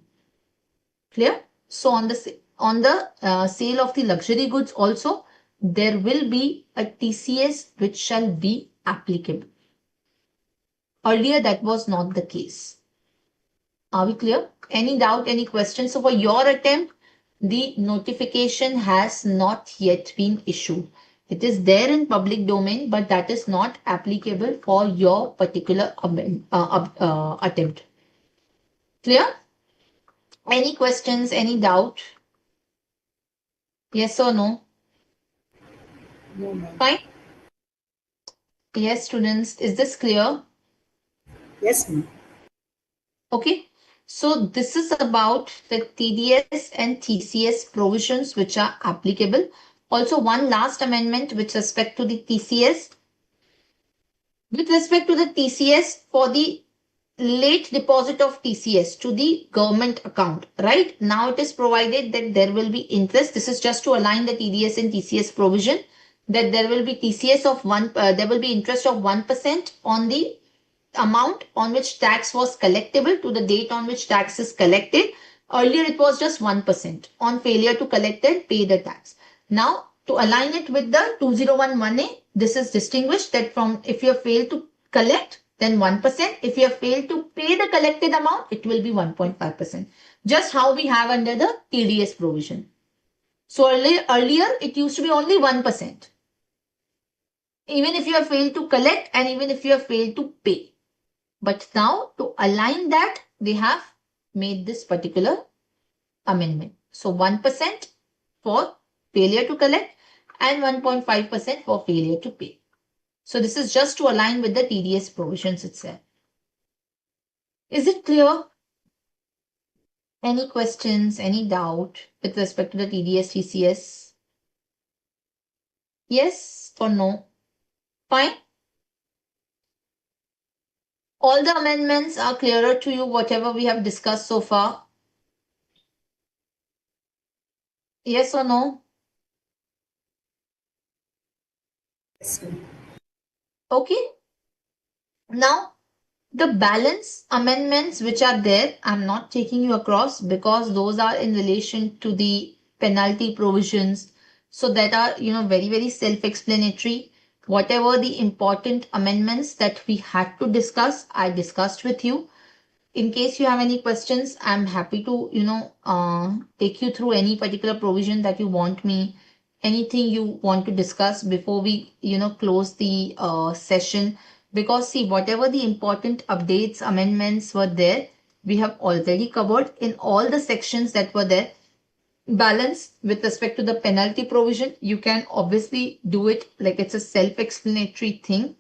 Clear? So on the sale of the luxury goods also, there will be a TCS which shall be applicable. Earlier, that was not the case. Are we clear? Any doubt, any questions? So for your attempt, the notification has not yet been issued. It is there in public domain, but that is not applicable for your particular attempt. Clear? Any questions, any doubt? Yes or no? No, ma'am. Fine. Yes, students, is this clear? Yes, ma'am. Okay. So this is about the TDS and TCS provisions which are applicable. Also, one last amendment with respect to the TCS. With respect to the TCS for the late deposit of TCS to the government account, right? Now it is provided that there will be interest. This is just to align the TDS and TCS provision, that there will be TCS of there will be interest of 1% on the amount on which tax was collectible to the date on which tax is collected. Earlier it was just 1% on failure to collect and pay the tax. Now to align it with the 2011A, this is distinguished that from if you have failed to collect, then 1%. If you have failed to pay the collected amount, it will be 1.5%. Just how we have under the TDS provision. So earlier it used to be only 1%. Even if you have failed to collect and even if you have failed to pay. But now to align that, they have made this particular amendment. So 1% for failure to collect and 1.5% for failure to pay. So this is just to align with the TDS provisions itself. Is it clear? Any questions, any doubt with respect to the TDS, TCS? Yes or no? Fine. All the amendments are clearer to you, whatever we have discussed so far. Yes or no? Yes, ma'am. Okay. Now, the balance amendments which are there, I'm not taking you across because those are in relation to the penalty provisions. So that are, very, very self-explanatory. Whatever the important amendments that we had to discuss, I discussed with you. In case you have any questions, I'm happy to, take you through any particular provision that you want me anything you want to discuss before we, close the session? Because see, whatever the important updates, amendments were there, we have already covered in all the sections that were there. Balance with respect to the penalty provision, you can obviously do it like it's a self-explanatory thing,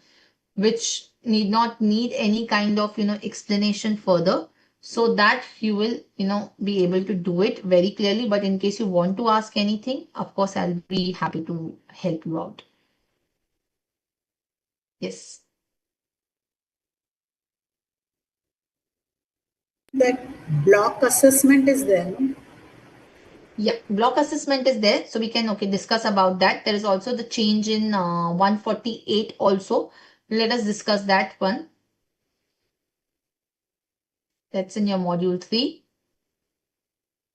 which need not need any kind of, explanation further. So that you will, be able to do it very clearly. But in case you want to ask anything, of course, I'll be happy to help you out. Yes. That block assessment is there, no? Yeah, block assessment is there. So we can, discuss about that. There is also the change in 148 also. Let us discuss that one. That's in your module 3.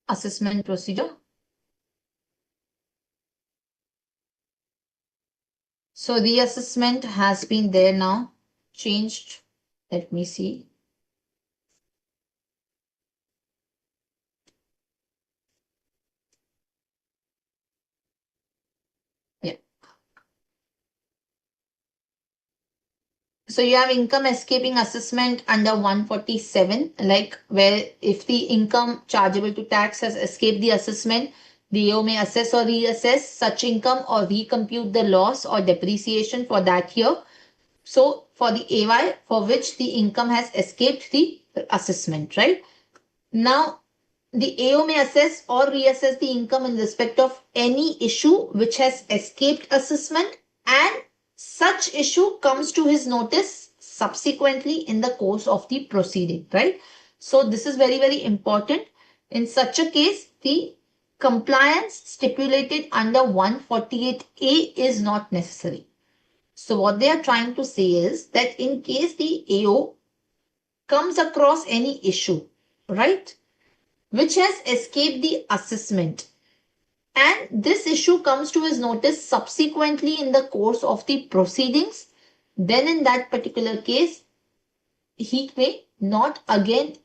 Assessment procedure. So the assessment has been there now, changed. Let me see. Yeah. So you have income escaping assessment under 147, like where if the income chargeable to tax has escaped the assessment, the AO may assess or reassess such income or recompute the loss or depreciation for that year. So for the AY for which the income has escaped the assessment, right? Now, the AO may assess or reassess the income in respect of any issue which has escaped assessment, and such issue comes to his notice subsequently in the course of the proceeding, right? So this is very, very important. In such a case, the compliance stipulated under 148A is not necessary. So what they are trying to say is that in case the AO comes across any issue, right, which has escaped the assessment, and this issue comes to his notice subsequently in the course of the proceedings, then in that particular case, he may not again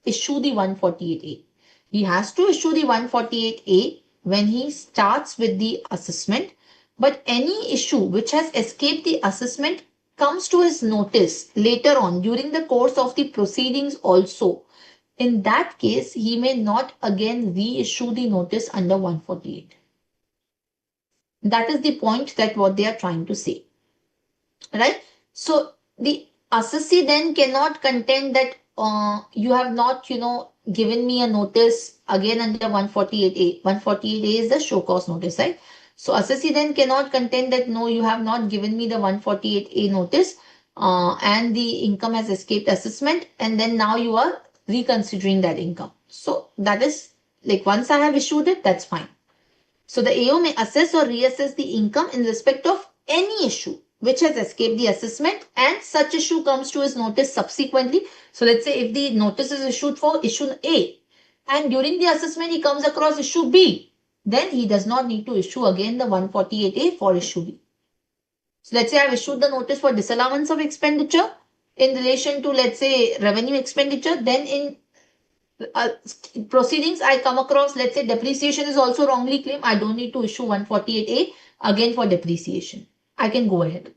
issue the 148A. He has to issue the 148A when he starts with the assessment, but any issue which has escaped the assessment comes to his notice later on during the course of the proceedings also. In that case, he may not again reissue the notice under 148. That is the point that what they are trying to say, right? So the assessee then cannot contend that you have not, given me a notice again under 148A. 148A is the show cause notice, right? So assessee then cannot contend that no, you have not given me the 148A notice and the income has escaped assessment, and then now you are reconsidering that income. So that is like once I have issued it, that's fine. So the AO may assess or reassess the income in respect of any issue which has escaped the assessment, and such issue comes to his notice subsequently. So let's say if the notice is issued for issue A and during the assessment he comes across issue B, then he does not need to issue again the 148A for issue B. So let's say I've issued the notice for disallowance of expenditure in relation to, let's say, revenue expenditure. Then in proceedings, I come across, let's say, depreciation is also wrongly claimed. I don't need to issue 148A again for depreciation. I can go ahead.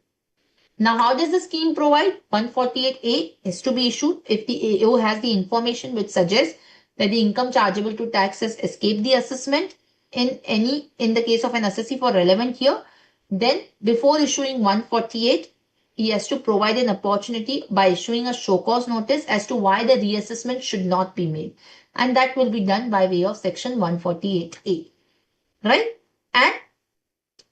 Now, how does the scheme provide? 148A is to be issued if the AO has the information which suggests that the income chargeable to tax has escaped the assessment in the case of an assessee for relevant year. Then before issuing 148, he has to provide an opportunity by issuing a show cause notice as to why the reassessment should not be made. And that will be done by way of section 148A, right? And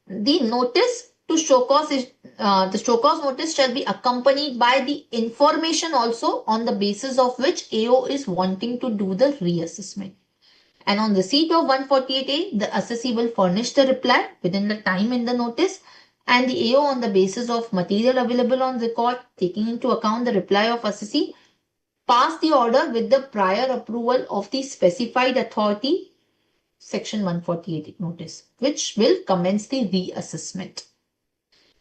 the notice to show cause is, the show cause notice shall be accompanied by the information also on the basis of which AO is wanting to do the reassessment. And on receipt of 148A, the assessee will furnish the reply within the time in the notice, and the AO, on the basis of material available on record, taking into account the reply of assessee, pass the order with the prior approval of the specified authority, section 148 notice, which will commence the reassessment.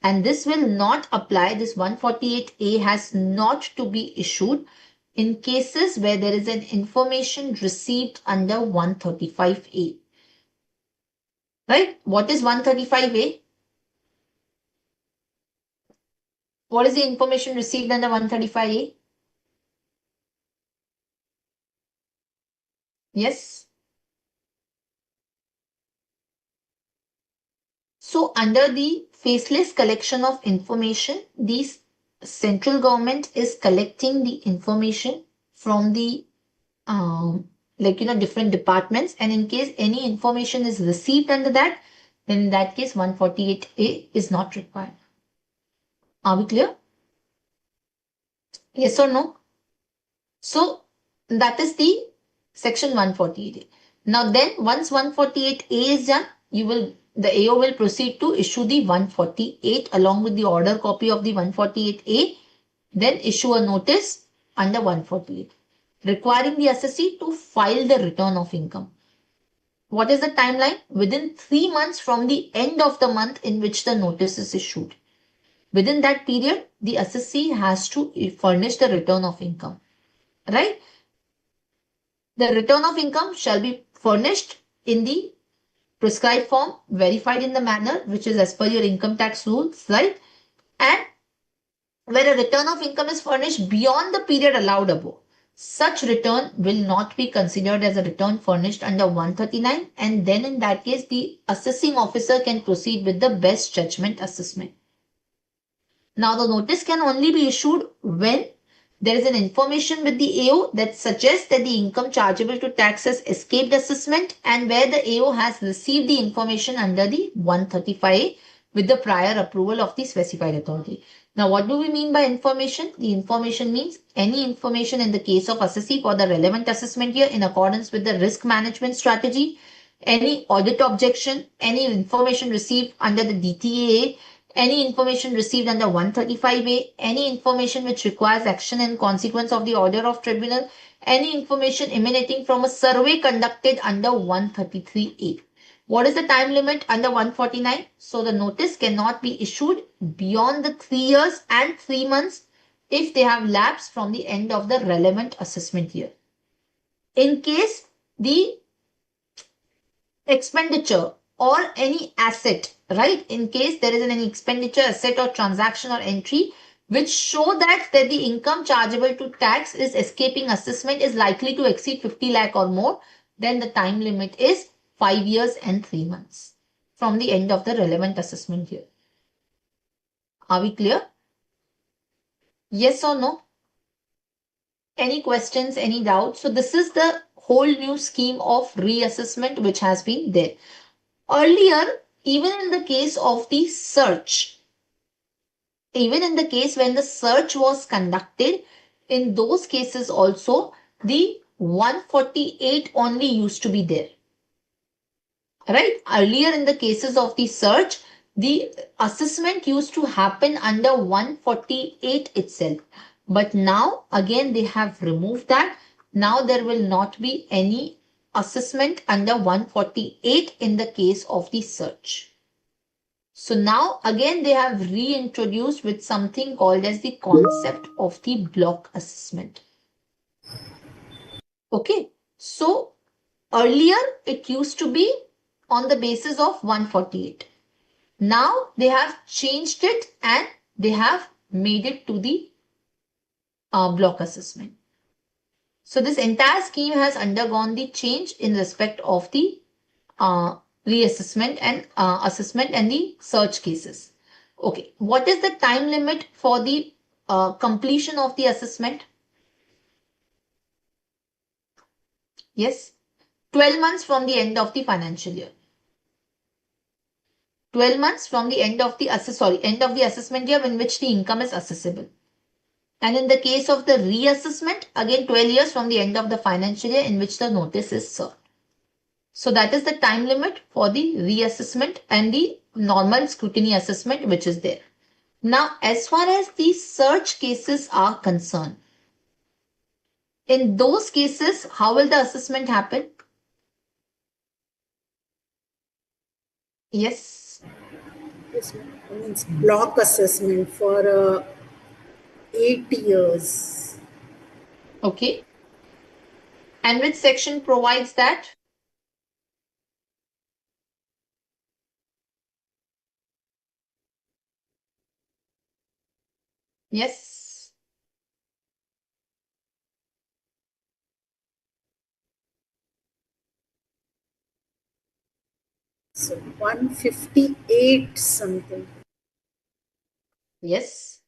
And this will not apply, this 148A has not to be issued in cases where there is an information received under 135A. right? What is 135A? What is the information received under 135A? Yes. So under the faceless collection of information, the central government is collecting the information from the different departments, and in case any information is received under that, then in that case 148A is not required. Are we clear? Yes or no? So that is the section 148A. Now then, once 148A is done, the AO will proceed to issue the 148 along with the order copy of the 148A, then issue a notice under 148 requiring the assessee to file the return of income. What is the timeline? Within 3 months from the end of the month in which the notice is issued. Within that period, the assessee has to furnish the return of income, right? The return of income shall be furnished in the prescribed form, verified in the manner which is as per your income tax rules, right? And where a return of income is furnished beyond the period allowed above, such return will not be considered as a return furnished under 139, and then in that case the assessing officer can proceed with the best judgment assessment. Now the notice can only be issued when there is an information with the AO that suggests that the income chargeable to tax has escaped assessment, and where the AO has received the information under the 135A with the prior approval of the specified authority. Now, what do we mean by information? The information means any information in the case of assessee for the relevant assessment year in accordance with the risk management strategy, any audit objection, any information received under the DTL, any information received under 135A, any information which requires action in consequence of the order of tribunal, any information emanating from a survey conducted under 133A. What is the time limit under 149? So the notice cannot be issued beyond the 3 years and 3 months if they have lapsed from the end of the relevant assessment year. In case the expenditure or any asset, right? In case there is any expenditure, asset or transaction or entry which show that the income chargeable to tax is escaping assessment is likely to exceed 50 lakh or more, then the time limit is 5 years and 3 months from the end of the relevant assessment year. Are we clear? Yes or no? Any questions, any doubts? So this is the whole new scheme of reassessment which has been there. Earlier, even in the case of the search, even in the case when the search was conducted, in those cases also, the 148 only used to be there. Right? Earlier in the cases of the search, the assessment used to happen under 148 itself. But now, again, they have removed that. Now there will not be any assessment under 148 in the case of the search. So now again they have reintroduced with something called as the concept of the block assessment. Okay, so earlier it used to be on the basis of 148. Now they have changed it and they have made it to the block assessment. So this entire scheme has undergone the change in respect of the reassessment and assessment and the search cases. Okay, what is the time limit for the completion of the assessment? Yes, 12 months from the end of the financial year. 12 months from the end of the assessment year in which the income is assessable. And in the case of the reassessment, again 12 years from the end of the financial year in which the notice is served. So that is the time limit for the reassessment and the normal scrutiny assessment which is there. Now, as far as the search cases are concerned, in those cases, how will the assessment happen? Yes. This means block assessment for 8 years. Okay. And which section provides that? Yes. So 158 something. Yes.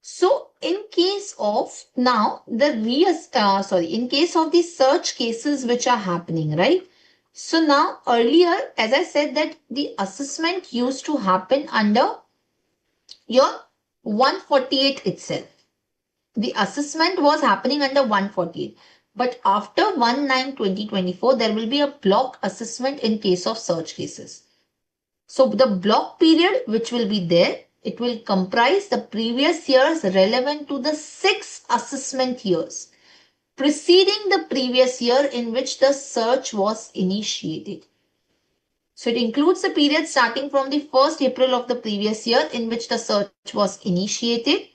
So in case of now in case of the search cases which are happening, right? So now earlier, as I said, that the assessment used to happen under your 148 itself. The assessment was happening under 148. But after 1/9/2024, there will be a block assessment in case of search cases. So the block period which will be there, it will comprise the previous years relevant to the 6 assessment years preceding the previous year in which the search was initiated. So it includes the period starting from the 1st April of the previous year in which the search was initiated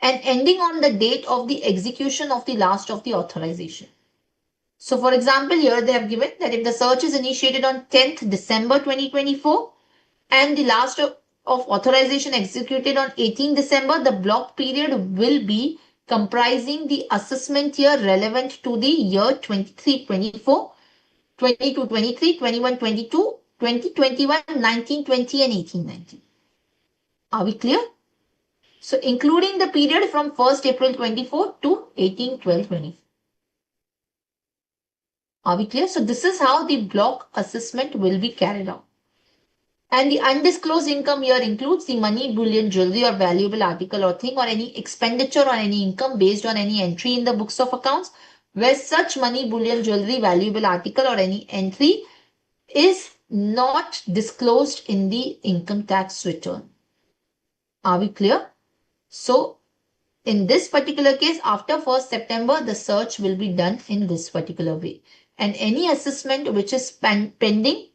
and ending on the date of the execution of the last of the authorization. So for example, here they have given that if the search is initiated on 10th December 2024 and the last of authorization executed on 18 December, the block period will be comprising the assessment year relevant to the year 23-24, 22-23, 21-22, 20-21, 19-20 and 18-19. Are we clear? So including the period from 1st April 24 to 18/12/24. Are we clear? So this is how the block assessment will be carried out. And the undisclosed income here includes the money, bullion, jewelry or valuable article or thing or any expenditure or any income based on any entry in the books of accounts where such money, bullion, jewelry, valuable article or any entry is not disclosed in the income tax return. Are we clear? So in this particular case, after 1st September, the search will be done in this particular way. And any assessment which is pending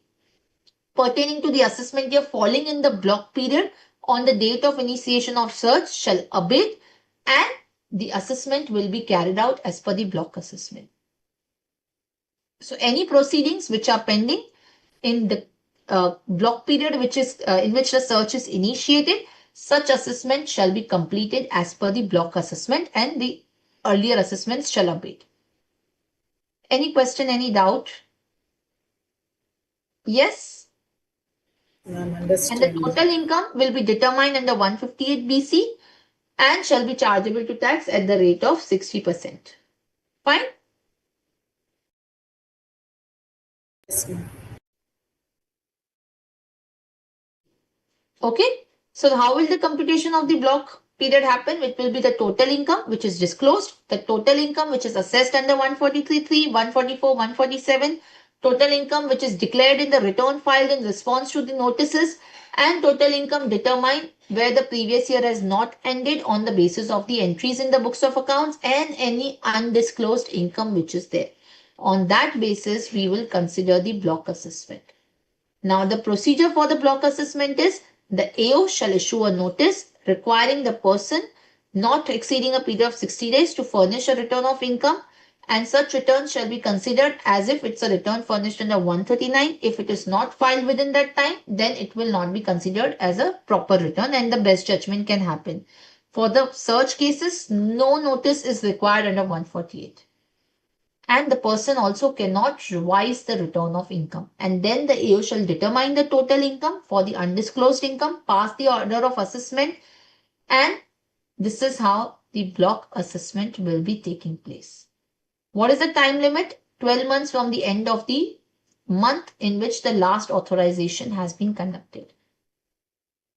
pertaining to the assessment year falling in the block period on the date of initiation of search shall abate and the assessment will be carried out as per the block assessment. So any proceedings which are pending in the block period which is in which the search is initiated, such assessment shall be completed as per the block assessment and the earlier assessments shall abate. Any question, any doubt? Yes? I'm And the understanding. total income will be determined under 158 BC and shall be chargeable to tax at the rate of 60%. Fine? Yes, ma'am. Okay. So how will the computation of the block period happen? It will be the total income which is disclosed, the total income which is assessed under 143.3, 144, 147, total income which is declared in the return filed in response to the notices, and total income determined where the previous year has not ended on the basis of the entries in the books of accounts and any undisclosed income which is there. On that basis, we will consider the block assessment. Now, the procedure for the block assessment is the AO shall issue a notice requiring the person not exceeding a period of 60 days to furnish a return of income, and such return shall be considered as if it's a return furnished under 139. If it is not filed within that time, then it will not be considered as a proper return and the best judgment can happen. For the search cases, no notice is required under 148. And the person also cannot revise the return of income. And then the AO shall determine the total income for the undisclosed income, pass the order of assessment, and this is how the block assessment will be taking place. What is the time limit? 12 months from the end of the month in which the last authorization has been conducted.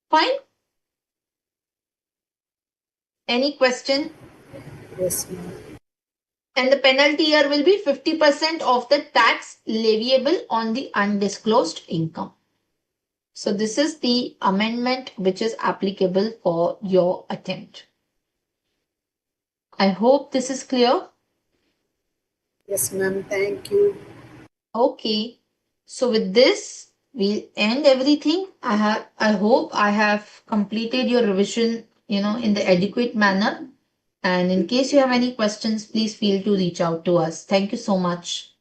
Fine? Any question? Yes, ma'am. And the penalty here will be 50% of the tax leviable on the undisclosed income. So this is the amendment which is applicable for your attempt. I hope this is clear. Yes, ma'am. Thank you. Okay. So with this, we'll end everything. I hope I have completed your revision, in the adequate manner. And in case you have any questions, please feel to reach out to us. Thank you so much.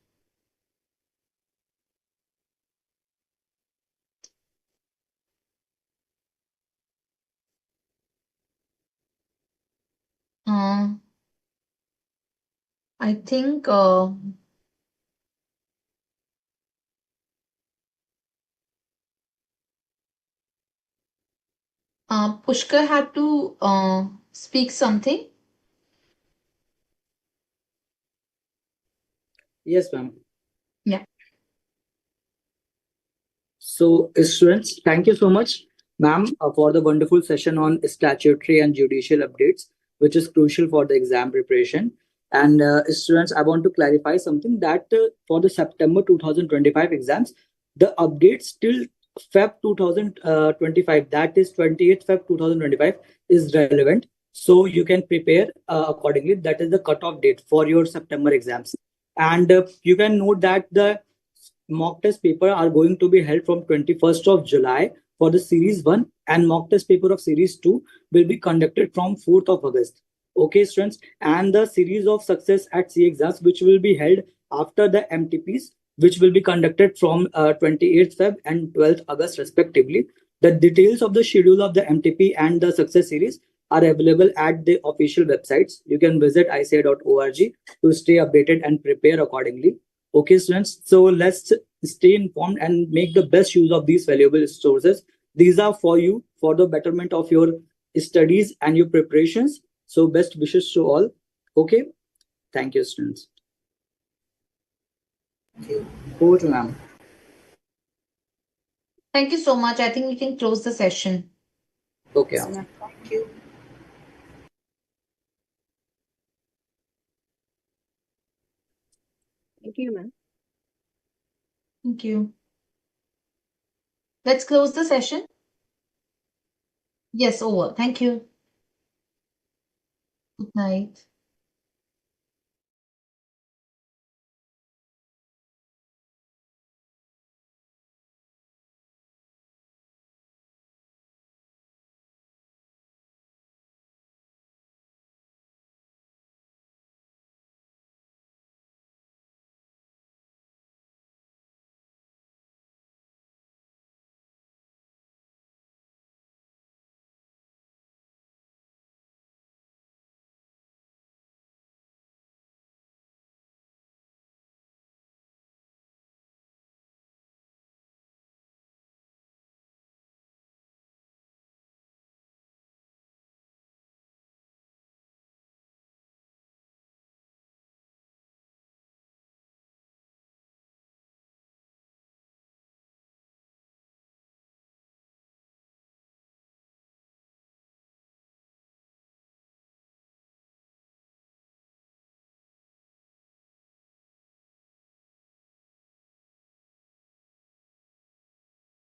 I think Pushkar had to speak something. Yes, ma'am. Yeah. So, students, thank you so much, ma'am, for the wonderful session on statutory and judicial updates, which is crucial for the exam preparation. And students, I want to clarify something that for the September 2025 exams, the updates till Feb 2025, that is 28th Feb 2025, is relevant. So you can prepare accordingly. That is the cutoff date for your September exams. And you can note that the mock test paper are going to be held from 21st of July for the series 1, and mock test paper of series 2 will be conducted from 4th of August. Okay, students, and the series of success at C exams which will be held after the MTPs, which will be conducted from 28th Feb and 12th August respectively. The details of the schedule of the MTP and the success series are available at the official websites. You can visit ICAI.org to stay updated and prepare accordingly. Okay, students, so let's stay informed and make the best use of these valuable resources. These are for you for the betterment of your studies and your preparations. So, best wishes to all. Okay, thank you, students. Thank you. Over to ma'am. Thank you so much. I think we can close the session. Okay. Yes, ma'am. Thank you. Thank you, ma'am. Thank you. Let's close the session. Yes, over. Thank you. Good night.